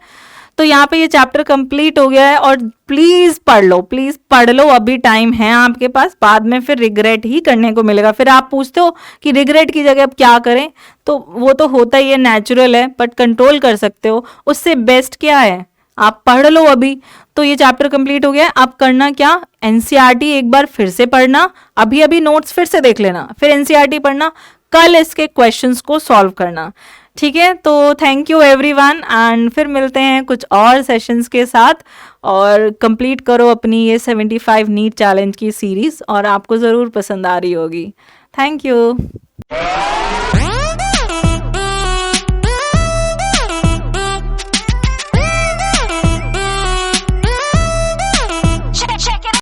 तो यहाँ पे ये चैप्टर कंप्लीट हो गया है और प्लीज पढ़ लो, प्लीज पढ़ लो, अभी टाइम है आपके पास, बाद में फिर रिग्रेट ही करने को मिलेगा। फिर आप पूछते हो कि रिग्रेट की जगह अब क्या करें, तो वो तो होता ही है, नेचुरल है, बट कंट्रोल कर सकते हो। उससे बेस्ट क्या है, आप पढ़ लो अभी। तो ये चैप्टर कंप्लीट हो गया है। आप करना क्या, एनसीईआरटी एक बार फिर से पढ़ना, अभी अभी नोट्स फिर से देख लेना, फिर एनसीईआरटी पढ़ना, कल इसके क्वेश्चंस को सॉल्व करना, ठीक है। तो थैंक यू एवरीवन, एंड फिर मिलते हैं कुछ और सेशंस के साथ। और कंप्लीट करो अपनी ये 75 नीट चैलेंज की सीरीज, और आपको ज़रूर पसंद आ रही होगी। Thank you.